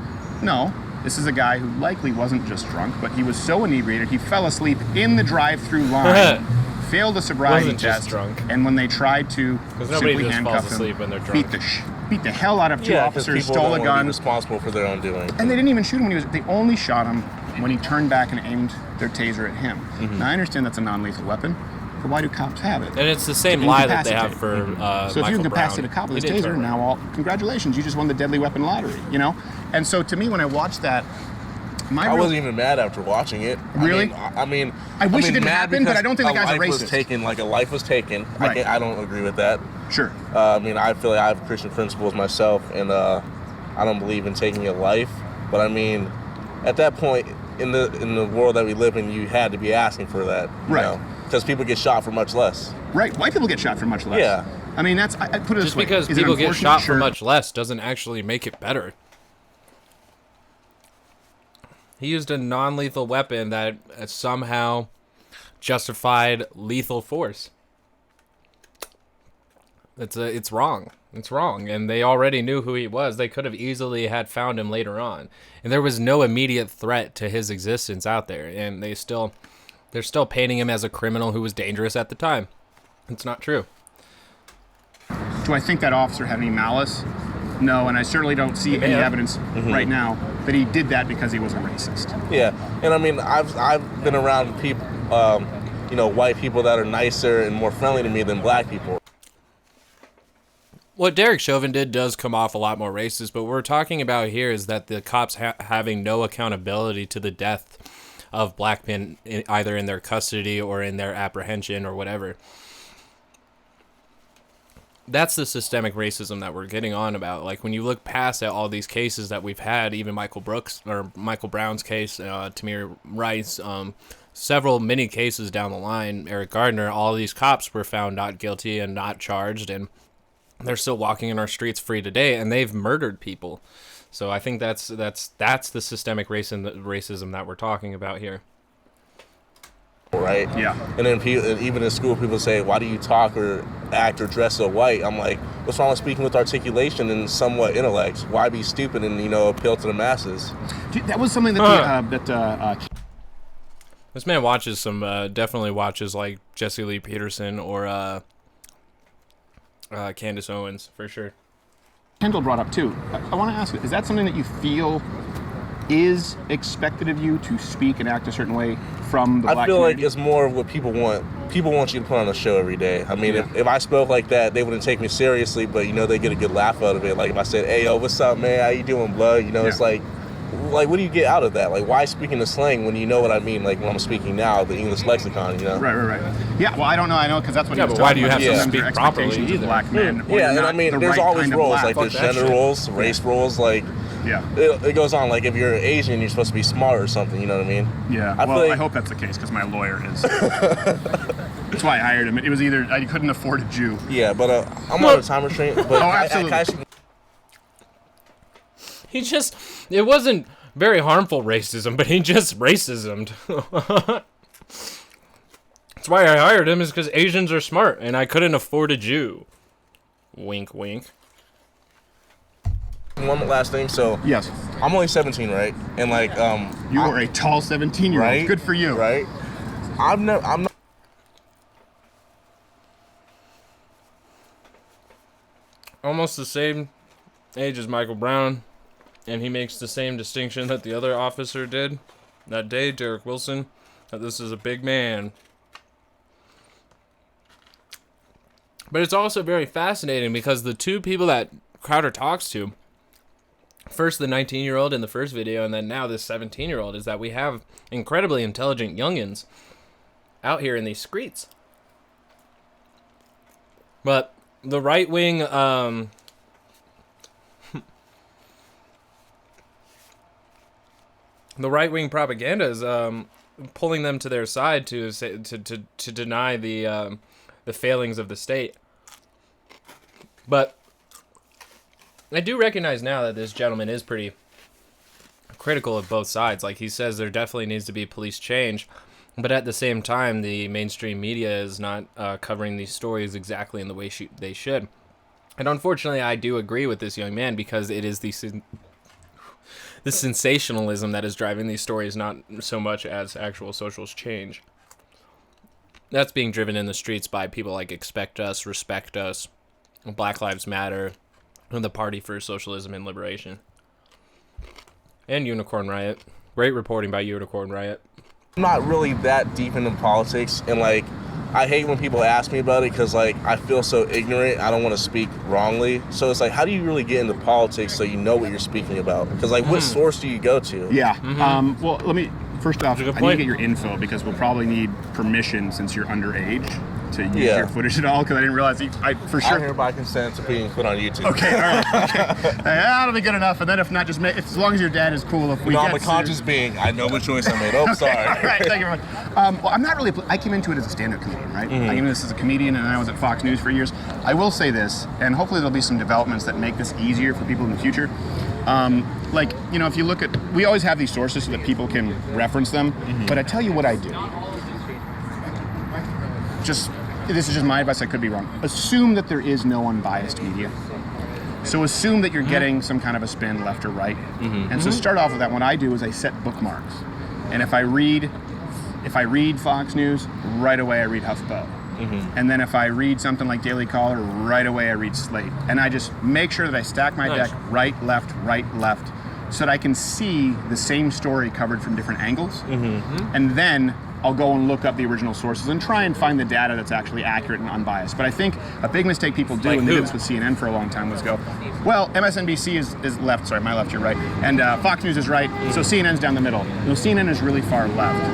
No, this is a guy who likely wasn't just drunk, but he was so inebriated he fell asleep in the drive-through line. Failed a sobriety test, and when they tried to simply handcuff him, beat the hell out of two officers, stole a gun. Responsible for their own doing. And they didn't even shoot him they only shot him when he turned back and aimed their taser at him. Now I understand that's a non-lethal weapon, but why do cops have it? And it's the same lie that they have for So if you incapacitate a cop with a taser, now congratulations, you just won the deadly weapon lottery, And so to me, when I watched that, I wasn't even mad after watching it. Really? I wish it didn't happen, but I don't think the guy's a racist. A life was taken. Right. I don't agree with that. Sure. I feel like I have Christian principles myself, and I don't believe in taking a life. But at that point in the world that we live in, you had to be asking for that, right? Because people get shot for much less. Right. White people get shot for much less. Yeah. I mean, I put it this way. Just because people get shot for much less doesn't actually make it better. He used a non-lethal weapon that somehow justified lethal force. It's wrong. It's wrong. And they already knew who he was. They could have easily had found him later on. And there was no immediate threat to his existence out there. And they're still painting him as a criminal who was dangerous at the time. It's not true. Do I think that officer had any malice? No, and I certainly don't see any evidence right now that he did that because he was a racist. Yeah, and I mean, I've been around people, white people that are nicer and more friendly to me than black people. What Derek Chauvin did does come off a lot more racist, but what we're talking about here is that the cops having no accountability to the death of black men, either in their custody or in their apprehension or whatever. That's the systemic racism that we're getting on about. Like, when you look past at all these cases that we've had, even Michael Brown's case, Tamir Rice, several many cases down the line, Eric Gardner, all these cops were found not guilty and not charged, and they're still walking in our streets free today, and they've murdered people. So I think that's the systemic racism that we're talking about here. Right? Yeah. And then even in school, people say, why do you talk or act or dress so white? I'm like, what's wrong with speaking with articulation and somewhat intellect? Why be stupid and, appeal to the masses? That was something that this man watches definitely watches like Jesse Lee Peterson or Candace Owens, for sure. Kendall brought up too. I want to ask, is that something that you feel is expected of you to speak and act a certain way from the black I feel community? like it's more of what people want. People want you to put on a show every day. I mean, if I spoke like that, they wouldn't take me seriously, but, they get a good laugh out of it. Like, if I said, hey, yo, what's up, man? How you doing, blood? It's like, what do you get out of that? Like, why speaking the slang when you know what I mean, like when I'm speaking now, the English lexicon, Right. Yeah, well, I don't know. I know because that's what he was but why talking do you about. have to Sometimes speak there are properly expectations of either? black men. Yeah, and I mean, there's always roles. Like, there's gender roles, race roles, like... Yeah. It goes on, like, if you're Asian, you're supposed to be smart or something, you know what I mean? Yeah, I hope that's the case, because my lawyer is. That's why I hired him. It was either I couldn't afford a Jew. Yeah, but I'm on a time restraint. But absolutely. It wasn't very harmful racism, but he just racismed. That's why I hired him, is because Asians are smart, and I couldn't afford a Jew. Wink, wink. One last thing, so yes, I'm only 17, right? And like, you are a tall 17-year-old. Right? Good for you, right? I'm not. Almost the same age as Michael Brown, and he makes the same distinction that the other officer did that day, Derek Wilson, that this is a big man. But it's also very fascinating because the two people that Crowder talks to, first the 19-year-old in the first video, and then now this 17-year-old, is that we have incredibly intelligent youngins out here in these streets. But the right-wing, the right-wing propaganda is pulling them to their side to deny the failings of the state. But I do recognize now that this gentleman is pretty critical of both sides. Like, he says there definitely needs to be police change, but at the same time, the mainstream media is not covering these stories exactly in the way they should. And unfortunately, I do agree with this young man, because it is the sensationalism that is driving these stories, not so much as actual social change. That's being driven in the streets by people like Expect Us, Respect Us, Black Lives Matter, and the Party for Socialism and Liberation. And Unicorn Riot. Great reporting by Unicorn Riot. I'm not really that deep into politics, and like, I hate when people ask me about it, because like, I feel so ignorant. I don't want to speak wrongly. So it's like, how do you really get into politics so you know what you're speaking about? Because like, what source do you go to? Yeah. Well, first off, I need to get your info, because we'll probably need permission, since you're underage, to use your footage at all, because I didn't realize for sure. I'm here by consent to being put on YouTube. Okay, all right. Okay. That'll be good enough. And then if not, as long as your dad is cool. If we I'm a conscious being. I know what choice I made. Oh, okay, sorry. All right, thank you very much. Well, I'm not really. I came into it as a stand-up comedian, right? I came into this as a comedian, and I was at Fox News for years. I will say this, and hopefully there'll be some developments that make this easier for people in the future. If you look at, we always have these sources so that people can reference them. But I tell you what I do. Just this is just my advice, I could be wrong. Assume that there is no unbiased media. So assume that you're getting some kind of a spin left or right. And so start off with that. What I do is I set bookmarks. And if I read Fox News, right away I read HuffPo. And then if I read something like Daily Caller, right away I read Slate. And I just make sure that I stack my deck right, left, so that I can see the same story covered from different angles. And then I'll go and look up the original sources and try and find the data that's actually accurate and unbiased. But I think a big mistake people do, and they did this with CNN for a long time, was go, well, MSNBC is left, sorry, my left, you're right, and Fox News is right, so CNN's down the middle. No, CNN is really far left.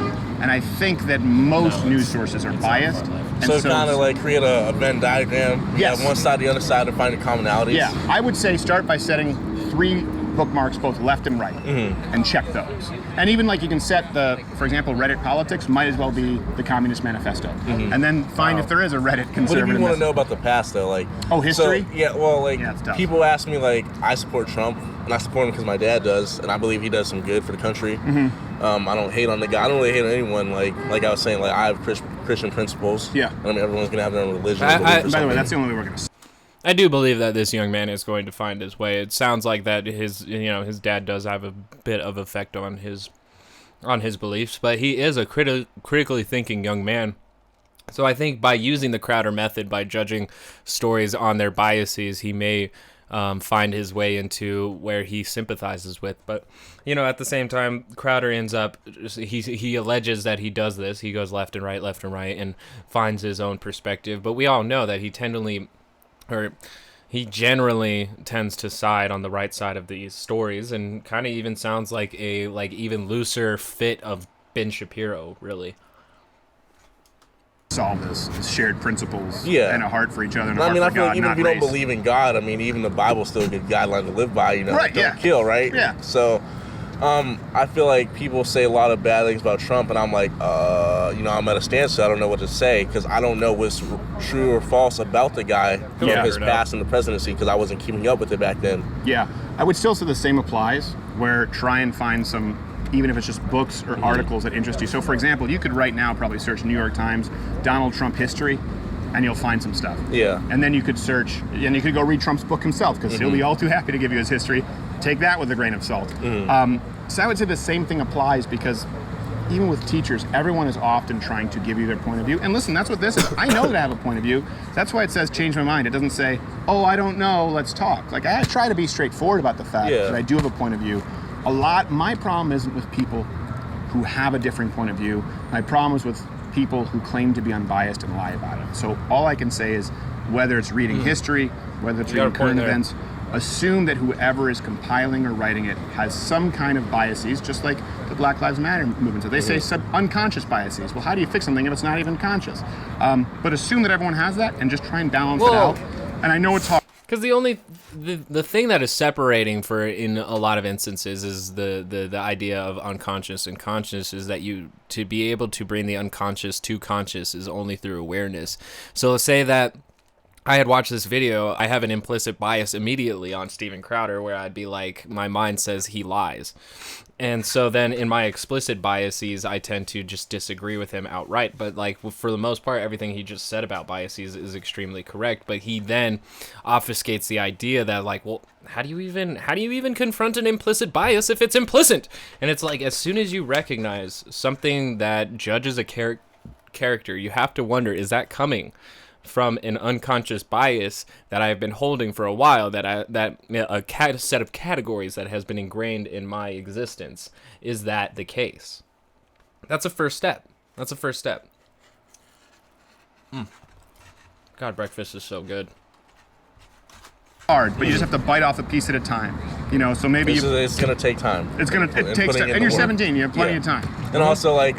And I think that most news sources are biased. And so kind of like create a Venn diagram, yes. One side, the other side, to find the commonalities. Yeah, I would say start by setting 3 bookmarks both left and right, and check those. And even like you can set for example, Reddit politics might as well be the Communist Manifesto, and then find if there is a Reddit conservative. What if you want to know about the past though, like history? So, yeah, well, like people ask me like I support Trump, and I support him because my dad does, and I believe he does some good for the country. I don't hate on the guy. I don't really hate on anyone. Like I was saying, like I have Christian principles. Yeah. I mean, everyone's gonna have their own religion. By the way, that's the only way we're gonna. I do believe that this young man is going to find his way. It sounds like that his dad does have a bit of effect on his beliefs, but he is a critically thinking young man. So I think by using the Crowder method, by judging stories on their biases, he may find his way into where he sympathizes with. But at the same time, Crowder ends up he alleges that he does this. He goes left and right, and finds his own perspective. But we all know that he generally tends to side on the right side of these stories, and kind of even sounds like a even looser fit of Ben Shapiro, really. All this shared principles and a heart for each other. And I feel God, like even if you race. don't believe in God, I mean, even the Bible's still a good guideline to live by. Right, don't kill, right? Yeah. So, I feel like people say a lot of bad things about Trump, and I'm like, I'm at a standstill. I don't know what to say because I don't know what's true or false about the guy from his past in the presidency because I wasn't keeping up with it back then. Yeah, I would still say the same applies. Where try and find some, even if it's just books or articles that interest you. So, for example, you could right now probably search New York Times Donald Trump history, and you'll find some stuff. Yeah. And then you could search, and you could go read Trump's book himself because he'll be all too happy to give you his history. Take that with a grain of salt. So I would say the same thing applies because even with teachers, everyone is often trying to give you their point of view. And listen, that's what this is. I know that I have a point of view. That's why it says change my mind. It doesn't say, oh, I don't know, let's talk. Like I try to be straightforward about the fact that I do have a point of view. My problem isn't with people who have a different point of view. My problem is with people who claim to be unbiased and lie about it. So all I can say is whether it's reading history, whether it's reading current events, assume that whoever is compiling or writing it has some kind of biases, just like the Black Lives Matter movement. So they say unconscious biases. Well, how do you fix something if it's not even conscious? But assume that everyone has that and just try and balance it out. And I know it's hard. Because the thing that is separating in a lot of instances is the idea of unconscious and conscious is that to be able to bring the unconscious to conscious is only through awareness. So let's say that I had watched this video, I have an implicit bias immediately on Steven Crowder where I'd be like, my mind says he lies. And so then in my explicit biases, I tend to just disagree with him outright. But like for the most part, everything he just said about biases is extremely correct. But he then obfuscates the idea that like, well, how do you even confront an implicit bias if it's implicit? And it's like, as soon as you recognize something that judges a character, you have to wonder, is that coming from an unconscious bias that I have been holding for a while, that a set of categories that has been ingrained in my existence? Is that the case? That's a first step. God, breakfast is so good. Hard, but you just have to bite off a piece at a time. So maybe it's gonna take time. It takes time, and you're 17. You have plenty of time. And also like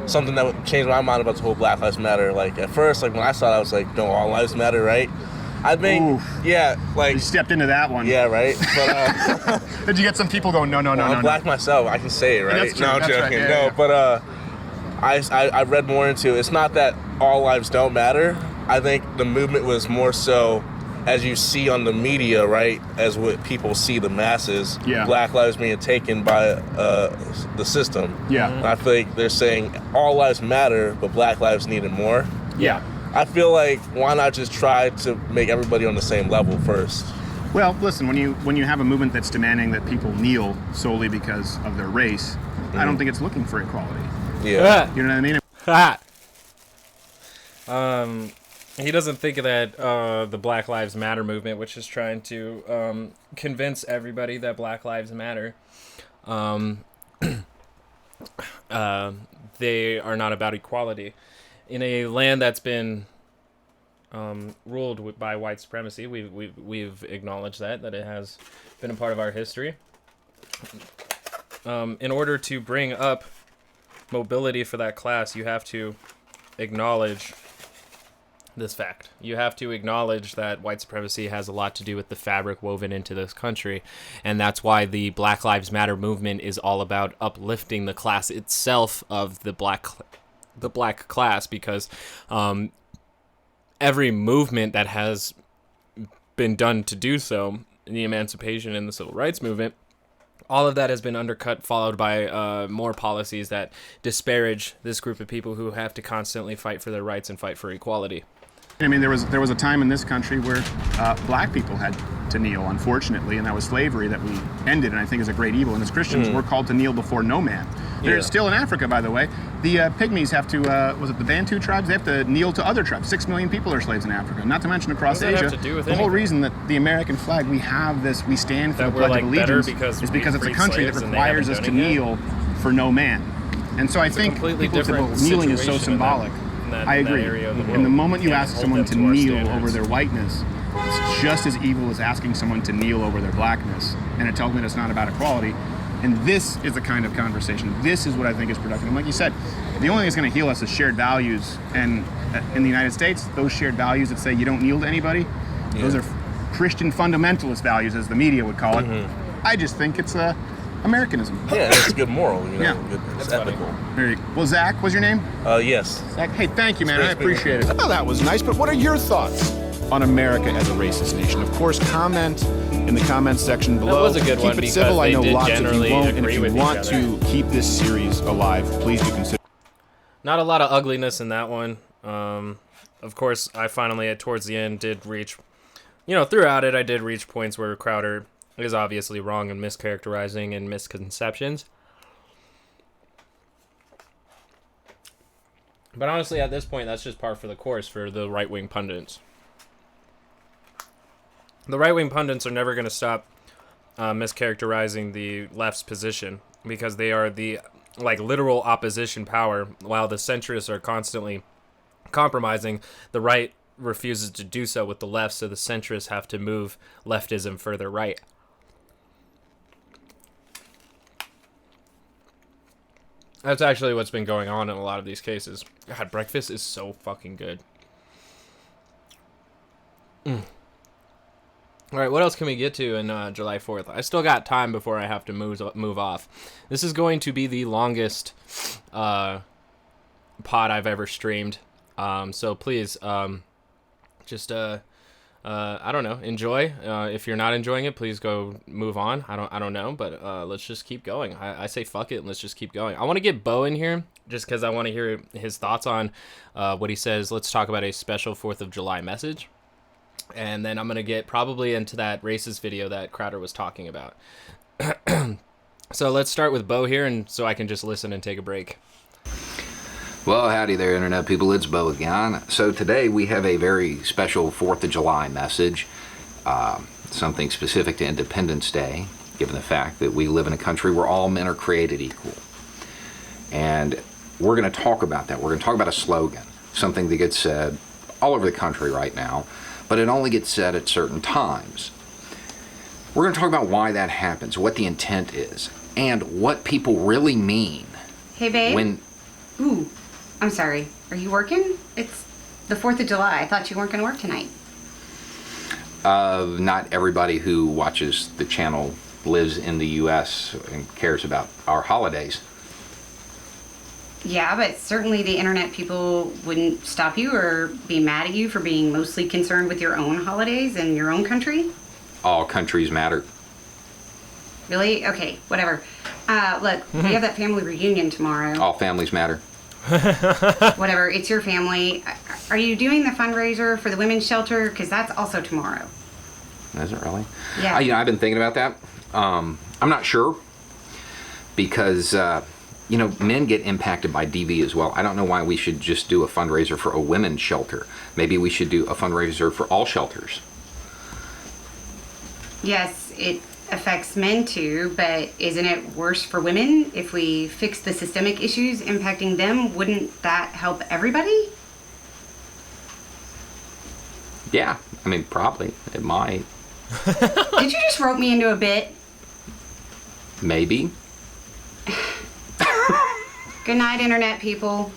something that would change my mind about the whole Black Lives Matter. Like at first, like when I saw it, I was like, no, all lives matter, right? I think, you stepped into that one. Yeah, right. But did you get some people going, no? I'm black myself. I can say it, right? That's true. No, I'm joking. Right. Yeah. But I read more into it. It's not that all lives don't matter. I think the movement was more so, as you see on the media, right, as what people see the masses, Black lives being taken by the system. Yeah. And I feel like they're saying all lives matter, but Black lives needed more. Yeah. I feel like why not just try to make everybody on the same level first? Well, listen, when you have a movement that's demanding that people kneel solely because of their race, I don't think it's looking for equality. Yeah. You know what I mean? He doesn't think that the Black Lives Matter movement, which is trying to convince everybody that Black Lives Matter, they are not about equality. In a land that's been ruled by white supremacy, we've acknowledged that it has been a part of our history. In order to bring up mobility for that class, you have to acknowledge this fact. You have to acknowledge that white supremacy has a lot to do with the fabric woven into this country, and that's why the Black Lives Matter movement is all about uplifting the class itself of the black class, because every movement that has been done to do so, the emancipation and the civil rights movement, all of that has been undercut, followed by more policies that disparage this group of people who have to constantly fight for their rights and fight for equality. I mean, there was a time in this country where black people had to kneel, unfortunately, and that was slavery that we ended, and I think is a great evil. And as Christians, we're called to kneel before no man. There's still in Africa, by the way, the Pygmies have to, was it the Bantu tribes? They have to kneel to other tribes. 6 million people are slaves in Africa, not to mention across Asia. The whole reason that the American flag, we have this, we stand for the Pledge of Allegiance, is because it's a country that requires us to kneel for no man. And so I think people say, well, kneeling is so symbolic. I agree. And the moment you ask someone to kneel over their whiteness, it's just as evil as asking someone to kneel over their blackness. And it tells me that it's not about equality. And this is the kind of conversation. This is what I think is productive. And like you said, the only thing that's going to heal us is shared values. And in the United States, those shared values that say you don't kneel to anybody, those are Christian fundamentalist values, as the media would call it. I just think it's Americanism. Yeah, it's good moral, you know. It's ethical. Well, Zach, what's your name? Yes. Zach, hey, thank you, man. I appreciate it. Oh, that was nice, but what are your thoughts on America as a racist nation? Of course, comment in the comments section below. That was a good one. Keep it civil. I know lots of you won't, and if you want to keep this series alive, please do consider. Not a lot of ugliness in that one. Of course, I finally, towards the end, did reach, throughout it, I did reach points where Crowder is obviously wrong and mischaracterizing and misconceptions. But honestly, at this point, that's just par for the course for the right-wing pundits. The right-wing pundits are never going to stop mischaracterizing the left's position, because they are the literal opposition power, while the centrists are constantly compromising. The right refuses to do so with the left, so the centrists have to move leftism further right. That's actually what's been going on in a lot of these cases. God, breakfast is so fucking good. All right, what else can we get to in July 4th? I still got time before I have to move off. This is going to be the longest pod I've ever streamed. So please, just I don't know, enjoy. If you're not enjoying it, please go move on. I don't know, but let's just keep going. I say fuck it and let's just keep going. I want to get Bo in here just because I want to hear his thoughts on what he says. Let's talk about a special 4th of July message. And then I'm going to get probably into that racist video that Crowder was talking about. So let's start with Bo here, and so I can just listen and take a break. Well, howdy there, Internet people. It's Bo again. So today we have a very special 4th of July message, something specific to Independence Day, given the fact that we live in a country where all men are created equal. And we're going to talk about that. We're going to talk about a slogan, something that gets said all over the country right now, but it only gets said at certain times. We're going to talk about why that happens, what the intent is, and what people really mean. Hey, babe. Ooh, I'm sorry. Are you working? It's the 4th of July. I thought you weren't going to work tonight. Not everybody who watches the channel lives in the U.S. and cares about our holidays. Yeah, but certainly the internet people wouldn't stop you or be mad at you for being mostly concerned with your own holidays and your own country. All countries matter. Really? Okay, whatever. Look, we have that family reunion tomorrow. All families matter. Whatever, it's your family. Are you doing the fundraiser for the women's shelter? Because that's also tomorrow. Is it really? Yeah. I've been thinking about that. I'm not sure because, men get impacted by DV as well. I don't know why we should just do a fundraiser for a women's shelter. Maybe we should do a fundraiser for all shelters. Yes, it affects men too, but isn't it worse for women? If we fix the systemic issues impacting them, wouldn't that help everybody? Yeah, probably. It might. Did you just rope me into a bit? Maybe. Good night, internet people.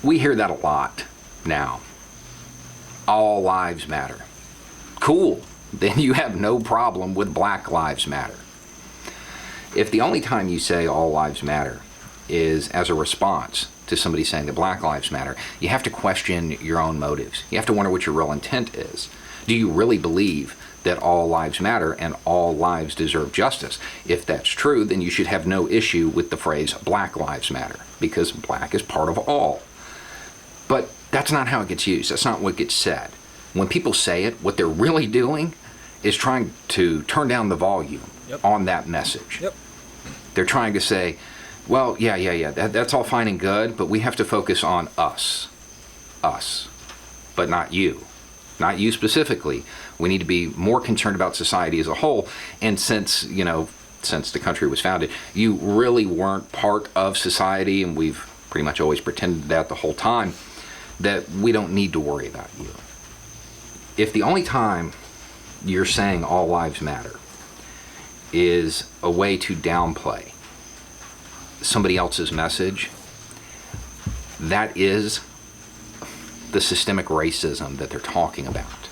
We hear that a lot now. All lives matter. Cool. Then you have no problem with Black Lives Matter. If the only time you say all lives matter is as a response to somebody saying that Black Lives Matter, you have to question your own motives. You have to wonder what your real intent is. Do you really believe that all lives matter and all lives deserve justice? If that's true, then you should have no issue with the phrase Black Lives Matter, because black is part of all. But that's not how it gets used. That's not what gets said. When people say it, what they're really doing is trying to turn down the volume on that message. They're trying to say, well, yeah, that's all fine and good, but we have to focus on us, but not you. Not you specifically. We need to be more concerned about society as a whole. And since the country was founded, you really weren't part of society, and we've pretty much always pretended that the whole time, that we don't need to worry about you. If the only time you're saying all lives matter is a way to downplay somebody else's message, that is the systemic racism that they're talking about.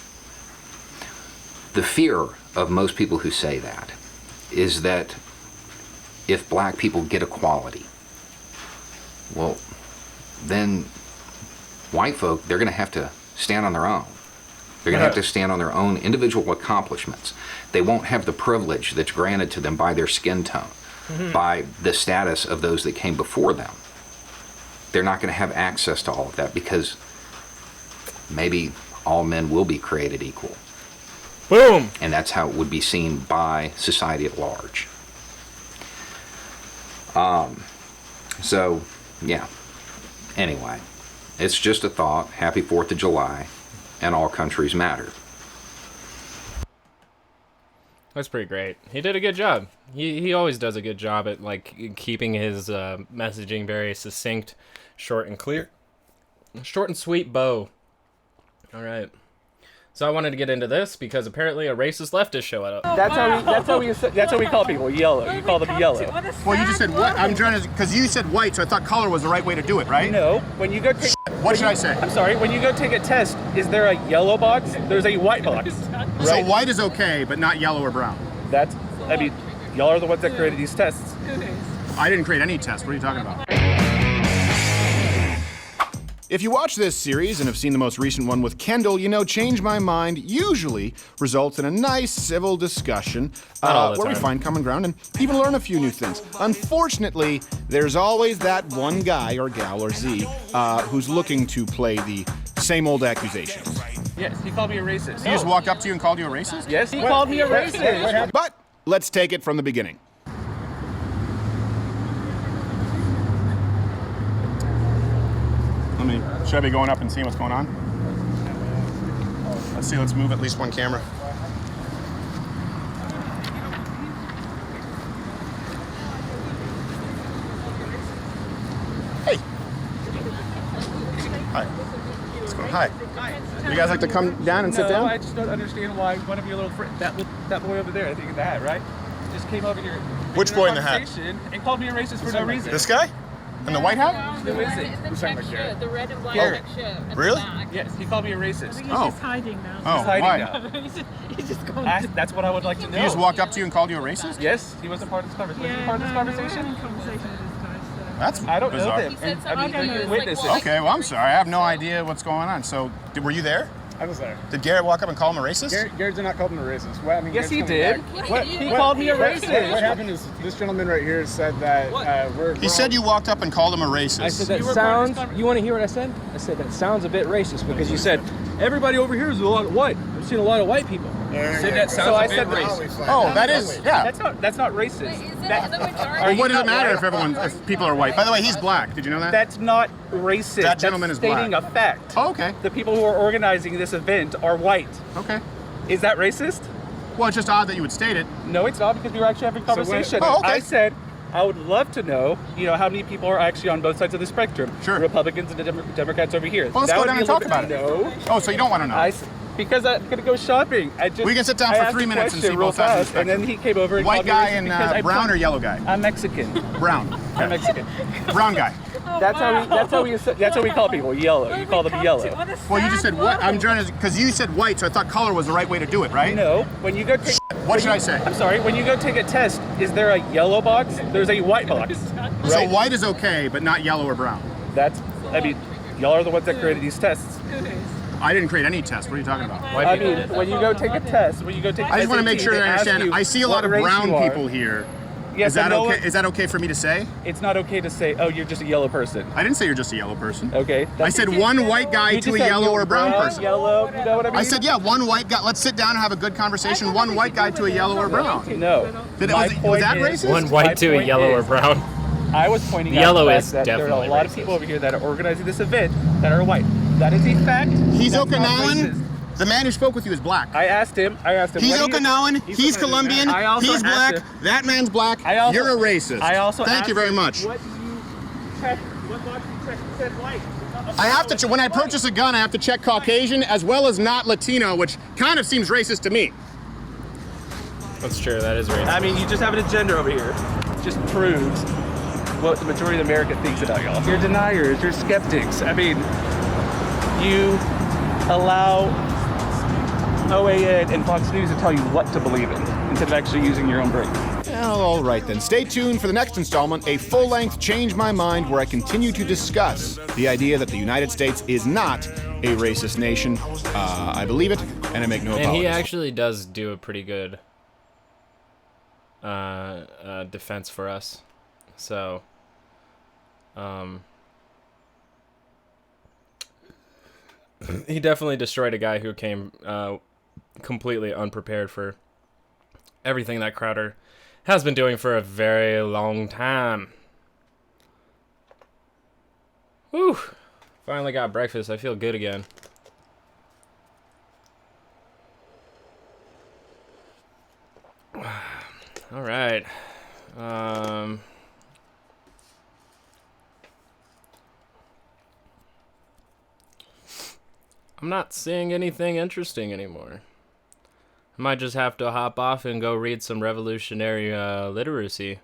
The fear of most people who say that is that if black people get equality, well, then white folk, they're going to have to stand on their own. They're going to have to stand on their own individual accomplishments. They won't have the privilege that's granted to them by their skin tone, by the status of those that came before them. They're not going to have access to all of that because maybe all men will be created equal. Boom! And that's how it would be seen by society at large. So, yeah. Anyway, it's just a thought. Happy 4th of July, and all countries matter. That's pretty great. He did a good job. He always does a good job at keeping his messaging very succinct, short and clear. Short and sweet bow. All right. So I wanted to get into this because apparently a racist leftist showed up. That's how we call people yellow. You call them yellow. Well, you just said what? I'm trying to, because you said white, so I thought color was the right way to do it, right? No. When you go take. What should I say? I'm sorry. When you go take a test, is there a yellow box? There's a white box. Right? Right? So white is okay, but not yellow or brown. Y'all are the ones that created these tests. I didn't create any test. What are you talking about? If you watch this series and have seen the most recent one with Kendall, you know Change My Mind usually results in a nice civil discussion where we find common ground and even learn a few new things. Unfortunately, there's always that one guy or gal or Z who's looking to play the same old accusations. Yes, he called me a racist. He just walked up to you and called you a racist? Yes, he called me a racist. But let's take it from the beginning. Should I be going up and seeing what's going on? Let's see, let's move at least one camera. Hey. Hi. What's going on? Hi. You guys like to come down and sit down? I just don't understand why one of your little friends, that boy over there, I think in the hat, right? Just came over here. Which boy in the hat? And called me a racist for no reason. This guy? In the white hat? Who is it? The check shirt, the red and black check shirt. Really? Yes, he called me a racist. He's just hiding now. Oh, He's hiding why? now. He's just going That's what I would like to know. He just walked up to you and called you a racist? Yes, he wasn't part of this conversation. Was he part of this conversation? Conversation with this guy. So. That's I don't bizarre. know them. He said I mean, something. they're Like, witnesses. well, Okay, well, I'm sorry. I have no idea what's going on. So, were you there? I was there. Did Garrett walk up and call him a racist? Garrett did not call him a racist. Well, I mean, Yes, Garrett's he coming did. back. He called me a racist. What happened is this gentleman right here said that He said you walked up and called him a racist. I said that sounds. You want to hear what I said? I said that sounds a bit racist because you said everybody over here is a lot of white. I've seen a lot of white people. said that sounds a bit racist. Oh, that is, yeah. That's not racist. Wait, is it the majority? Well, what does it matter if people are white? By the way, he's black. Did you know that? That's not racist. That gentleman is That's stating black. a fact. Oh, okay. The people who are organizing this event are white. Okay. Is that racist? Well, it's just odd that you would state it. No, it's not because we were actually having a conversation. Oh, okay. I said I would love to know, how many people are actually on both sides of the spectrum. Sure. Republicans and the Democrats over here. Well, let's go down and talk about it. No. Oh, so you don't want to know? Because I'm gonna go shopping. We can sit down for 3 minutes and see both sides of the and then he came over and White called me guy racist and because I brown or yellow guy? I'm Mexican. Brown. I'm Mexican. Brown guy. That's how we call people yellow. You call them yellow. Well, you just said what? I'm trying to, because you said white, so I thought color was the right way to do it, right? No. When you go take. What should I say? I'm sorry. When you go take a test, is there a yellow box? There's a white box. Right? So white is okay, but not yellow or brown. Y'all are the ones that created these tests. I didn't create any test. What are you talking about? When you go take a test, I just want to make sure that I understand. I see a lot of brown people here. Yes, is that okay? Is that okay for me to say? It's not okay to say, oh, you're just a yellow person. I didn't say you're just a yellow person. Okay. I said one white guy to a yellow or a brown person. Yellow, you know what I mean? I said, yeah, one white guy. Let's sit down and have a good conversation. One white guy to a yellow or brown. No. Was that racist? One white to a yellow or brown. I was pointing out the fact fact that there are a definitely lot of people over here that are organizing this event that are white. That is a fact. He's That's not Okinawan. racist. The man who spoke with you is black. I asked him. He's Okinawan. He's Colombian. He's black. That man's black. You're a racist. Thank you very much. What you check? What box you check said white? I have to. When I purchase a gun, I have to check Caucasian as well as not Latino, which kind of seems racist to me. That's true. That is racist. I mean, you just have an agenda over here. Just proves what the majority of America thinks about y'all. You're deniers. You're skeptics. I mean, you allow OAN and Fox News to tell you what to believe in instead of actually using your own brain. All right, then. Stay tuned for the next installment, a full-length Change My Mind, where I continue to discuss the idea that the United States is not a racist nation. I believe it, and I make no apologies. And he actually does do a pretty good defense for us. So, he definitely destroyed a guy who came completely unprepared for everything that Crowder has been doing for a very long time. Whew. Finally got breakfast. I feel good again. All right. I'm not seeing anything interesting anymore. I might just have to hop off and go read some revolutionary literacy.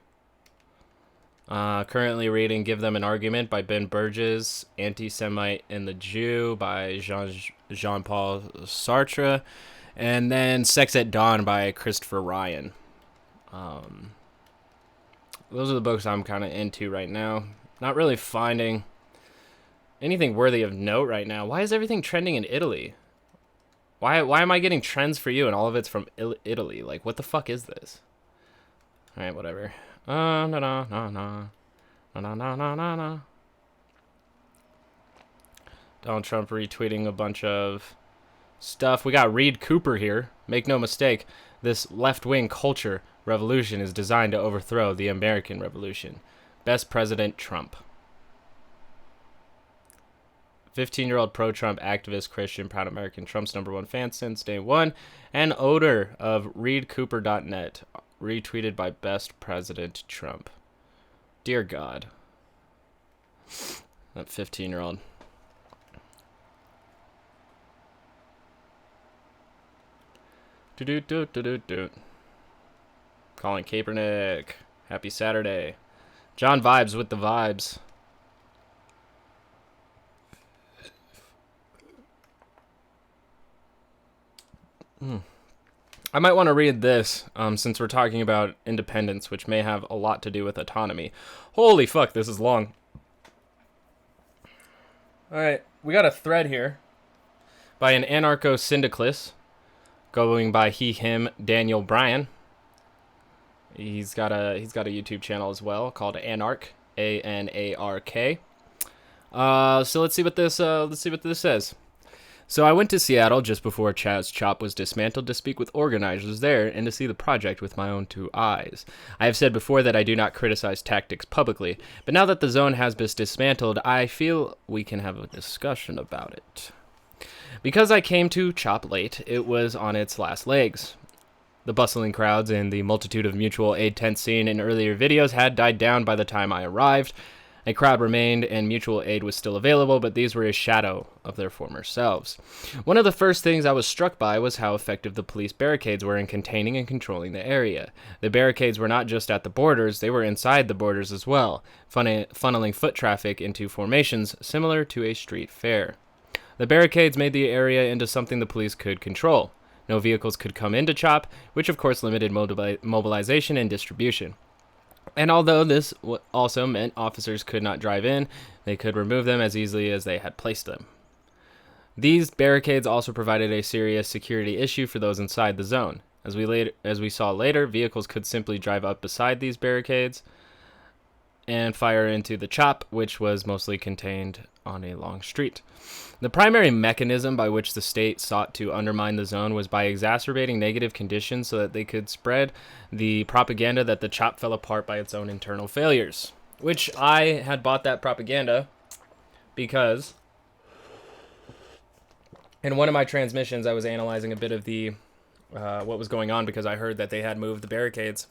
Currently reading Give Them an Argument by Ben Burgess, Anti-Semite and the Jew by Jean-Paul Sartre, and then Sex at Dawn by Christopher Ryan. Those are the books I'm kind of into right now. Not really finding anything worthy of note right now. Why is everything trending in Italy? Why am I getting trends for you and all of it's from Italy? Like, what the fuck is this? All right, whatever. No. Donald Trump retweeting a bunch of stuff. We got Reed Cooper here. Make no mistake, this left-wing culture revolution is designed to overthrow the American Revolution. Best President Trump. 15-year-old pro-Trump activist, Christian, proud American, Trump's #1 fan since day one, and owner of readcooper.net, retweeted by Best President Trump. Dear God. That 15-year-old. Do. Colin Kaepernick. Happy Saturday. John Vibes with the vibes. I might want to read this, since we're talking about independence, which may have a lot to do with autonomy. Holy fuck, this is long. Alright, we got a thread here by an anarcho-syndicalist going by him Daniel Bryan. He's got a YouTube channel as well called Anarch, ANARK. So let's see what this says. So I went to Seattle just before Chaz Chop was dismantled to speak with organizers there and to see the project with my own 2 eyes. I have said before that I do not criticize tactics publicly, but now that the zone has been dismantled, I feel we can have a discussion about it. Because I came to Chop late, it was on its last legs. The bustling crowds and the multitude of mutual aid tents seen in earlier videos had died down by the time I arrived. A crowd remained and mutual aid was still available, but these were a shadow of their former selves. One of the first things I was struck by was how effective the police barricades were in containing and controlling the area. The barricades were not just at the borders, they were inside the borders as well, funneling foot traffic into formations similar to a street fair. The barricades made the area into something the police could control. No vehicles could come into Chop, which of course limited mobilization and distribution. And although this also meant officers could not drive in, they could remove them as easily as they had placed them. These barricades also provided a serious security issue for those inside the zone. As we saw later, vehicles could simply drive up beside these barricades and fire into the Chop, which was mostly contained on a long street. The primary mechanism by which the state sought to undermine the zone was by exacerbating negative conditions so that they could spread the propaganda that the Chop fell apart by its own internal failures. Which I had bought that propaganda because in one of my transmissions I was analyzing a bit of the what was going on because I heard that they had moved the barricades.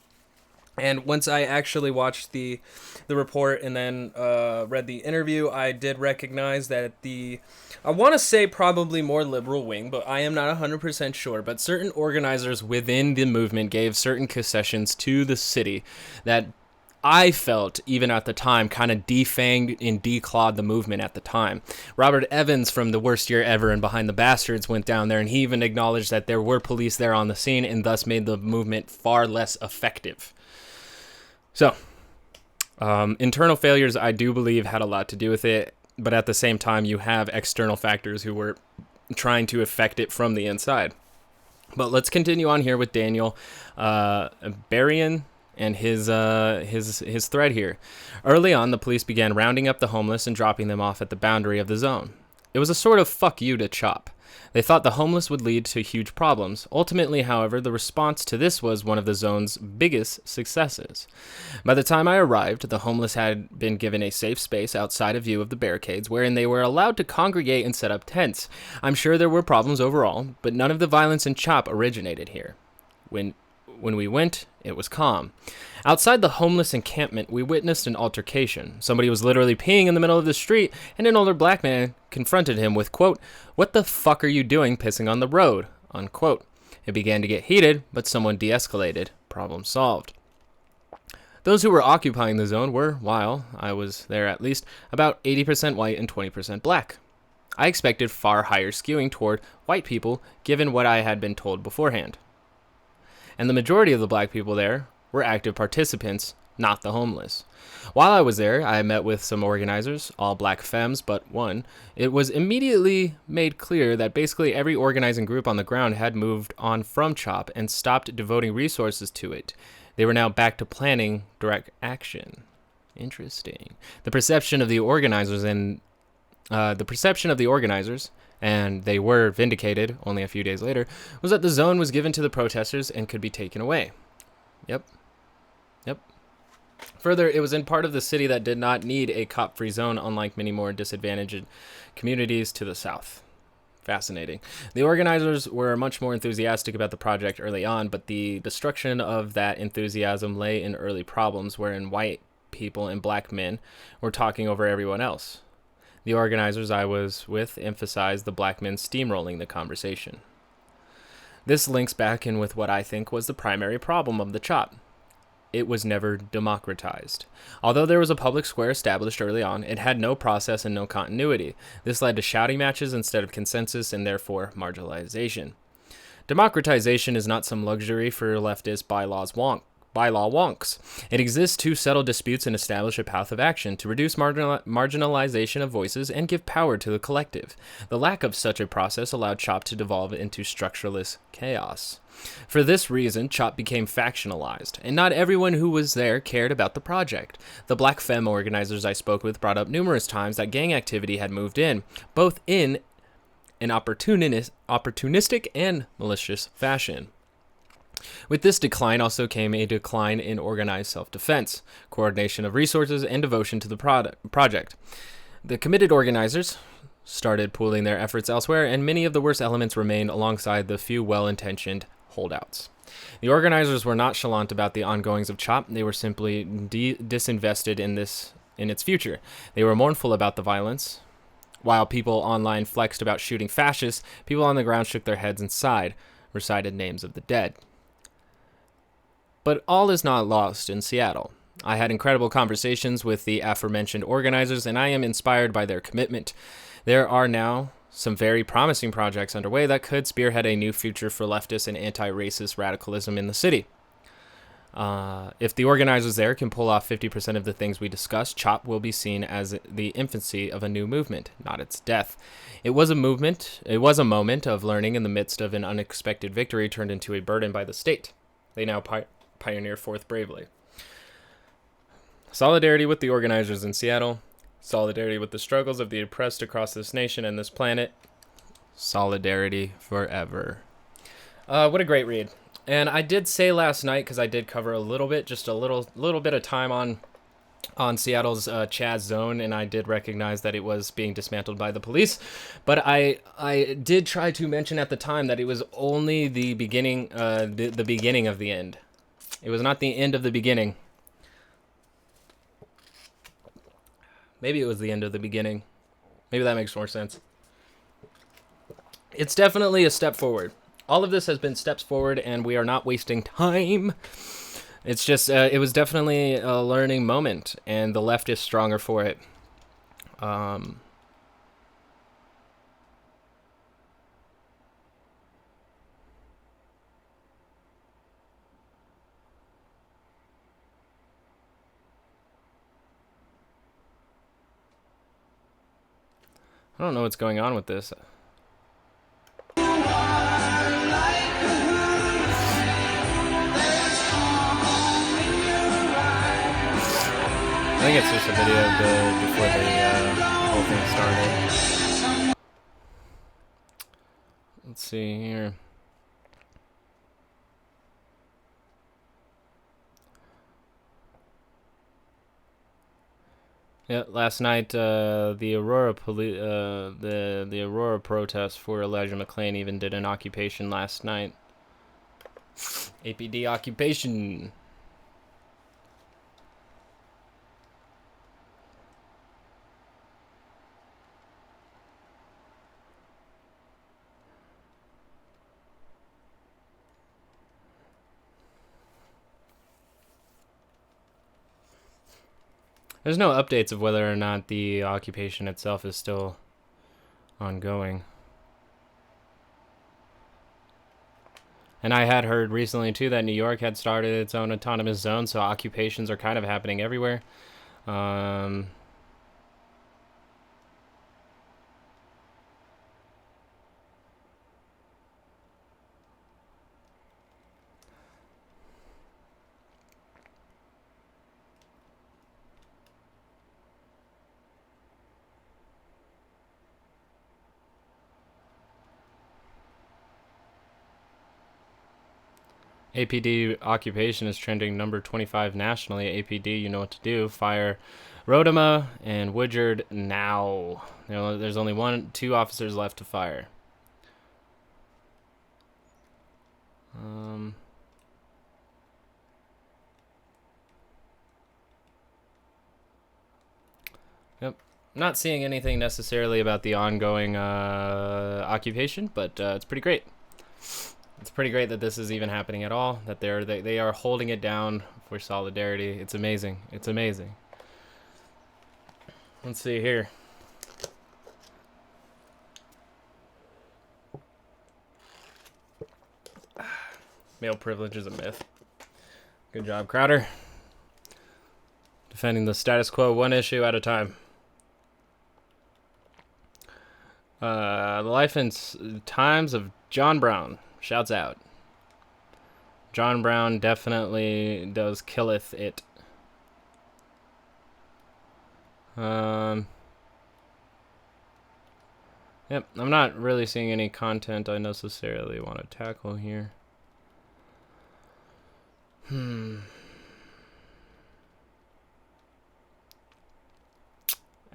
And once I actually watched the report and then read the interview, I did recognize that I want to say probably more liberal wing, but I am not 100% sure, but certain organizers within the movement gave certain concessions to the city that I felt, even at the time, kind of defanged and declawed the movement at the time. Robert Evans from The Worst Year Ever and Behind the Bastards went down there, and he even acknowledged that there were police there on the scene and thus made the movement far less effective. So, internal failures, I do believe, had a lot to do with it, but at the same time, you have external factors who were trying to affect it from the inside. But let's continue on here with Daniel Berrien and his thread here. Early on, the police began rounding up the homeless and dropping them off at the boundary of the zone. It was a sort of fuck you to Chop. They thought the homeless would lead to huge problems. Ultimately, however, the response to this was one of the zone's biggest successes. By the time I arrived, the homeless had been given a safe space outside of view of the barricades, wherein they were allowed to congregate and set up tents. I'm sure there were problems overall, but none of the violence in Chop originated here. When we went, it was calm. Outside the homeless encampment, we witnessed an altercation. Somebody was literally peeing in the middle of the street, and an older black man confronted him with, quote, "What the fuck are you doing pissing on the road?" unquote. It began to get heated, but someone de-escalated. Problem solved. Those who were occupying the zone were, while I was there at least, about 80% white and 20% black. I expected far higher skewing toward white people, given what I had been told beforehand. And the majority of the black people there were active participants, not the homeless. While I was there, I met with some organizers, all black femmes but one. It was immediately made clear that basically every organizing group on the ground had moved on from Chop and stopped devoting resources to it. They were now back to planning direct action. Interesting. The perception of the organizers, and they were vindicated only a few days later, was that the zone was given to the protesters and could be taken away. Yep. Further, it was in part of the city that did not need a cop-free zone, unlike many more disadvantaged communities to the south. Fascinating. The organizers were much more enthusiastic about the project early on, but the destruction of that enthusiasm lay in early problems wherein white people and black men were talking over everyone else. The organizers I was with emphasized the black men steamrolling the conversation. This links back in with what I think was the primary problem of the Chop. It was never democratized. Although there was a public square established early on, it had no process and no continuity. This led to shouting matches instead of consensus and therefore marginalization. Democratization is not some luxury for leftist bylaws wonk. bylaw wonks. It exists to settle disputes and establish a path of action to reduce marginalization of voices and give power to the collective. The lack of such a process allowed CHOP to devolve into structureless chaos. For this reason, CHOP became factionalized, and not everyone who was there cared about the project. The black femme organizers I spoke with brought up numerous times that gang activity had moved in, both in an opportunistic and malicious fashion. With this decline also came a decline in organized self-defense, coordination of resources, and devotion to the project. The committed organizers started pooling their efforts elsewhere, and many of the worst elements remained alongside the few well-intentioned holdouts. The organizers were nonchalant about the ongoings of CHOP. They were simply disinvested in its future. They were mournful about the violence. While people online flexed about shooting fascists, people on the ground shook their heads and sighed, recited names of the dead. But all is not lost in Seattle. I had incredible conversations with the aforementioned organizers, and I am inspired by their commitment. There are now some very promising projects underway that could spearhead a new future for leftist and anti-racist radicalism in the city. If the organizers there can pull off 50% of the things we discussed, CHOP will be seen as the infancy of a new movement, not its death. It was a moment of learning in the midst of an unexpected victory turned into a burden by the state. They now pioneer forth bravely. Solidarity with the organizers in Seattle. Solidarity with the struggles of the oppressed across this nation and this planet. Solidarity forever. What a great read. And I did say last night, because I did cover a little bit, just a little bit of time on Seattle's Chaz zone, and I did recognize that it was being dismantled by the police. But I did try to mention at the time that it was only the beginning, the beginning of the end. It was not the end of the beginning. Maybe it was the end of the beginning. Maybe that makes more sense. It's definitely a step forward. All of this has been steps forward, and we are not wasting time. It's just, it was definitely a learning moment, and the left is stronger for it. I don't know what's going on with this. I think it's just a video of before the whole thing started. Let's see here. Yeah, last night the Aurora the Aurora protest for Elijah McClain even did an occupation last night. APD occupation. There's no updates of whether or not the occupation itself is still ongoing. And I had heard recently, too, that New York had started its own autonomous zone, so occupations are kind of happening everywhere. APD occupation is trending number 25 nationally. APD, you know what to do. Fire Rodema and Woodyard now. There's only 2 officers left to fire. Yep. Not seeing anything necessarily about the ongoing occupation, but it's pretty great. It's pretty great that this is even happening at all, that they are holding it down for solidarity. It's amazing. It's amazing. Let's see here. Male privilege is a myth. Good job, Crowder. Defending the status quo one issue at a time. The life and times of John Brown. Shouts out. John Brown definitely does killeth it. Yep, I'm not really seeing any content I necessarily want to tackle here. An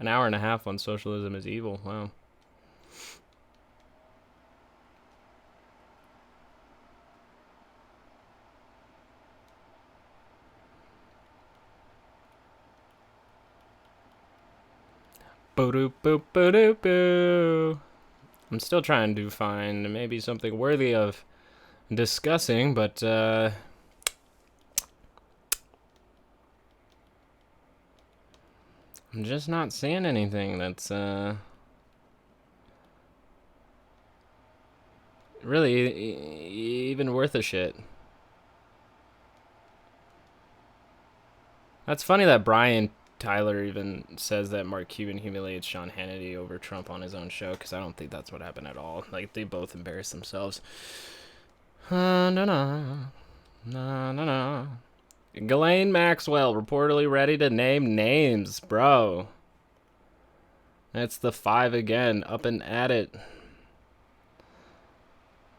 hour and a half on socialism is evil. Wow. Boo-doo-boo-boo-doo-boo. I'm still trying to find maybe something worthy of discussing, but I'm just not seeing anything that's really even worth a shit. That's funny that Brian Tyler even says that Mark Cuban humiliates Sean Hannity over Trump on his own show, because I don't think that's what happened at all. Like, they both embarrassed themselves. No. Ghislaine Maxwell reportedly ready to name names, bro. That's the 5 again, up and at it.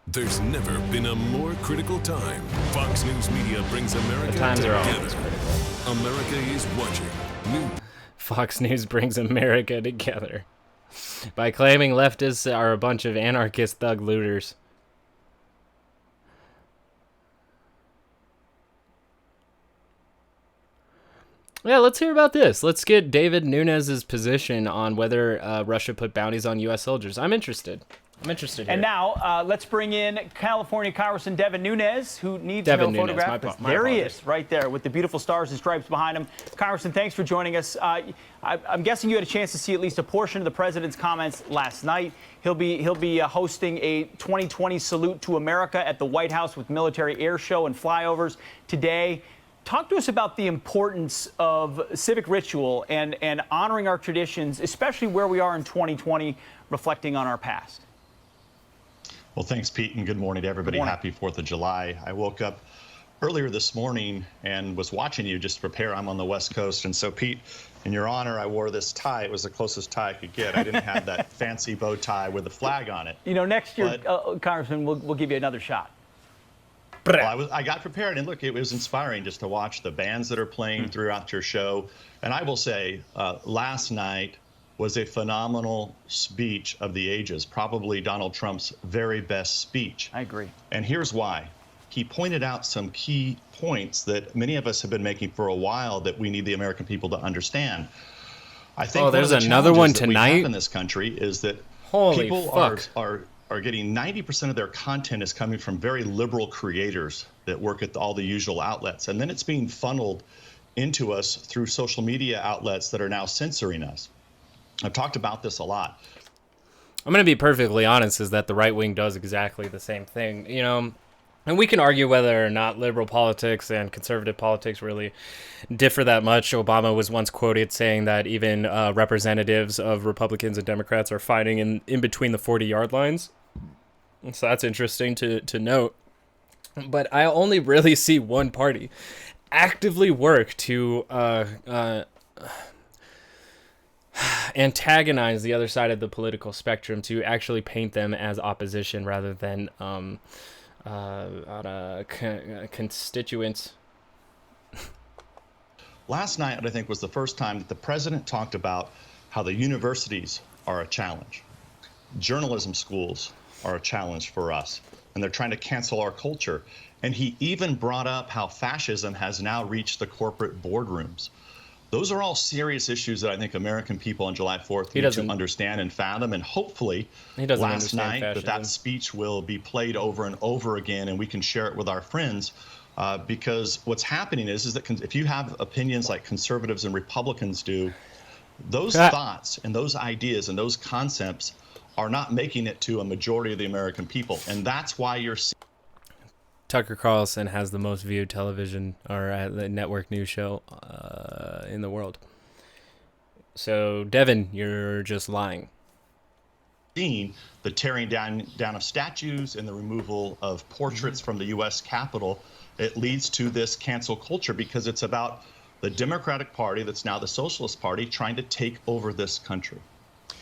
There's never been a more critical time. Fox News Media brings America The times together. are always critical. America is watching. Fox News brings America together by claiming leftists are a bunch of anarchist thug looters. Yeah, let's hear about this. Let's get David Nunes's position on whether Russia put bounties on U.S. soldiers. I'm interested. Here. And now, let's bring in California Congressman Devin Nunes, who needs no photograph. There he is, right there, with the beautiful stars and stripes behind him. Congressman, thanks for joining us. I'm guessing you had a chance to see at least a portion of the president's comments last night. He'll be hosting a 2020 salute to America at the White House with military air show and flyovers today. Talk to us about the importance of civic ritual and honoring our traditions, especially where we are in 2020, reflecting on our past. Well, thanks, Pete, and good morning to everybody. Happy 4th of July. I woke up earlier this morning and was watching you just to prepare. I'm on the West Coast, and so, Pete, in your honor, I wore this tie. It was the closest tie I could get. I didn't have that fancy bow tie with a flag on it. You know, next year, Congressman, we'll give you another shot. Well, I got prepared, and look, it was inspiring just to watch the bands that are playing throughout your show. And I will say, last night was a phenomenal speech of the ages, probably Donald Trump's very best speech. I agree. And here's why. He pointed out some key points that many of us have been making for a while that we need the American people to understand. I think there's another one tonight we have in this country is that people are getting 90% of their content is coming from very liberal creators that work at all the usual outlets, and then it's being funneled into us through social media outlets that are now censoring us. I've talked about this a lot. I'm going to be perfectly honest, is that the right wing does exactly the same thing, you know, and we can argue whether or not liberal politics and conservative politics really differ that much. Obama was once quoted saying that even representatives of Republicans and Democrats are fighting in between the 40-yard lines. So that's interesting to note. But I only really see one party actively work to antagonize the other side of the political spectrum, to actually paint them as opposition rather than constituents. Last night, I think, was the first time that the president talked about how the universities are a challenge. Journalism schools are a challenge for us, and they're trying to cancel our culture. And he even brought up how fascism has now reached the corporate boardrooms. Those are all serious issues that I think American people on July 4th need to understand and fathom. And hopefully last night that speech will be played over and over again, and we can share it with our friends. Because what's happening is that if you have opinions like conservatives and Republicans do, those thoughts and those ideas and those concepts are not making it to a majority of the American people. And that's why you're seeing. Tucker Carlson has the most viewed television or the network news show in the world. So, Devin, you're just lying. The tearing down of statues and the removal of portraits from the U.S. Capitol, it leads to this cancel culture because it's about the Democratic Party, that's now the Socialist Party, trying to take over this country.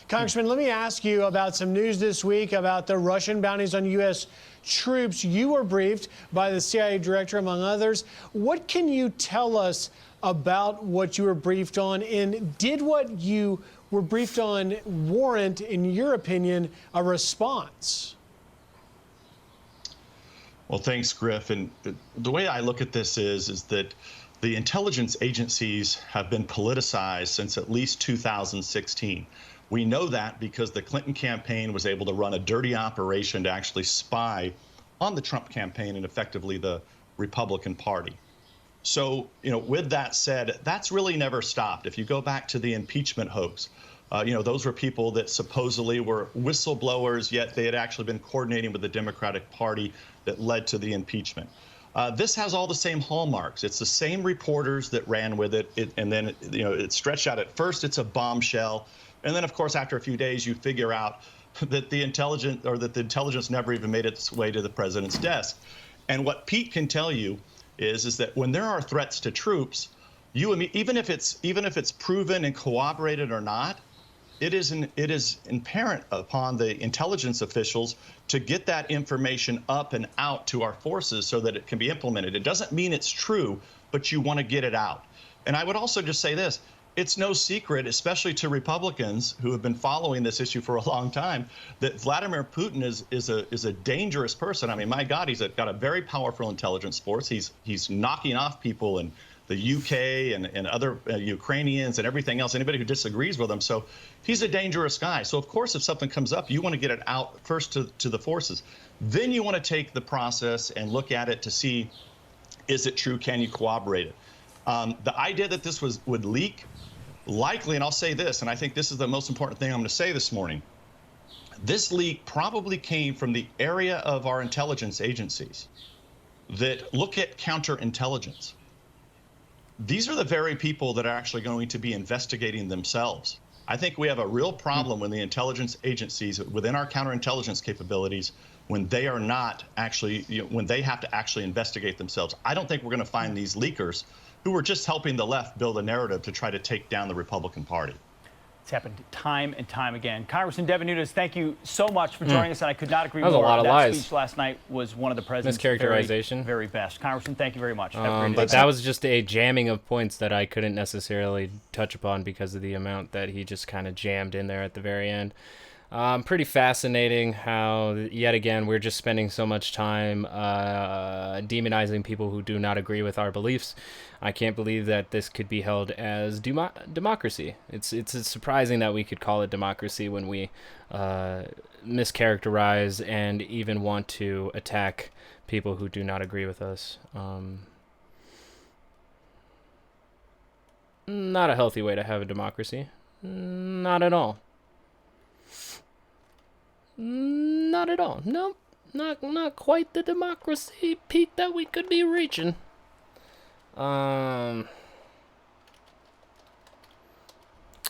Congressman, let me ask you about some news this week about the Russian bounties on U.S. troops. You were briefed by the CIA director, among others. What can you tell us about what you were briefed on? And did what you were briefed on warrant, in your opinion, a response? Well, thanks, Griff. And the way I look at this is that the intelligence agencies have been politicized since at least 2016. We know that because the Clinton campaign was able to run a dirty operation to actually spy on the Trump campaign and effectively the Republican Party. So, with that said, that's really never stopped. If you go back to the impeachment hoax, those were people that supposedly were whistleblowers, yet they had actually been coordinating with the Democratic Party that led to the impeachment. This has all the same hallmarks. It's the same reporters that ran with it, and then it's stretched out. At first, it's a bombshell, and then, of course, after a few days, you figure out that the intelligence never even made its way to the president's desk. And what Pete can tell you is that when there are threats to troops, even if it's proven and corroborated or not, it is inherent upon the intelligence officials to get that information up and out to our forces so that it can be implemented. It doesn't mean it's true, but you want to get it out. And I would also just say this. It's no secret, especially to Republicans who have been following this issue for a long time, that Vladimir Putin is a dangerous person. I mean, my God, he's got a very powerful intelligence force. He's knocking off people in the UK and other Ukrainians and everything else, anybody who disagrees with him. So he's a dangerous guy. So, of course, if something comes up, you want to get it out first to the forces. Then you want to take the process and look at it to see, is it true? Can you corroborate it? The idea that this would leak, likely, and I'll say this, and I think this is the most important thing I'm going to say this morning, this leak probably came from the area of our intelligence agencies that look at counterintelligence. These are the very people that are actually going to be investigating themselves. I think we have a real problem when the intelligence agencies within our counterintelligence capabilities, when they are not actually, when they have to actually investigate themselves. I don't think we're going to find these leakers who are just helping the left build a narrative to try to take down the Republican Party. It's happened time and time again. Congressman Devin Nunes, thank you so much for joining us, and I could not agree more. That was a lot of lies. Speech last night was one of the president's mischaracterization. Very best. Congressman, thank you very much. Have a great day. But that was just a jamming of points that I couldn't necessarily touch upon because of the amount that he just kind of jammed in there at the very end. Pretty fascinating how, yet again, we're just spending so much time demonizing people who do not agree with our beliefs. I can't believe that this could be held as democracy. It's surprising that we could call it democracy when we mischaracterize and even want to attack people who do not agree with us. Not a healthy way to have a democracy. Not at all. Not at all. Nope. Not quite the democracy peak that we could be reaching.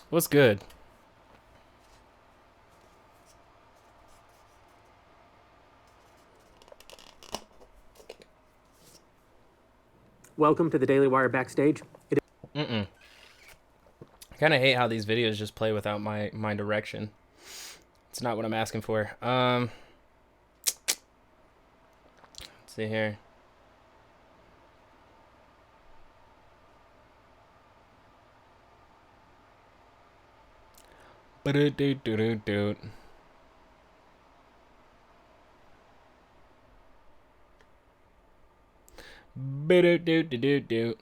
What's good? Welcome to the Daily Wire Backstage. I kind of hate how these videos just play without my direction. It's not what I'm asking for. Let's see here. Ba-do-do-do-do-do. Ba-do-do-do-do-do.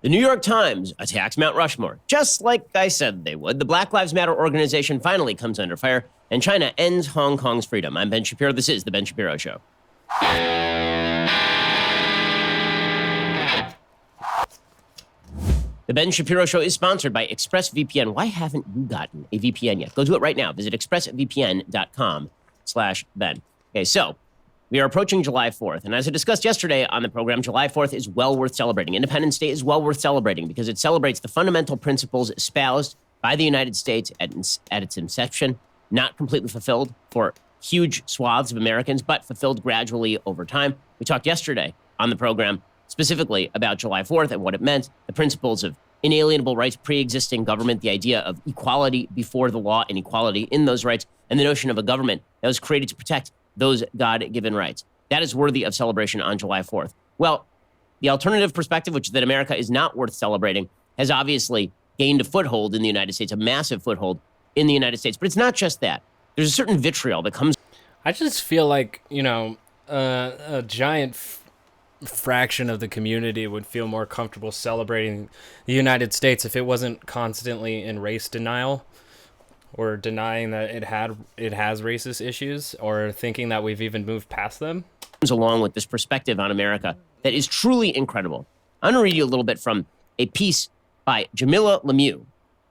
The New York Times attacks Mount Rushmore, just like I said they would. The Black Lives Matter organization finally comes under fire, and China ends Hong Kong's freedom. I'm Ben Shapiro. This is The Ben Shapiro Show. The Ben Shapiro Show is sponsored by ExpressVPN. Why haven't you gotten a VPN yet? Go do it right now. Visit expressvpn.com/Ben. Okay, so we are approaching July 4th. And as I discussed yesterday on the program, July 4th is well worth celebrating. Independence Day is well worth celebrating because it celebrates the fundamental principles espoused by the United States at its inception, not completely fulfilled for huge swaths of Americans, but fulfilled gradually over time. We talked yesterday on the program specifically about July 4th and what it meant, the principles of inalienable rights, pre-existing government, the idea of equality before the law and equality in those rights, and the notion of a government that was created to protect those God-given rights. That is worthy of celebration on July 4th. Well, the alternative perspective, which is that America is not worth celebrating, has obviously gained a foothold in the United States, a massive foothold in the United States. But it's not just that. There's a certain vitriol that comes. I just feel like, a giant fraction of the community would feel more comfortable celebrating the United States if it wasn't constantly in race denial or denying that it has racist issues or thinking that we've even moved past them. Along with this perspective on America that is truly incredible. I'm going to read you a little bit from a piece by Jamila Lemieux.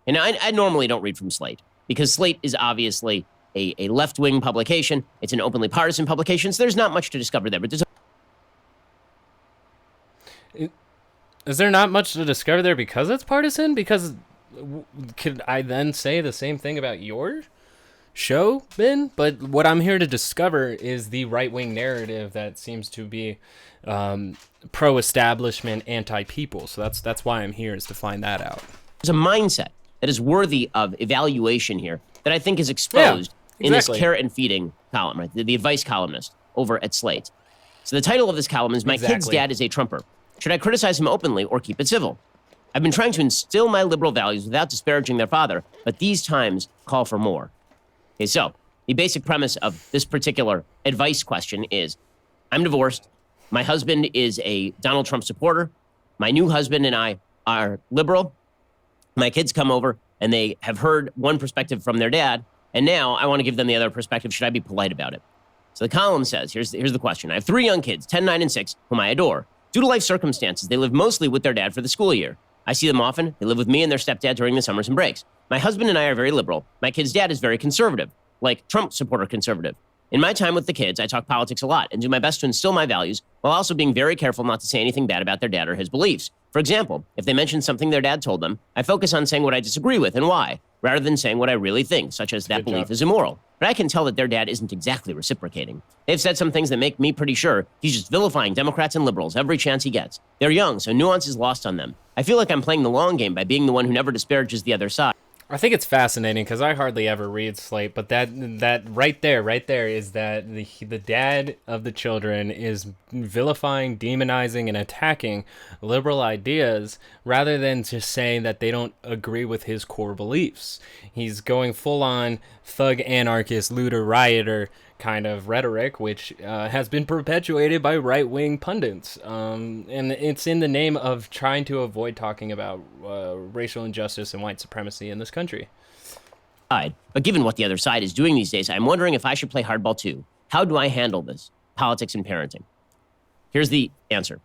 And I normally don't read from Slate because Slate is obviously a left-wing publication. It's an openly partisan publication, so there's not much to discover there. But Is there not much to discover there because it's partisan? Because could I then say the same thing about your show, Ben? But what I'm here to discover is the right-wing narrative that seems to be pro-establishment, anti-people. So that's why I'm here, is to find that out. There's a mindset that is worthy of evaluation here that I think is exposed in this carrot and feeding column, right? The advice columnist over at Slate. So the title of this column is My Kid's Dad is a Trumper. Should I criticize him openly or keep it civil? I've been trying to instill my liberal values without disparaging their father, but these times call for more. Okay, so the basic premise of this particular advice question is, I'm divorced. My husband is a Donald Trump supporter. My new husband and I are liberal. My kids come over and they have heard one perspective from their dad, and now I want to give them the other perspective. Should I be polite about it? So the column says, here's the question. I have 3 young kids, 10, 9, and 6, whom I adore. Due to life circumstances, they live mostly with their dad for the school year. I see them often. They live with me and their stepdad during the summers and breaks. My husband and I are very liberal. My kid's dad is very conservative, like Trump supporter conservative. In my time with the kids, I talk politics a lot and do my best to instill my values while also being very careful not to say anything bad about their dad or his beliefs. For example, if they mention something their dad told them, I focus on saying what I disagree with and why, rather than saying what I really think, such as that belief is immoral. But I can tell that their dad isn't exactly reciprocating. They've said some things that make me pretty sure he's just vilifying Democrats and liberals every chance he gets. They're young, so nuance is lost on them. I feel like I'm playing the long game by being the one who never disparages the other side. I think it's fascinating because I hardly ever read Slate, but that right there is that the dad of the children is vilifying, demonizing, and attacking liberal ideas rather than just saying that they don't agree with his core beliefs. He's going full on thug, anarchist, looter, rioter kind of rhetoric, which has been perpetuated by right-wing pundits. And it's in the name of trying to avoid talking about racial injustice and white supremacy in this country. But given what the other side is doing these days, I'm wondering if I should play hardball too. How do I handle this? Politics and parenting. Here's the answer.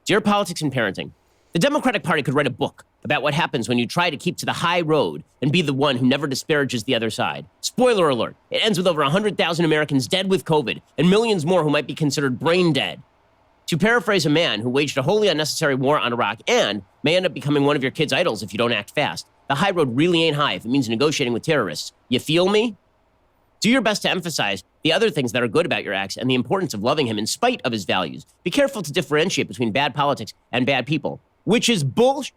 Dear Politics and Parenting, the Democratic Party could write a book about what happens when you try to keep to the high road and be the one who never disparages the other side. Spoiler alert, it ends with over 100,000 Americans dead with COVID and millions more who might be considered brain dead. To paraphrase a man who waged a wholly unnecessary war on Iraq and may end up becoming one of your kids' idols if you don't act fast, the high road really ain't high if it means negotiating with terrorists. You feel me? Do your best to emphasize the other things that are good about your ex and the importance of loving him in spite of his values. Be careful to differentiate between bad politics and bad people, which is bullshit.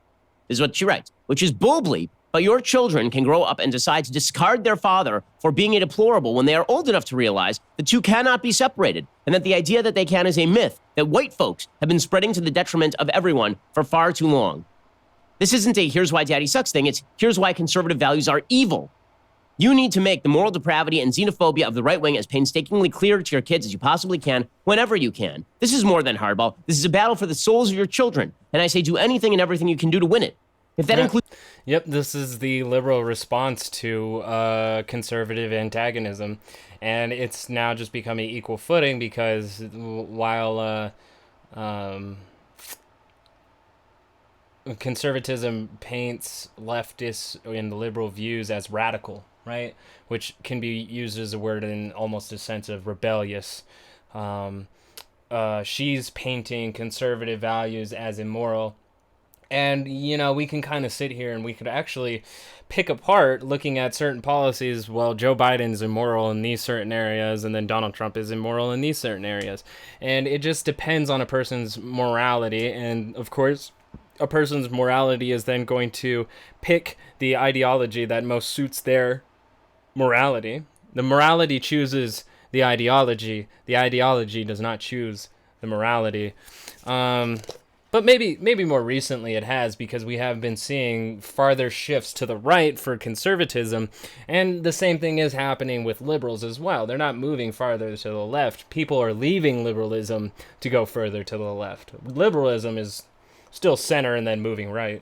This is what she writes, which is bull bleep, but your children can grow up and decide to discard their father for being a deplorable when they are old enough to realize the two cannot be separated, and that the idea that they can is a myth that white folks have been spreading to the detriment of everyone for far too long. This isn't a here's why daddy sucks thing, it's here's why conservative values are evil. You need to make the moral depravity and xenophobia of the right wing as painstakingly clear to your kids as you possibly can, whenever you can. This is more than hardball. This is a battle for the souls of your children. And I say do anything and everything you can do to win it. If that includes... Yep, this is the liberal response to conservative antagonism. And it's now just becoming equal footing because while conservatism paints leftists and liberal views as radical, right? Which can be used as a word in almost a sense of rebellious. She's painting conservative values as immoral. And, we can kind of sit here and we could actually pick apart looking at certain policies. Well, Joe Biden's immoral in these certain areas, and then Donald Trump is immoral in these certain areas. And it just depends on a person's morality. And, of course, a person's morality is then going to pick the ideology that most suits their morality. The morality chooses the ideology. The ideology does not choose the morality. But maybe more recently it has, because we have been seeing farther shifts to the right for conservatism, and the same thing is happening with liberals as well. They're not moving farther to the left. People are leaving liberalism to go further to the left. Liberalism is still center and then moving right.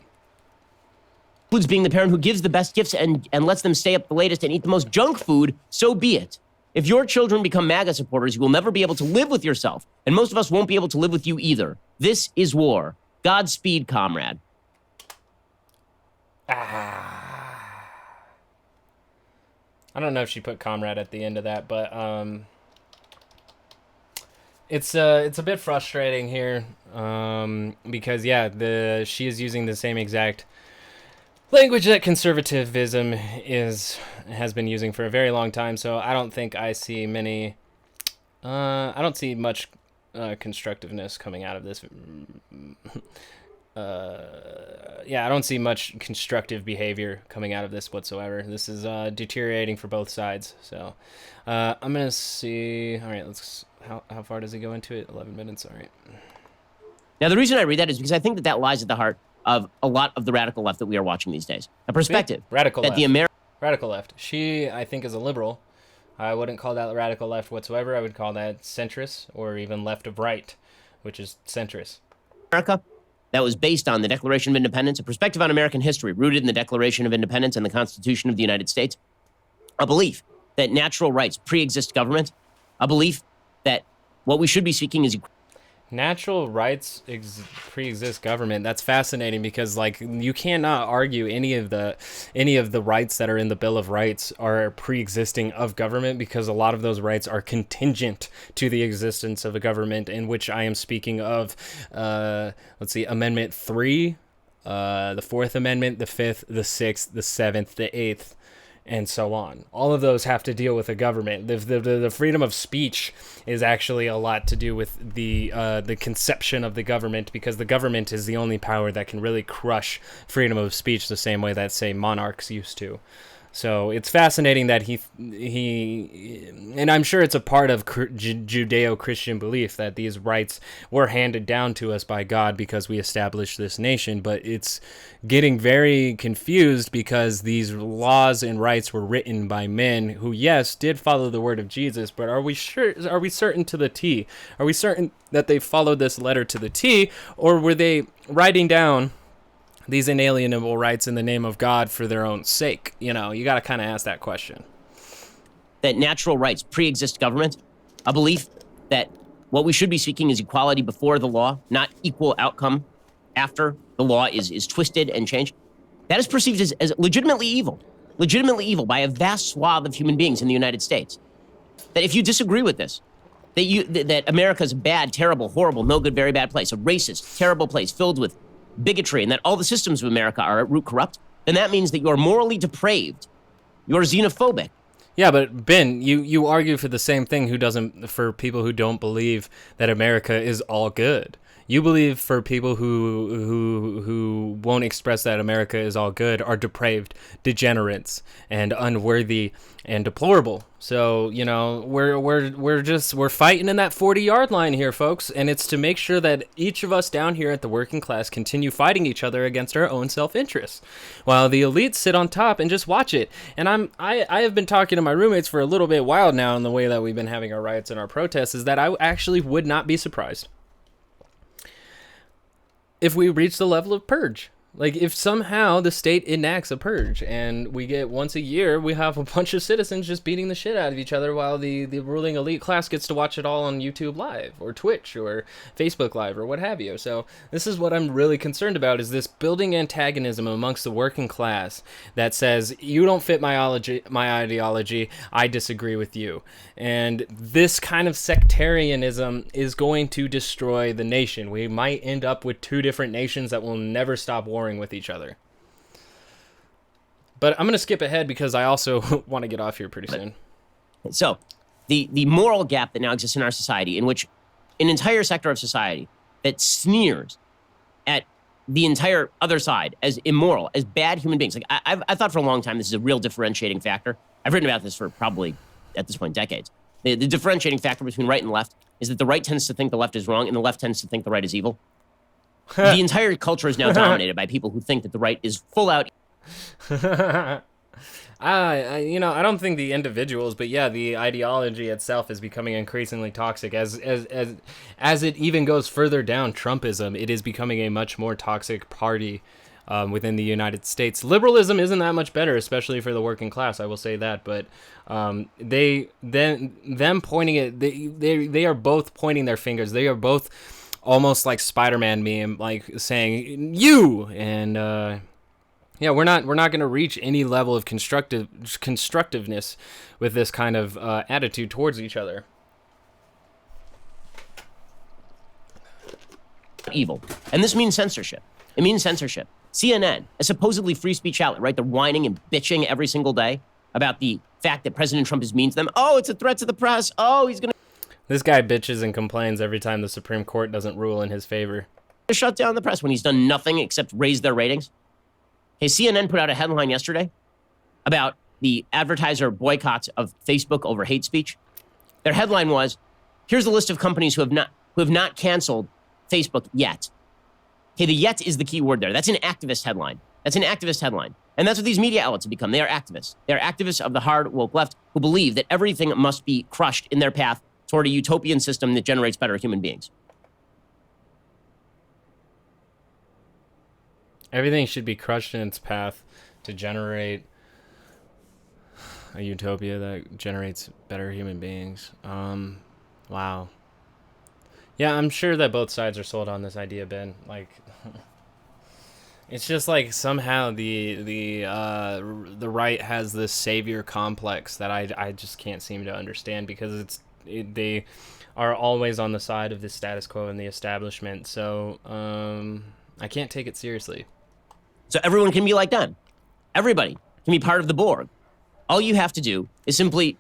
Includes being the parent who gives the best gifts and lets them stay up the latest and eat the most junk food, so be it. If your children become MAGA supporters, you will never be able to live with yourself, and most of us won't be able to live with you either. This is war. Godspeed, comrade. I don't know if she put comrade at the end of that, but it's a bit frustrating here, because she is using the same exact language that conservatism has been using for a very long time. So I don't think I see I don't see much constructiveness coming out of this. I don't see much constructive behavior coming out of this whatsoever. This is deteriorating for both sides. So I'm gonna see. All right, how far does he go into it? 11 minutes. All right. Now the reason I read that is because I think that lies at the heart of a lot of the radical left that we are watching these days. A perspective radical that left. Radical left. She, I think, is a liberal. I wouldn't call that radical left whatsoever. I would call that centrist, or even left of right, which is centrist. America that was based on the Declaration of Independence, a perspective on American history rooted in the Declaration of Independence and the Constitution of the United States, a belief that natural rights pre-exist government, a belief that what we should be seeking is natural rights pre-exist government. That's fascinating, because you cannot argue any of the rights that are in the Bill of Rights are pre-existing of government, because a lot of those rights are contingent to the existence of a government, in which I am speaking of Amendment 3, the 4th Amendment, the 5th, the 6th, the 7th, the 8th, and so on. All of those have to deal with a government. The freedom of speech is actually a lot to do with the conception of the government, because the government is the only power that can really crush freedom of speech the same way that, say, monarchs used to. So it's fascinating that he and I'm sure it's a part of Judeo-Christian belief that these rights were handed down to us by God because we established this nation, but it's getting very confused because these laws and rights were written by men who, yes, did follow the word of Jesus, but are we certain to the T? Are we certain that they followed this letter to the T, or were they writing down these inalienable rights in the name of God for their own sake? You got to kind of ask that question. That natural rights pre-exist government, a belief that what we should be seeking is equality before the law, not equal outcome after the law is twisted and changed. That is perceived as legitimately evil by a vast swath of human beings in the United States. That if you disagree with this, that America's a bad, terrible, horrible, no good, very bad place, a racist, terrible place filled with bigotry, and that all the systems of America are at root corrupt, then that means that you're morally depraved. You're xenophobic. Yeah, but Ben, you argue for the same thing for people who don't believe that America is all good. You believe for people who won't express that America is all good are depraved, degenerates, and unworthy and deplorable. So, we're fighting in that 40-yard line here, folks, and it's to make sure that each of us down here at the working class continue fighting each other against our own self-interest, while the elites sit on top and just watch it. And I have been talking to my roommates for a little bit while now, in the way that we've been having our riots and our protests, is that I actually would not be surprised if we reach the level of purge. Like, if somehow the state enacts a purge and we get once a year, we have a bunch of citizens just beating the shit out of each other while the ruling elite class gets to watch it all on YouTube Live or Twitch or Facebook Live or what have you. So this is what I'm really concerned about, is this building antagonism amongst the working class that says, you don't fit my ideology, I disagree with you. And this kind of sectarianism is going to destroy the nation. We might end up with two different nations that will never stop warring with each other. But I'm going to skip ahead because I also want to get off here pretty soon. So the moral gap that now exists in our society, in which an entire sector of society that sneers at the entire other side as immoral, as bad human beings. Like I thought for a long time this is a real differentiating factor. I've written about this for probably, at this point, decades. The differentiating factor between right and left is that the right tends to think the left is wrong and the left tends to think the right is evil. The entire culture is now dominated by people who think that the right is full out. I don't think the individuals, but yeah, the ideology itself is becoming increasingly toxic as it even goes further down. Trumpism, it is becoming a much more toxic party within the United States. Liberalism isn't that much better, especially for the working class. I will say that, but them pointing it, they are both pointing their fingers. They are both almost like Spider-Man meme, like saying you, and yeah, we're not going to reach any level of constructiveness with this kind of attitude towards each other. Evil, and this means censorship. It means censorship. CNN, a supposedly free speech outlet, right? They're whining and bitching every single day about the fact that President Trump is mean to them. Oh, it's a threat to the press. Oh, he's going to... This guy bitches and complains every time the Supreme Court doesn't rule in his favor. Shut down the press when he's done nothing except raise their ratings. Hey, CNN put out a headline yesterday about the advertiser boycotts of Facebook over hate speech. Their headline was, here's a list of companies who have not canceled Facebook yet. Okay, the yet is the key word there. That's an activist headline. That's an activist headline. And that's what these media outlets have become. They are activists. They are activists of the hard woke left who believe that everything must be crushed in their path toward a utopian system that generates better human beings. Everything should be crushed in its path to generate a utopia that generates better human beings. Wow. Yeah, I'm sure that both sides are sold on this idea, Ben. Like, it's just like somehow the right has this savior complex that I just can't seem to understand, because they are always on the side of the status quo and the establishment. So I can't take it seriously. So everyone can be like them. Everybody can be part of the Borg. All you have to do is simply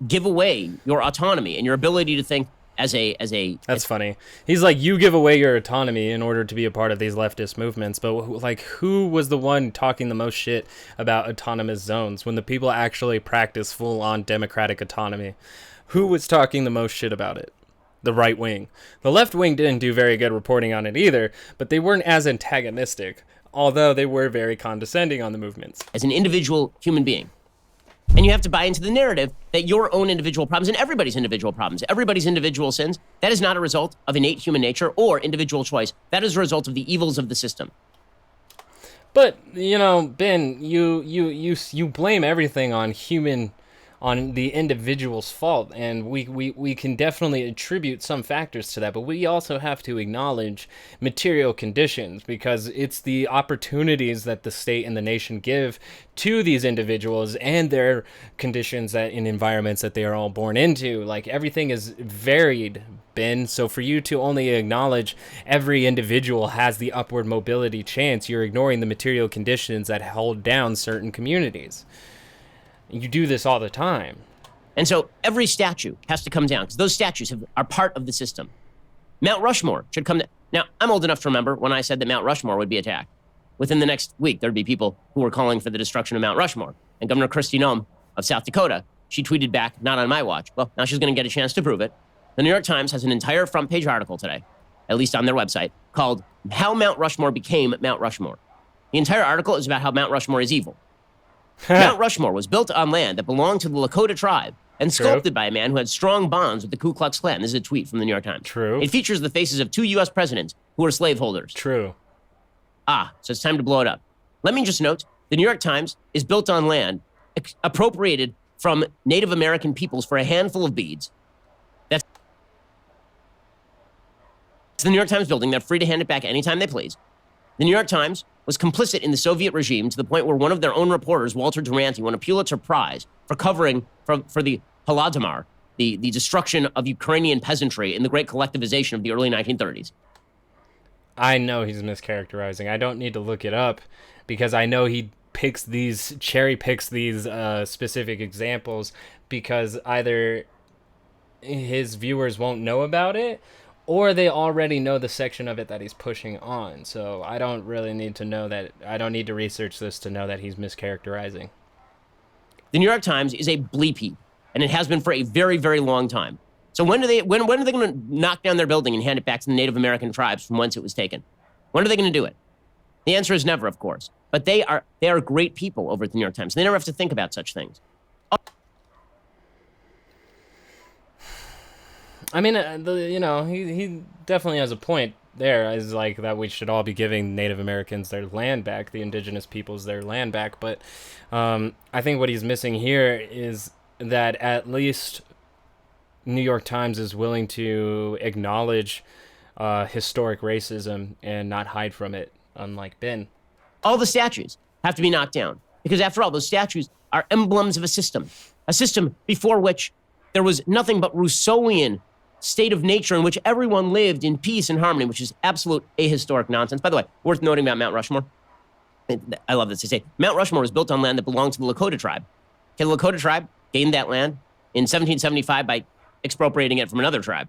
give away your autonomy and your ability to think That's funny. He's like, you give away your autonomy in order to be a part of these leftist movements, but like, who was the one talking the most shit about autonomous zones when the people actually practice full-on democratic autonomy? Who was talking the most shit about it? The right wing. The left wing didn't do very good reporting on it either, but they weren't as antagonistic, although they were very condescending on the movements. As an individual human being. And you have to buy into the narrative that your own individual problems and everybody's individual problems, everybody's individual sins, that is not a result of innate human nature or individual choice. That is a result of the evils of the system. But, Ben, you blame everything on the individual's fault, and we can definitely attribute some factors to that, but we also have to acknowledge material conditions, because it's the opportunities that the state and the nation give to these individuals and their conditions that in environments that they are all born into. Like, everything is varied, Ben, so for you to only acknowledge every individual has the upward mobility chance, you're ignoring the material conditions that hold down certain communities. You do this all the time. And so every statue has to come down, because those statues are part of the system. Mount Rushmore should come down. Now, I'm old enough to remember when I said that Mount Rushmore would be attacked. Within the next week, there'd be people who were calling for the destruction of Mount Rushmore. And Governor Kristi Noem of South Dakota, she tweeted back, not on my watch. Well, now she's going to get a chance to prove it. The New York Times has an entire front page article today, at least on their website, called How Mount Rushmore Became Mount Rushmore. The entire article is about how Mount Rushmore is evil. Mount Rushmore was built on land that belonged to the Lakota tribe and sculpted by a man who had strong bonds with the Ku Klux Klan. This is a tweet from the New York Times. True. It features the faces of 2 U.S. presidents who were slaveholders. True. So it's time to blow it up. Let me just note, the New York Times is built on land appropriated from Native American peoples for a handful of beads. That's the New York Times building. They're free to hand it back anytime they please. The New York Times was complicit in the Soviet regime to the point where one of their own reporters, Walter Duranty, won a Pulitzer Prize for covering for the Holodomor, the destruction of Ukrainian peasantry in the great collectivization of the early 1930s. I know he's mischaracterizing. I don't need to look it up because I know he cherry picks these specific examples because either his viewers won't know about it or they already know the section of it that he's pushing on. So I don't really need to know that. I don't need to research this to know that he's mischaracterizing. The New York Times is a bleep heap, and it has been for a very, very long time. So when are they going to knock down their building and hand it back to the Native American tribes from whence it was taken? When are they going to do it? The answer is never, of course. But they are great people over at the New York Times. They never have to think about such things. I mean, he definitely has a point there, is like that we should all be giving Native Americans their land back, the indigenous peoples their land back. But I think what he's missing here is that at least New York Times is willing to acknowledge historic racism and not hide from it, unlike Ben. All the statues have to be knocked down because, after all, those statues are emblems of a system before which there was nothing but Rousseauian state of nature in which everyone lived in peace and harmony, which is absolute ahistoric nonsense. By the way, worth noting about Mount Rushmore. I love this. They say Mount Rushmore was built on land that belonged to the Lakota tribe. Okay, the Lakota tribe gained that land in 1775 by expropriating it from another tribe,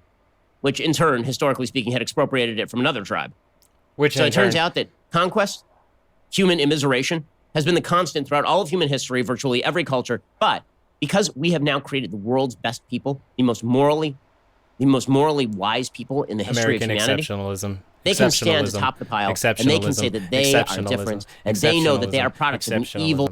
which in turn, historically speaking, had expropriated it from another tribe. So it turns out that conquest, human immiseration, has been the constant throughout all of human history, virtually every culture. But because we have now created the world's best people, the most morally wise people in the history American of humanity, exceptionalism. they can stand atop the pile and they can say that they are different and they know that they are products of an evil.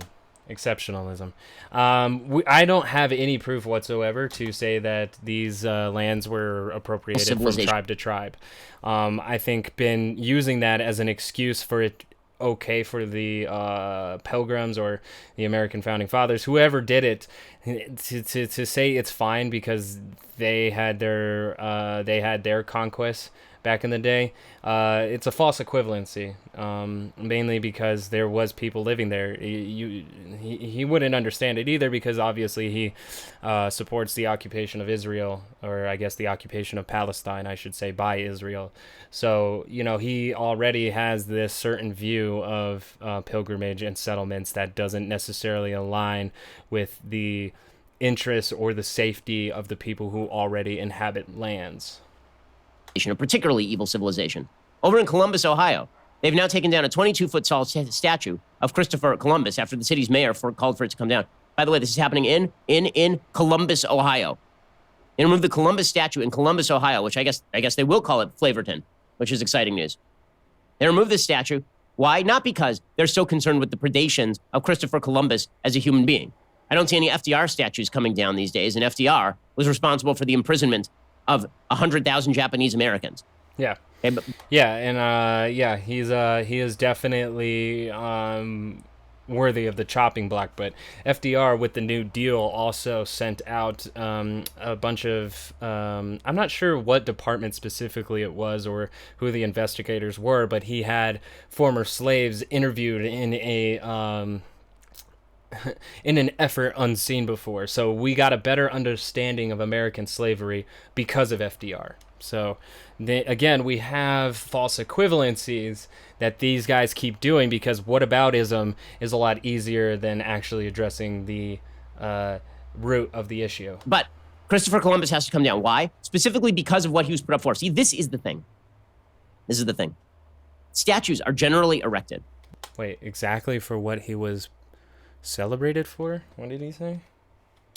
Exceptionalism. I don't have any proof whatsoever to say that these lands were appropriated from tribe to tribe. I think been using that as an excuse for it. Okay, for the Pilgrims or the American founding fathers, whoever did it, to say it's fine because they had their conquests back in the day. It's a false equivalency, mainly because there was people living there. He wouldn't understand it either because obviously he supports the occupation of Israel, or I guess the occupation of Palestine, I should say, by Israel. So, he already has this certain view of pilgrimage and settlements that doesn't necessarily align with the interests or the safety of the people who already inhabit lands. A particularly evil civilization. Over in Columbus, Ohio, they've now taken down a 22-foot tall statue of Christopher Columbus after the city's mayor called for it to come down. By the way, this is happening in Columbus, Ohio. They removed the Columbus statue in Columbus, Ohio, which I guess they will call it Flavorton, which is exciting news. They removed this statue. Why? Not because they're so concerned with the predations of Christopher Columbus as a human being. I don't see any FDR statues coming down these days, and FDR was responsible for the imprisonment of 100,000 Japanese Americans. Yeah. He is definitely worthy of the chopping block. But FDR, with the New Deal, also sent out a bunch of I'm not sure what department specifically it was or who the investigators were, but he had former slaves interviewed in an effort unseen before. So we got a better understanding of American slavery because of FDR. So again, we have false equivalencies that these guys keep doing because whataboutism is a lot easier than actually addressing the root of the issue. But Christopher Columbus has to come down. Why? Specifically because of what he was put up for. See, this is the thing. Statues are generally erected. Wait, exactly for what he was celebrated for? What did he say?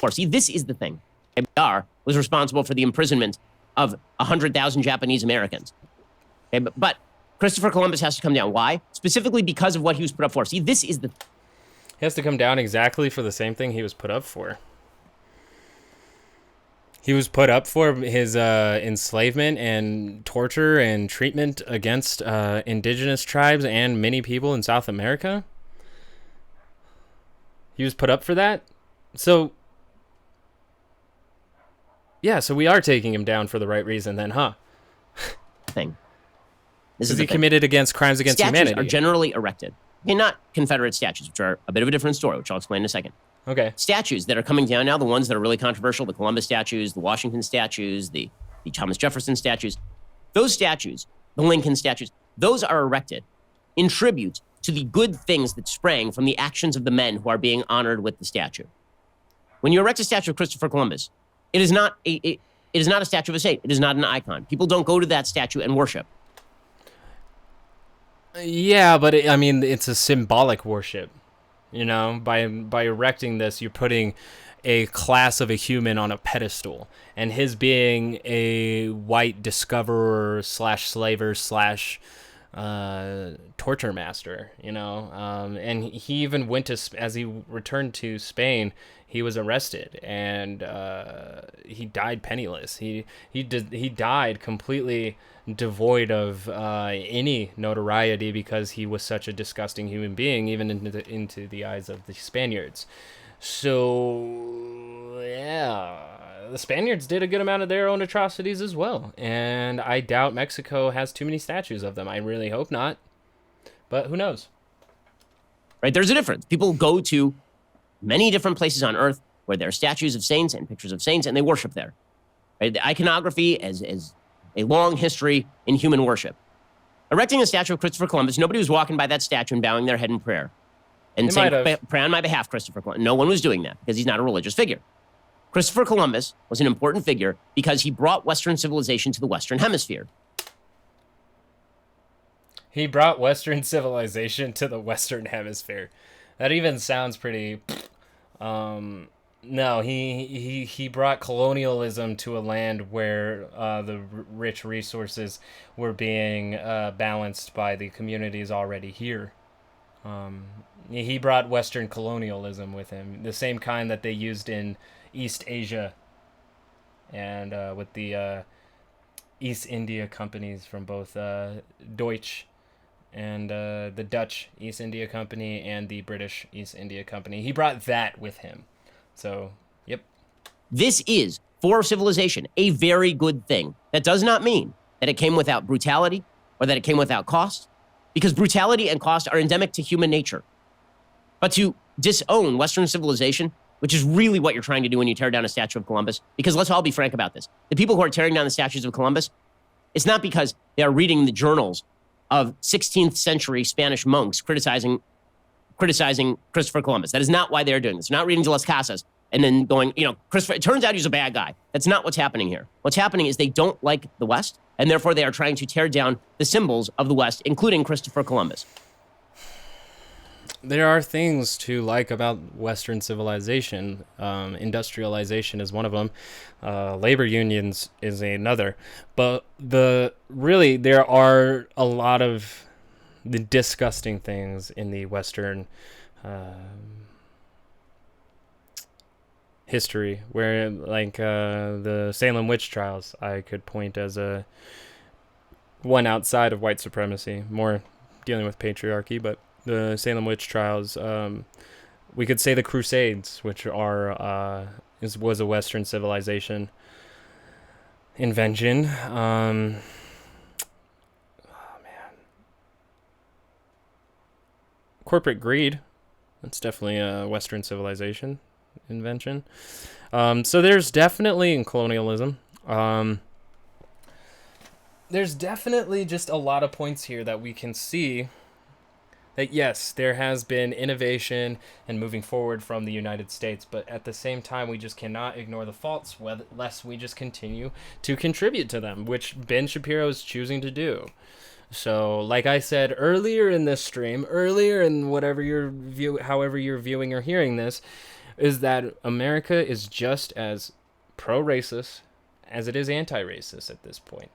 See, this is the thing. FDR was responsible for the imprisonment of 100,000 Japanese Americans. Okay, but Christopher Columbus has to come down. Why? Specifically because of what he was put up for. See, this is the... He has to come down exactly for the same thing he was put up for. He was put up for his enslavement and torture and treatment against indigenous tribes and many people in South America. He was put up for that. So, yeah, so we are taking him down for the right reason then, huh? Thing. This is he committed against crimes against humanity. Statues are generally erected. Okay, not Confederate statues, which are a bit of a different story, which I'll explain in a second. Okay. Statues that are coming down now, the ones that are really controversial, the Columbus statues, the Washington statues, the Thomas Jefferson statues, those statues, the Lincoln statues, those are erected in tribute to the good things that sprang from the actions of the men who are being honored with the statue. When you erect a statue of Christopher Columbus, it is not a statue of a saint. It is not an icon. People don't go to that statue and worship. Yeah, but it's a symbolic worship. You know, by erecting this, you're putting a class of a human on a pedestal, and his being a white discoverer / slaver / torture master, you know, and he even went to, as he returned to Spain, he was arrested and he died penniless. He died completely devoid of any notoriety because he was such a disgusting human being, even into the eyes of the Spaniards. So yeah, the Spaniards did a good amount of their own atrocities as well, and I doubt Mexico has too many statues of them. I really hope not, but who knows? Right, there's a difference. People go to many different places on Earth where there are statues of saints and pictures of saints, and they worship there. Right? The iconography is a long history in human worship. Erecting a statue of Christopher Columbus, nobody was walking by that statue and bowing their head in prayer and saying, pray on my behalf, Christopher Columbus. No one was doing that because he's not a religious figure. Christopher Columbus was an important figure because he brought Western civilization to the Western Hemisphere. He brought Western civilization to the Western Hemisphere. That even sounds pretty... No, he brought colonialism to a land where the rich resources were being balanced by the communities already here. He brought Western colonialism with him, the same kind that they used in East Asia and with the East India companies from both Deutsch and the Dutch East India Company and the British East India Company. He brought that with him. So, yep. This is, for civilization, a very good thing. That does not mean that it came without brutality or that it came without cost, because brutality and cost are endemic to human nature. But to disown Western civilization, which is really what you're trying to do when you tear down a statue of Columbus, because let's all be frank about this. The people who are tearing down the statues of Columbus, it's not because they are reading the journals of 16th century Spanish monks criticizing Christopher Columbus. That is not why they're doing this. They're not reading De las Casas and then going, Christopher, it turns out he's a bad guy. That's not what's happening here. What's happening is they don't like the West, and therefore they are trying to tear down the symbols of the West, including Christopher Columbus. There are things to like about Western civilization. Industrialization is one of them. Labor unions is another. But there are a lot of the disgusting things in the Western history, where the Salem witch trials I could point as one outside of white supremacy, more dealing with patriarchy, but the Salem witch trials, we could say the Crusades, which was a Western civilization invention. Corporate greed, that's definitely a Western civilization invention. So there's definitely in colonialism. There's definitely just a lot of points here that we can see that yes, there has been innovation and moving forward from the United States, but at the same time, we just cannot ignore the faults, lest we just continue to contribute to them, which Ben Shapiro is choosing to do. So, like I said earlier in this stream, however you're viewing or hearing this, is that America is just as pro-racist as it is anti-racist at this point.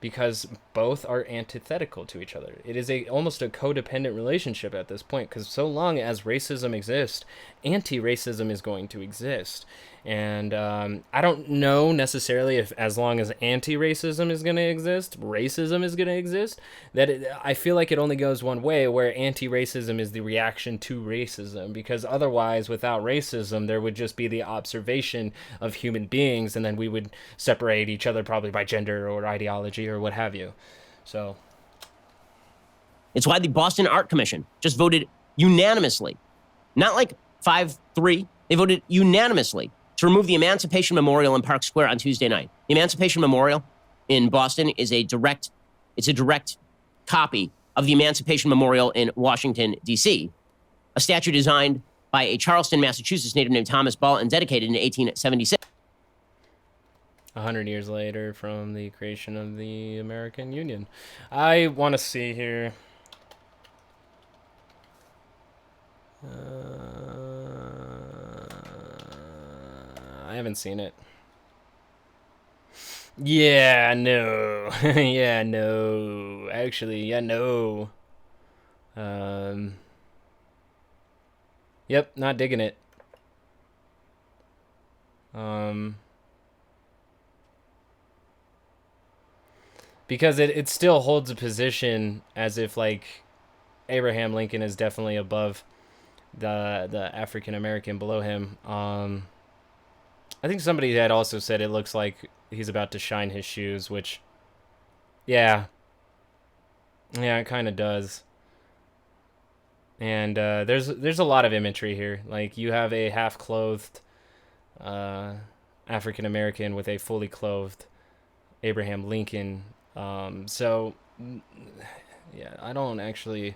because both are antithetical to each other. It is almost a codependent relationship at this point, because so long as racism exists, anti-racism is going to exist. And I don't know necessarily if as long as anti-racism is going to exist, racism is going to exist. I feel like it only goes one way, where anti-racism is the reaction to racism, because otherwise, without racism, there would just be the observation of human beings, and then we would separate each other probably by gender or ideology or what have you. So it's why the Boston Art Commission just voted unanimously, not like 5-3, they voted unanimously to remove the Emancipation Memorial in Park Square on Tuesday night. The Emancipation Memorial in Boston is a direct copy of the Emancipation Memorial in Washington, D.C., a statue designed by a Charleston, Massachusetts native named Thomas Ball and dedicated in 1876. 100 years later from the creation of the American Union. I want to see here. I haven't seen it. Yeah, no. Yeah, no. Actually, yeah, no. Yep, not digging it. Because it still holds a position as if, like, Abraham Lincoln is definitely above the African American below him. I think somebody had also said it looks like he's about to shine his shoes, which, yeah, it kind of does. And there's a lot of imagery here. Like, you have a half-clothed African American with a fully clothed Abraham Lincoln. So, yeah, I don't actually.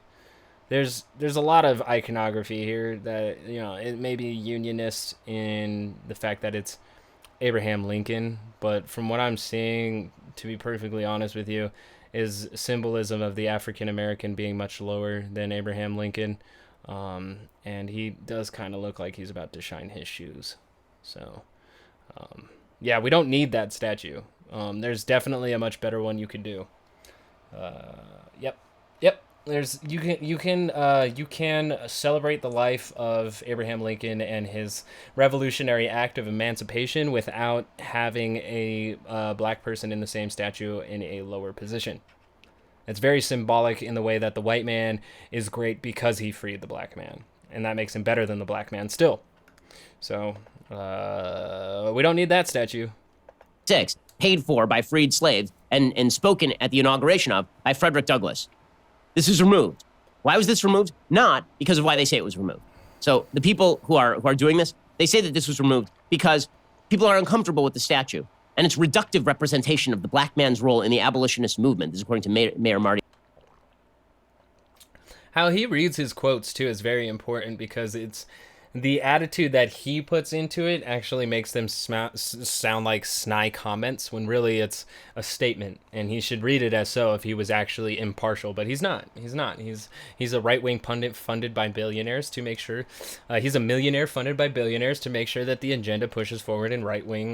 There's a lot of iconography here that, you know, it may be unionist in the fact that it's Abraham Lincoln, but from what I'm seeing, to be perfectly honest with you, is symbolism of the African American being much lower than Abraham Lincoln, and he does kind of look like he's about to shine his shoes. So, yeah, we don't need that statue. There's definitely a much better one you could do. Yep. You can celebrate the life of Abraham Lincoln and his revolutionary act of emancipation without having a black person in the same statue in a lower position. It's very symbolic in the way that the white man is great because he freed the black man, and that makes him better than the black man still. So we don't need that statue. 6, paid for by freed slaves and spoken at the inauguration of by Frederick Douglass. This was removed. Why was this removed? Not because of why they say it was removed. So the people who are doing this, they say that this was removed because people are uncomfortable with the statue and its reductive representation of the black man's role in the abolitionist movement. This is according to Mayor Marty. How he reads his quotes, too, is very important, because it's the attitude that he puts into it actually makes them sound like snide comments, when really it's a statement, and he should read it as so if he was actually impartial. But he's not. He's a right-wing pundit funded by billionaires to make sure he's a millionaire funded by billionaires to make sure that the agenda pushes forward in right-wing.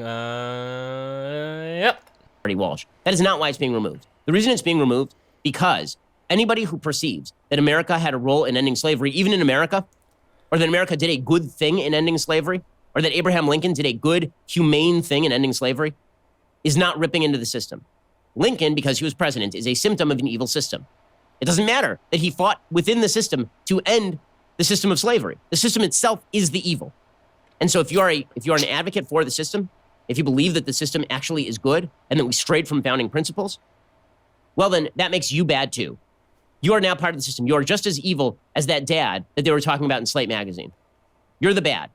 Yep. Walsh. That is not why it's being removed. The reason it's being removed, because anybody who perceives that America had a role in ending slavery, even in America, or that America did a good thing in ending slavery, or that Abraham Lincoln did a good, humane thing in ending slavery, is not ripping into the system. Lincoln, because he was president, is a symptom of an evil system. It doesn't matter that he fought within the system to end the system of slavery. The system itself is the evil. And so if you're an advocate for the system, if you believe that the system actually is good and that we strayed from founding principles, well, then that makes you bad too. You are now part of the system. You are just as evil as that dad that they were talking about in Slate magazine. You're the bad.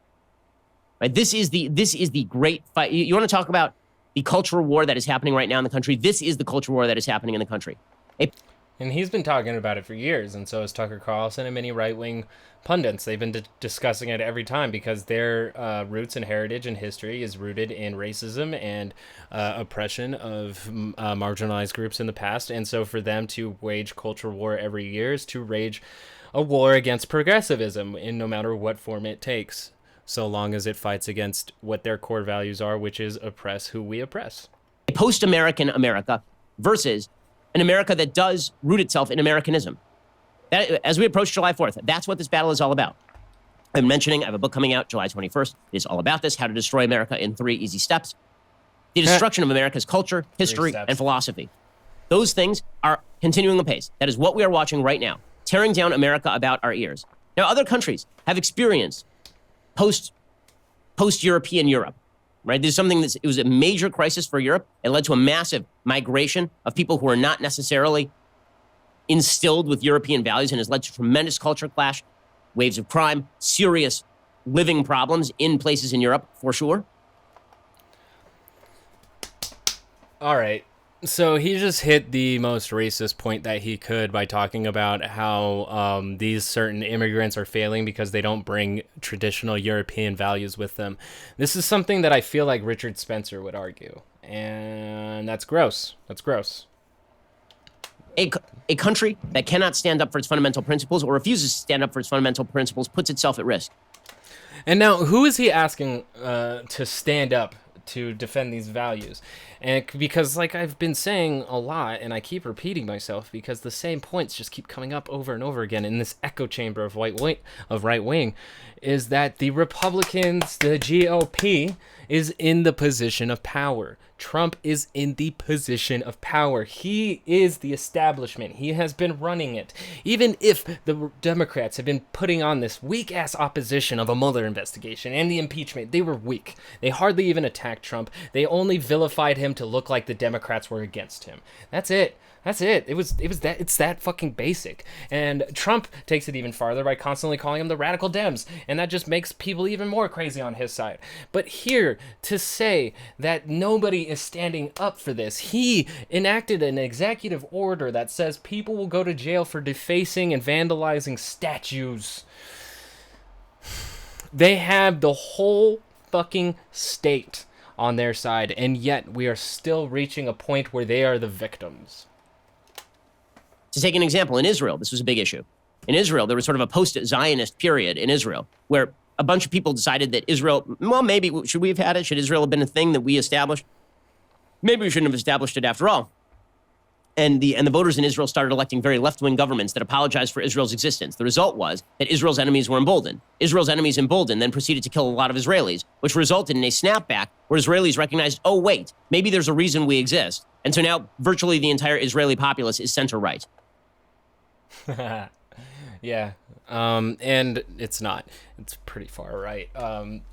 Right? This is the great fight. You want to talk about the cultural war that is happening right now in the country? This is the cultural war that is happening in the country. And he's been talking about it for years, and so has Tucker Carlson and many right-wing pundits. They've been discussing it every time, because their roots and heritage and history is rooted in racism and oppression of marginalized groups in the past. And so for them to wage cultural war every year is to wage a war against progressivism in no matter what form it takes, so long as it fights against what their core values are, which is oppress who we oppress. A post-American America versus an America that does root itself in Americanism. That, as we approach July 4th, that's what this battle is all about. I'm mentioning I have a book coming out July 21st. It is all about this, How to Destroy America in 3 Easy Steps. The destruction of America's culture, history, and philosophy. Those things are continuing apace. That is what we are watching right now, tearing down America about our ears. Now, other countries have experienced post-European Europe, right? There's something it was a major crisis for Europe. It led to a massive migration of people who are not necessarily instilled with European values and has led to tremendous culture clash, waves of crime, serious living problems in places in Europe, for sure. All right. So he just hit the most racist point that he could by talking about how these certain immigrants are failing because they don't bring traditional European values with them. This is something that I feel like Richard Spencer would argue, and that's gross. That's gross. A country that cannot stand up for its fundamental principles or refuses to stand up for its fundamental principles puts itself at risk. And now, who is he asking to stand up to defend these values? And because, like I've been saying a lot, and I keep repeating myself because the same points just keep coming up over and over again in this echo chamber of right wing, is that the Republicans, the GOP, is in the position of power. Trump is in the position of power. He is the establishment. He has been running it. Even if the Democrats have been putting on this weak-ass opposition of a Mueller investigation and the impeachment, they were weak. They hardly even attacked Trump. They only vilified him to look like the Democrats were against him. That's it. That's it. It's that fucking basic. And Trump takes it even farther by constantly calling them the radical Dems, and that just makes people even more crazy on his side. But here, to say that nobody is standing up for this, he enacted an executive order that says people will go to jail for defacing and vandalizing statues. They have the whole fucking state on their side, and yet we are still reaching a point where they are the victims. To take an example, in Israel, this was a big issue. In Israel, there was sort of a post-Zionist period in Israel where a bunch of people decided that Israel, well, maybe, should we have had it? Should Israel have been a thing that we established? Maybe we shouldn't have established it after all. And the voters in Israel started electing very left-wing governments that apologized for Israel's existence. The result was that Israel's enemies were emboldened. Israel's enemies emboldened then proceeded to kill a lot of Israelis, which resulted in a snapback where Israelis recognized, oh, wait, maybe there's a reason we exist. And so now virtually the entire Israeli populace is center-right. Yeah. And it's not. It's pretty far right.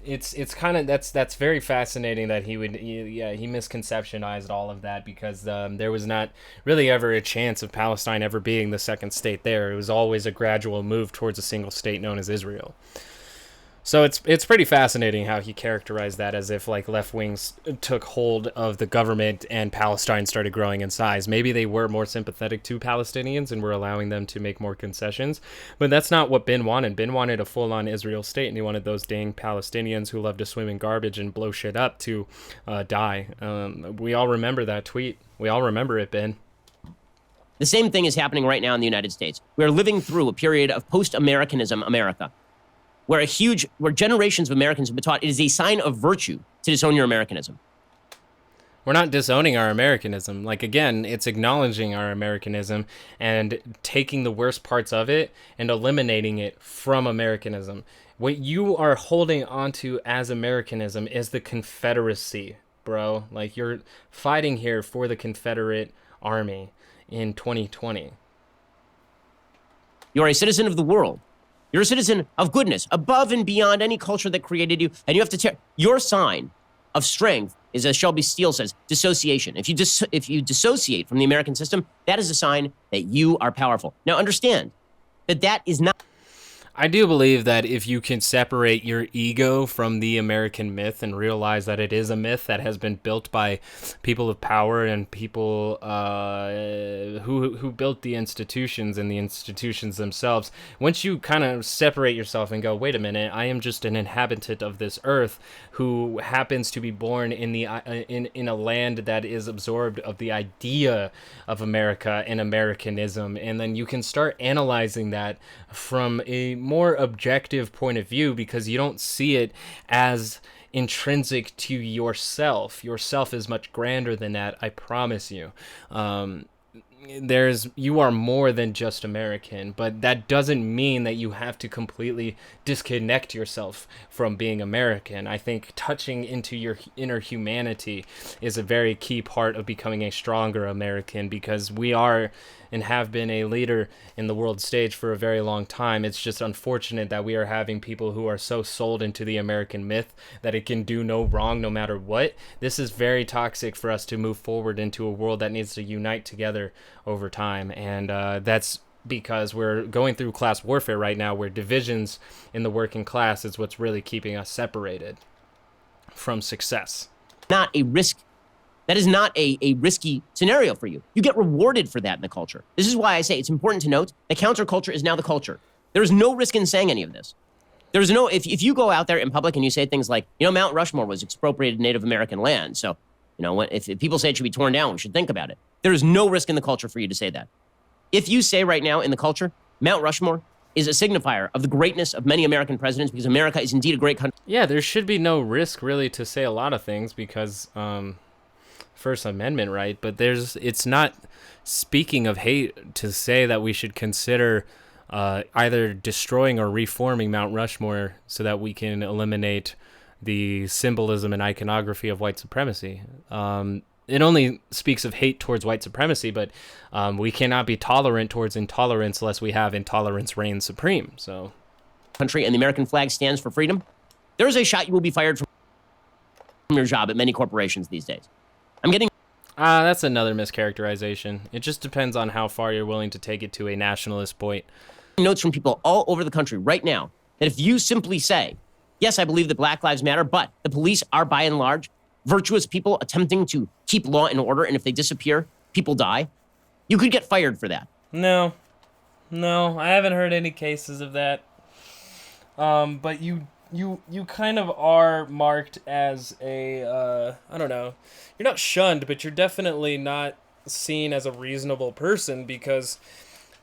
It's kind of that's very fascinating that he misconceptionized all of that because there was not really ever a chance of Palestine ever being the second state there. It was always a gradual move towards a single state known as Israel. So it's pretty fascinating how he characterized that as if like left wings took hold of the government and Palestine started growing in size. Maybe they were more sympathetic to Palestinians and were allowing them to make more concessions, but that's not what Ben wanted. Ben wanted a full-on Israel state, and he wanted those dang Palestinians who love to swim in garbage and blow shit up to die. We all remember that tweet. We all remember it, Ben. The same thing is happening right now in the United States. We are living through a period of post-Americanism America, where generations of Americans have been taught it is a sign of virtue to disown your Americanism. We're not disowning our Americanism. Like, again, it's acknowledging our Americanism and taking the worst parts of it and eliminating it from Americanism. What you are holding onto as Americanism is the Confederacy, bro. Like, you're fighting here for the Confederate Army in 2020. You are a citizen of the world. You're a citizen of goodness, above and beyond any culture that created you, and you have to tear. Your sign of strength is, as Shelby Steele says, dissociation. If you dissociate from the American system, that is a sign that you are powerful. Now, understand that is not. I do believe that if you can separate your ego from the American myth and realize that it is a myth that has been built by people of power and people who built the institutions and the institutions themselves, once you kind of separate yourself and go, wait a minute, I am just an inhabitant of this earth who happens to be born in a land that is absorbed of the idea of America and Americanism, and then you can start analyzing that from a more objective point of view because you don't see it as intrinsic to yourself. Yourself is much grander than that, I promise you. You are more than just American, but that doesn't mean that you have to completely disconnect yourself from being American. I think touching into your inner humanity is a very key part of becoming a stronger American, because we are and have been a leader in the world stage for a very long time. It's just unfortunate that we are having people who are so sold into the American myth that it can do no wrong no matter what. This is very toxic for us to move forward into a world that needs to unite together over time, and that's because we're going through class warfare right now, where divisions in the working class is what's really keeping us separated from success. Not a risk. That is not a risky scenario for you. You get rewarded for that in the culture. This is why I say it's important to note that counterculture is now the culture. There is no risk in saying any of this. There's no, if you go out there in public and you say things like, Mount Rushmore was expropriated Native American land, so, if people say it should be torn down, we should think about it. There is no risk in the culture for you to say that. If you say right now in the culture, Mount Rushmore is a signifier of the greatness of many American presidents, because America is indeed a great country. Yeah, there should be no risk really to say a lot of things, because First Amendment right, but it's not speaking of hate to say that we should consider either destroying or reforming Mount Rushmore so that we can eliminate the symbolism and iconography of white supremacy. It only speaks of hate towards white supremacy, but we cannot be tolerant towards intolerance unless we have intolerance reign supreme. So, country, and the American flag stands for freedom. There is a shot you will be fired from your job at many corporations these days. I'm getting... that's another mischaracterization. It just depends on how far you're willing to take it to a nationalist point. Notes from people all over the country right now that if you simply say, yes, I believe that Black Lives Matter, but the police are by and large virtuous people attempting to keep law and order, and if they disappear, people die, you could get fired for that. No, I haven't heard any cases of that. But you kind of are marked as a, I don't know, you're not shunned, but you're definitely not seen as a reasonable person, because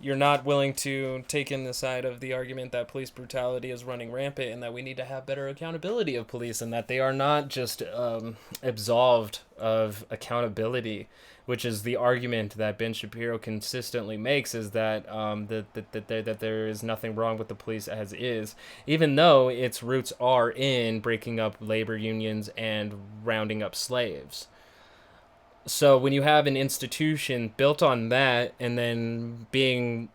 you're not willing to take in the side of the argument that police brutality is running rampant and that we need to have better accountability of police, and that they are not just absolved of accountability, which is the argument that Ben Shapiro consistently makes, is that that there is nothing wrong with the police as is, even though its roots are in breaking up labor unions and rounding up slaves. So when you have an institution built on that and then being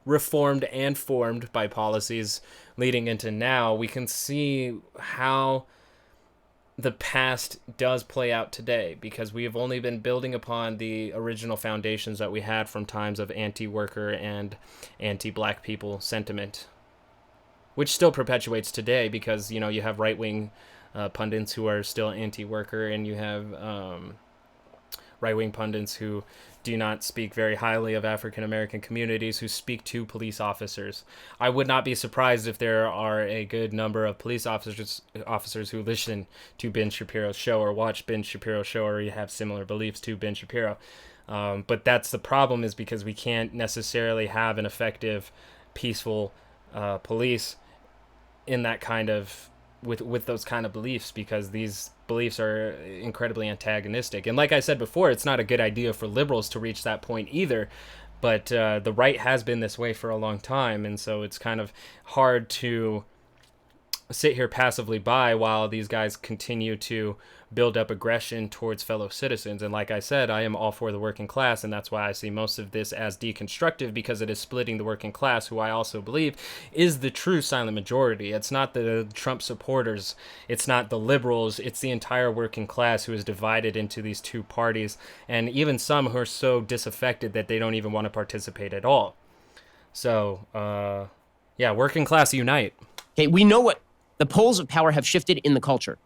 reformed and formed by policies leading into now, we can see how the past does play out today, because we have only been building upon the original foundations that we had from times of anti-worker and anti-black people sentiment, which still perpetuates today, because, you have right-wing pundits who are still anti-worker, and you have right-wing pundits who do not speak very highly of African-American communities, who speak to police officers. I would not be surprised if there are a good number of police officers who listen to Ben Shapiro's show or watch Ben Shapiro's show or have similar beliefs to Ben Shapiro. But that's the problem, is because we can't necessarily have an effective, peaceful police in that kind of, with those kind of beliefs, because these beliefs are incredibly antagonistic. And like I said before, it's not a good idea for liberals to reach that point either, but the right has been this way for a long time, and so it's kind of hard to sit here passively by while these guys continue to build up aggression towards fellow citizens. And like I said, I am all for the working class, and that's why I see most of this as deconstructive, because it is splitting the working class, who I also believe is the true silent majority. It's not the Trump supporters, it's not the liberals, it's the entire working class who is divided into these two parties, and even some who are so disaffected that they don't even want to participate at all. So, yeah, working class unite. Okay, we know what the poles of power have shifted in the culture.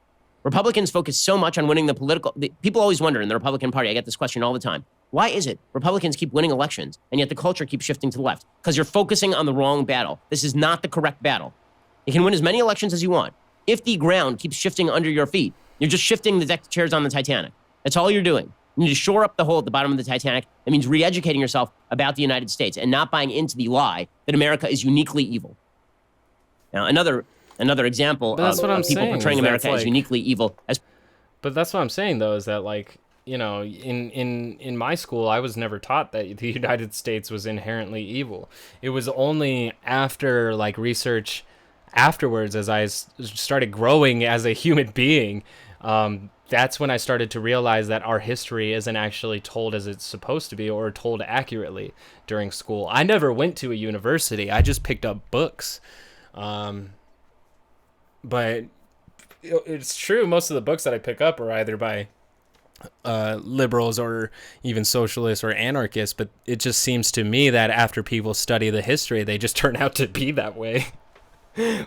Republicans focus so much on winning people always wonder in the Republican Party, I get this question all the time, why is it Republicans keep winning elections and yet the culture keeps shifting to the left? Because you're focusing on the wrong battle. This is not the correct battle. You can win as many elections as you want. If the ground keeps shifting under your feet, you're just shifting the deck chairs on the Titanic. That's all you're doing. You need to shore up the hole at the bottom of the Titanic. That means re-educating yourself about the United States and not buying into the lie that America is uniquely evil. Now, another another example of people portraying America as uniquely evil. But that's what I'm saying, though, is that, like, you know, in my school, I was never taught that the United States was inherently evil. It was only after, like, research afterwards, as I started growing as a human being, that's when I started to realize that our history isn't actually told as it's supposed to be or told accurately during school. I never went to a university. I just picked up books. But it's true, most of the books that I pick up are either by liberals or even socialists or anarchists, but it just seems to me that after people study the history, they just turn out to be that way.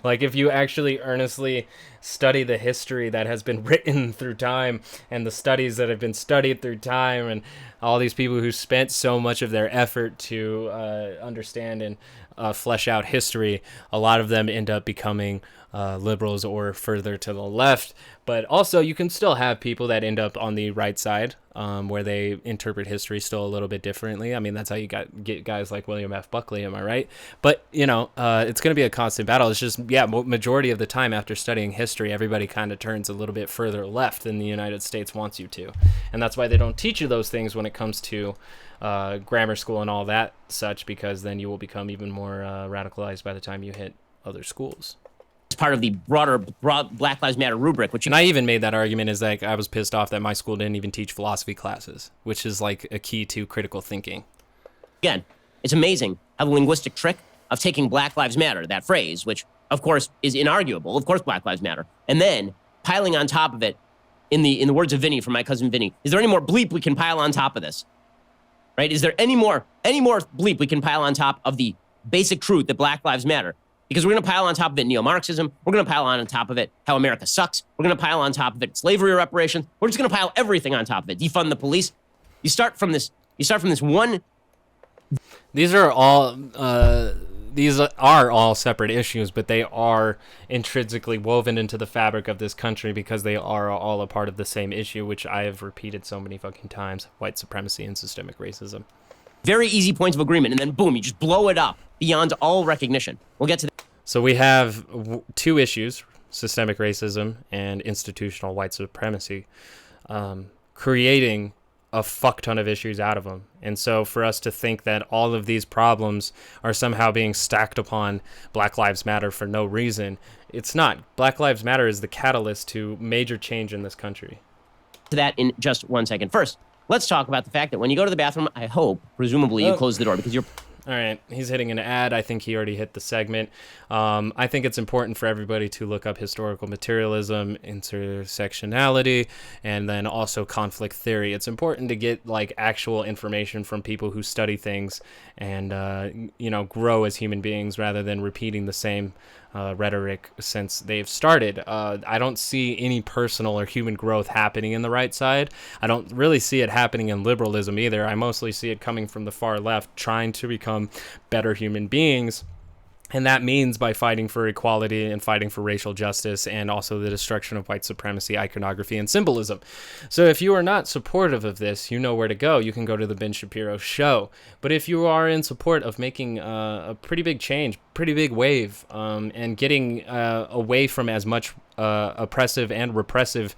Like, if you actually earnestly study the history that has been written through time and the studies that have been studied through time and all these people who spent so much of their effort to understand and flesh out history, a lot of them end up becoming liberals or further to the left. But also, you can still have people that end up on the right side, where they interpret history still a little bit differently. I mean, that's how you get guys like William F. Buckley, am I right? But, you know, it's going to be a constant battle. It's just, majority of the time after studying history, everybody kind of turns a little bit further left than the United States wants you to. And that's why they don't teach you those things when it comes to grammar school and all that such, because then you will become even more radicalized by the time you hit other schools. It's part of the broad Black Lives Matter rubric, which and I even made that argument is like I was pissed off that my school didn't even teach philosophy classes, which is like a key to critical thinking. Again, it's amazing how the linguistic trick of taking Black Lives Matter, that phrase, which of course is inarguable, of course Black Lives Matter, and then piling on top of it, in the words of Vinny, from my cousin Vinny, is there any more bleep we can pile on top of this? Right? Is there any more bleep we can pile on top of the basic truth that Black Lives Matter? Because we're going to pile on top of it neo-Marxism. We're going to pile on top of it how America sucks. We're going to pile on top of it slavery reparations. We're just going to pile everything on top of it. Defund the police. You start from this one. These are all separate issues, but they are intrinsically woven into the fabric of this country because they are all a part of the same issue, which I have repeated so many fucking times: white supremacy and systemic racism. Very easy points of agreement, and then boom, you just blow it up beyond all recognition. We'll get to that. So we have two issues: systemic racism and institutional white supremacy, creating a fuck ton of issues out of them. And so for us to think that all of these problems are somehow being stacked upon Black Lives Matter for no reason, it's not. Black Lives Matter is the catalyst to major change in this country. To that in just 1 second. First, let's talk about the fact that when you go to the bathroom, I hope, presumably, you close the door because you're... All right, he's hitting an ad. I think he already hit the segment. I think it's important for everybody to look up historical materialism, intersectionality, and then also conflict theory. It's important to get like actual information from people who study things and grow as human beings rather than repeating the same rhetoric since they've started. I don't see any personal or human growth happening in the right side. I don't really see it happening in liberalism either. I mostly see it coming from the far left, trying to become better human beings. And that means by fighting for equality and fighting for racial justice and also the destruction of white supremacy, iconography, and symbolism. So if you are not supportive of this, you know where to go. You can go to the Ben Shapiro Show. But if you are in support of making a pretty big change, pretty big wave, and getting away from as much oppressive and repressive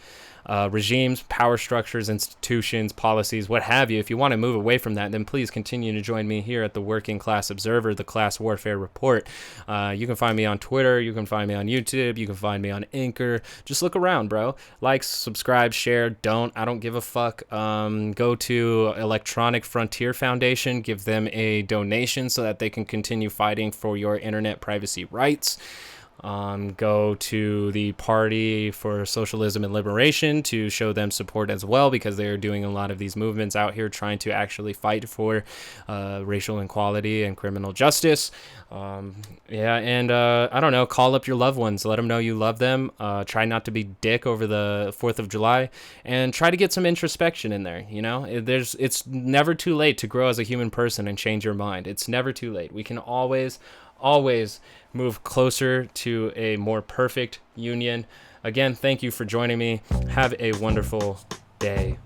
regimes, power structures, institutions, policies, what have you, if you want to move away from that, then please continue to join me here at the Working Class Observer, the Class Warfare Report. You can find me on Twitter. You can find me on YouTube. You can find me on Anchor. Just look around, bro. Like, subscribe, share. I don't give a fuck. Go to Electronic Frontier Foundation. Give them a donation so that they can continue fighting for your internet privacy rights. Go to the Party for Socialism and Liberation to show them support as well, because they are doing a lot of these movements out here trying to actually fight for racial equality and criminal justice. I don't know, call up your loved ones, let them know you love them. Try not to be dick over the 4th of July, and try to get some introspection in there. You know, it's never too late to grow as a human person and change your mind. It's never too late. We can always move closer to a more perfect union. Again, thank you for joining me. Have a wonderful day.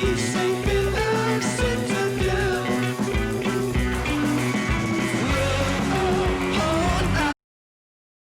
be safe.